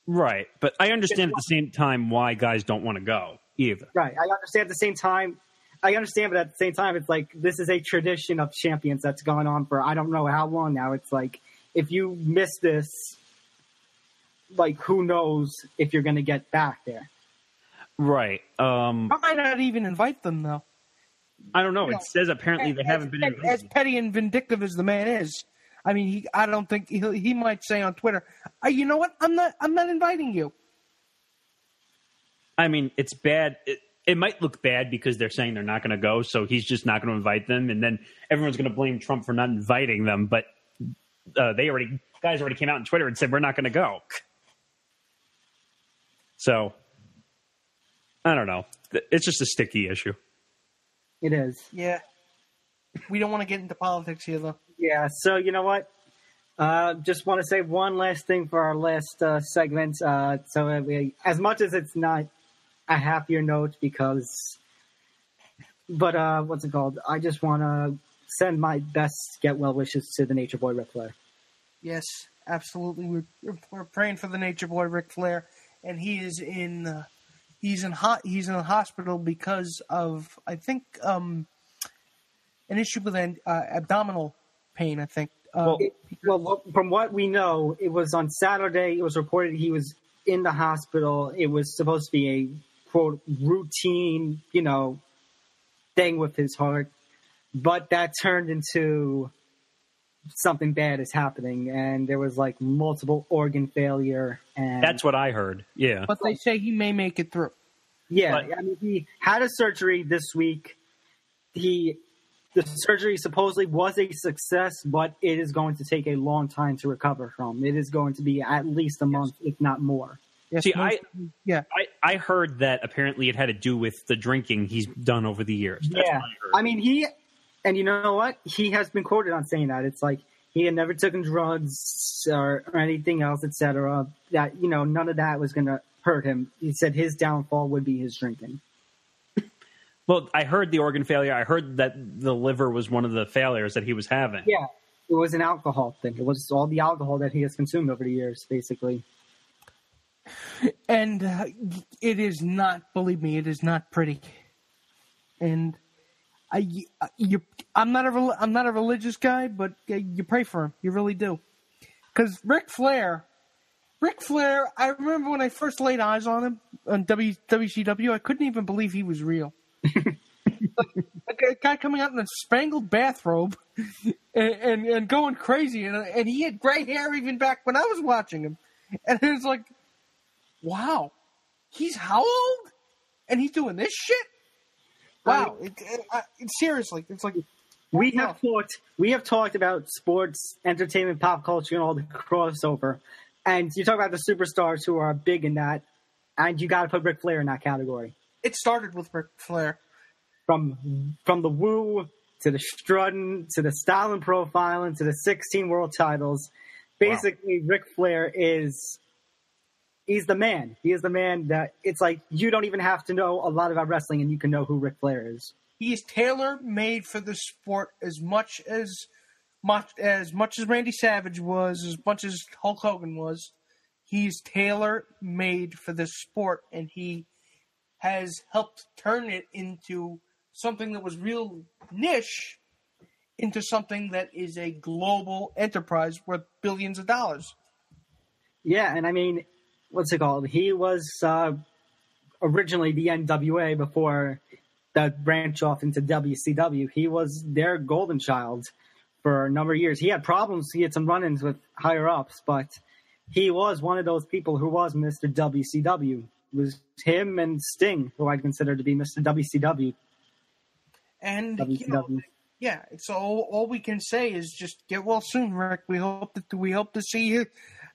Speaker 1: Right, but I understand at the same time why guys don't want to go either.
Speaker 2: Right, I understand at the same time. But at the same time, it's like this is a tradition of champions that's gone on for I don't know how long now. It's like if you miss this, like who knows if you're going to get back there.
Speaker 1: Right.
Speaker 3: I might not even invite them though.
Speaker 1: I don't know. It says apparently they haven't been invited.
Speaker 3: As petty and vindictive as the man is, I mean, I don't think he might say on Twitter, "You know what? I'm not inviting you."
Speaker 1: I mean, it's bad. It might look bad because they're saying they're not going to go, so he's just not going to invite them, and then everyone's going to blame Trump for not inviting them. But guys already came out on Twitter and said we're not going to go. So I don't know. It's just a sticky issue.
Speaker 2: It is.
Speaker 3: Yeah. We don't want to get into politics here, though.
Speaker 2: Yeah, so you know what? Just want to say one last thing for our last segment. As much as it's not a happier note but what's it called? I just want to send my best get well wishes to the Nature Boy Ric Flair.
Speaker 3: Yes, absolutely. We're praying for the Nature Boy Ric Flair, and he is in... He's in a hospital because of, I think, an issue with abdominal pain, I think.
Speaker 2: From what we know, it was on Saturday. It was reported he was in the hospital. It was supposed to be a, quote, routine, thing with his heart. But that turned into something bad is happening, and there was like multiple organ failure. And
Speaker 1: that's what I heard. Yeah,
Speaker 3: but they say he may make it through.
Speaker 2: Yeah, I mean, he had a surgery this week. The surgery supposedly was a success, but it is going to take a long time to recover from. It is going to be at least a month, if not more.
Speaker 3: Yes,
Speaker 1: see, I heard that apparently it had to do with the drinking he's done over the years. That's
Speaker 2: yeah, I mean and you know what? He has been quoted on saying that. It's like he had never taken drugs or anything else, etc. That, none of that was going to hurt him. He said his downfall would be his drinking.
Speaker 1: Well, I heard the organ failure. I heard that the liver was one of the failures that he was having.
Speaker 2: Yeah, it was an alcohol thing. It was all the alcohol that he has consumed over the years, basically.
Speaker 3: And it is not, believe me, it is not pretty. And I'm not a religious guy, but you pray for him. You really do. Because Ric Flair, I remember when I first laid eyes on him on WCW, I couldn't even believe he was real. Like a guy coming out in a spangled bathrobe and going crazy, and he had gray hair even back when I was watching him. And it was like, wow, he's how old? And he's doing this shit? Wow, seriously, it's like
Speaker 2: we have talked about sports, entertainment, pop culture, and all the crossover. And you talk about the superstars who are big in that, and you got to put Ric Flair in that category.
Speaker 3: It started with Ric Flair,
Speaker 2: from the woo to the strutting to the styling profiling to the 16 world titles. Basically, wow. Ric Flair he's the man. He is the man that it's like you don't even have to know a lot about wrestling and you can know who Ric Flair is.
Speaker 3: He is tailor-made for the sport as much as Randy Savage was, as much as Hulk Hogan was. He's tailor-made for this sport, and he has helped turn it into something that was real niche into something that is a global enterprise worth billions of dollars.
Speaker 2: Yeah, and I mean, what's it called? He was originally the NWA before that branch off into WCW. He was their golden child for a number of years. He had problems. He had some run-ins with higher-ups, but he was one of those people who was Mr. WCW. It was him and Sting, who I'd consider to be Mr. WCW.
Speaker 3: And,
Speaker 2: WCW.
Speaker 3: you know, yeah, so all we can say is just get well soon, Rick. We hope to see you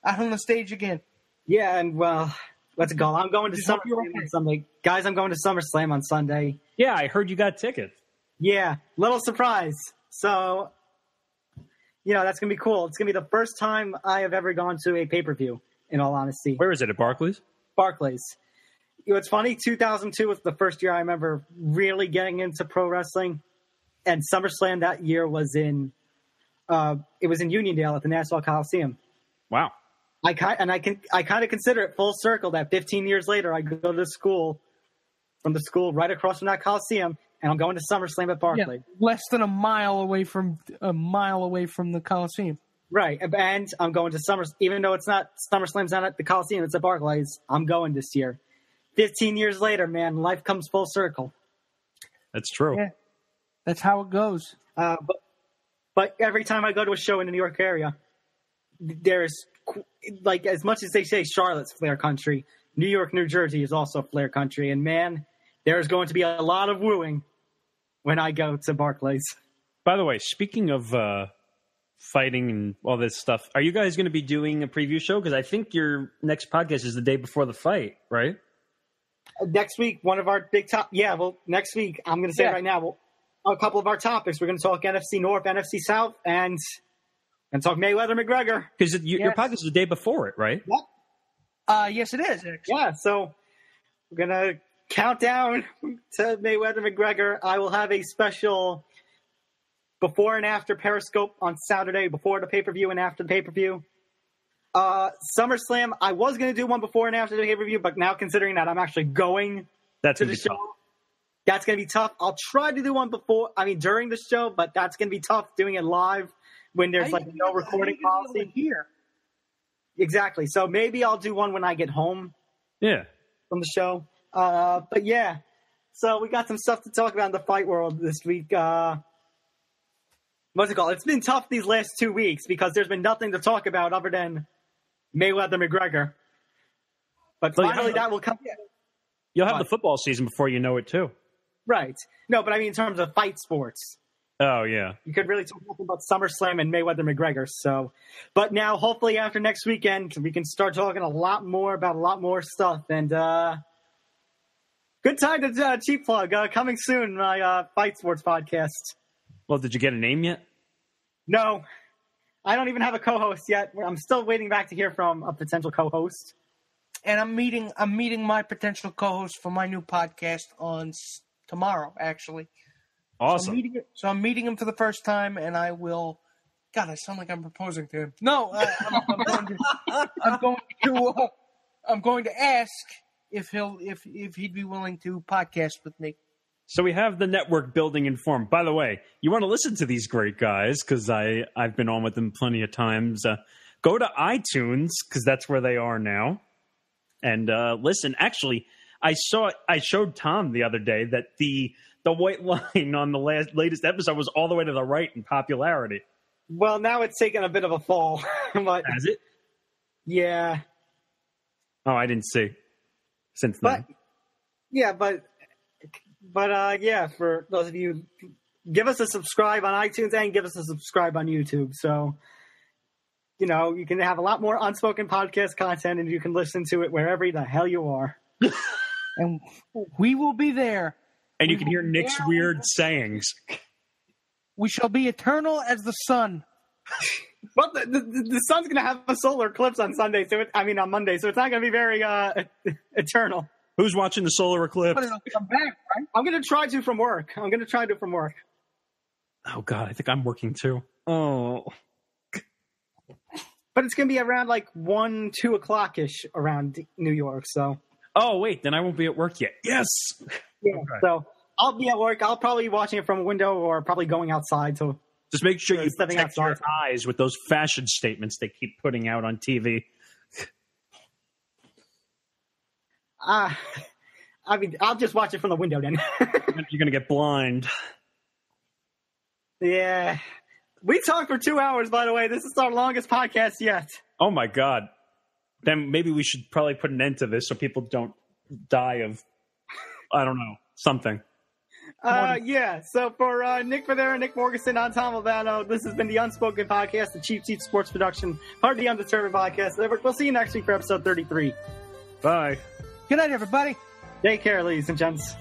Speaker 3: out on the stage again.
Speaker 2: Yeah, and well, what's it called? I'm going to SummerSlam on Sunday. Guys, I'm going to SummerSlam on Sunday.
Speaker 1: Yeah, I heard you got tickets.
Speaker 2: Yeah, little surprise. So, you know, that's going to be cool. It's going to be the first time I have ever gone to a pay-per-view, in all honesty.
Speaker 1: Where is it, at Barclays?
Speaker 2: Barclays. You know, it's funny, 2002 was the first year I remember really getting into pro wrestling. And SummerSlam that year was in Uniondale at the Nassau Coliseum.
Speaker 1: Wow.
Speaker 2: I kind of consider it full circle that 15 years later I go to school, from the school right across from that Coliseum, and I'm going to SummerSlam at Barclays.
Speaker 3: Yeah, less than a mile away from the Coliseum.
Speaker 2: Right, and I'm going to even though it's not SummerSlam's not at the Coliseum, it's at Barclays. I'm going this year. 15 years later, man, life comes full circle.
Speaker 1: That's true.
Speaker 3: Yeah, that's how it goes.
Speaker 2: But every time I go to a show in the New York area, there's, like, as much as they say Charlotte's Flair country, New York, New Jersey is also Flair country. And, man, there's going to be a lot of wooing when I go to Barclays.
Speaker 1: By the way, speaking of fighting and all this stuff, are you guys going to be doing a preview show? Because I think your next podcast is the day before the fight, right?
Speaker 2: Next week, one of our big next week, I'm going to say it right now, a couple of our topics. We're going to talk NFC North, NFC South, and talk Mayweather McGregor.
Speaker 1: Because your podcast is the day before it, right?
Speaker 2: Yep.
Speaker 3: Yes, it is, actually.
Speaker 2: Yeah, so we're going to count down to Mayweather McGregor. I will have a special before and after Periscope on Saturday, before the pay-per-view and after the pay-per-view. SummerSlam, I was going to do one before and after the pay-per-view, but now considering that I'm actually going to the show, that's going to be tough. I'll try to do one during the show, but that's going to be tough doing it live when there's no recording policy here. Exactly. So maybe I'll do one when I get home.
Speaker 1: Yeah.
Speaker 2: From the show. But yeah. So we got some stuff to talk about in the fight world this week. What's it called? It's been tough these last 2 weeks because there's been nothing to talk about other than Mayweather McGregor. But finally that will come.
Speaker 1: You'll have the football season before you know it too.
Speaker 2: Right. No, but I mean in terms of fight sports.
Speaker 1: Oh, yeah.
Speaker 2: You could really talk about SummerSlam and Mayweather McGregor. So, but now, hopefully, after next weekend, we can start talking a lot more about a lot more stuff. And good time to cheap plug. Coming soon, my Fight Sports podcast.
Speaker 1: Well, did you get a name yet?
Speaker 2: No. I don't even have a co-host yet. I'm still waiting back to hear from a potential co-host.
Speaker 3: And I'm meeting my potential co-host for my new podcast on tomorrow, actually.
Speaker 1: Awesome.
Speaker 3: So I'm meeting him for the first time, and I will. God, I sound like I'm proposing to him. No, I'm going to ask if he'd be willing to podcast with me.
Speaker 1: So we have the network building in form. By the way, you want to listen to these great guys because I've been on with them plenty of times. Go to iTunes because that's where they are now, and listen. Actually, I showed Tom the other day that the white line on the latest episode was all the way to the right in popularity.
Speaker 2: Well, now it's taken a bit of a fall. But,
Speaker 1: has it?
Speaker 2: Yeah.
Speaker 1: Oh, I didn't see. Since then.
Speaker 2: Yeah, but for those of you, give us a subscribe on iTunes and give us a subscribe on YouTube. So, you know, you can have a lot more Unspoken Podcast content and you can listen to it wherever the hell you are.
Speaker 3: And we will be there.
Speaker 1: And you can hear Nick's weird sayings.
Speaker 3: We shall be eternal as the sun.
Speaker 2: Well, the sun's going to have a solar eclipse on Monday, so it's not going to be very eternal.
Speaker 1: Who's watching the solar eclipse?
Speaker 3: But it'll come back, right?
Speaker 2: I'm going to try to from work.
Speaker 1: Oh, God, I think I'm working too. Oh.
Speaker 2: But it's going to be around 1, 2 o'clock-ish around New York, so.
Speaker 1: Oh, wait, then I won't be at work yet. Yes.
Speaker 2: Yeah,
Speaker 1: Okay.
Speaker 2: so I'll be at work. I'll probably be watching it from a window or probably going outside. So
Speaker 1: Just make sure you
Speaker 2: stepping
Speaker 1: protect your
Speaker 2: outside.
Speaker 1: eyes with those fashion statements they keep putting out on TV.
Speaker 2: I mean, I'll just watch it from the window then.
Speaker 1: You're going to get blind.
Speaker 2: Yeah. We talked for 2 hours, by the way. This is our longest podcast yet.
Speaker 1: Oh, my God. Then maybe we should probably put an end to this so people don't die of, I don't know, something.
Speaker 2: Yeah. So for Nick Federa, Nick Morgasen, I'm Tom Albano. This has been the Unspoken Podcast, the Cheap Seat Sports Production, part of the Undetermined Podcast Network. We'll see you next week for episode 33.
Speaker 1: Bye.
Speaker 3: Good night, everybody.
Speaker 2: Take care, ladies and gents.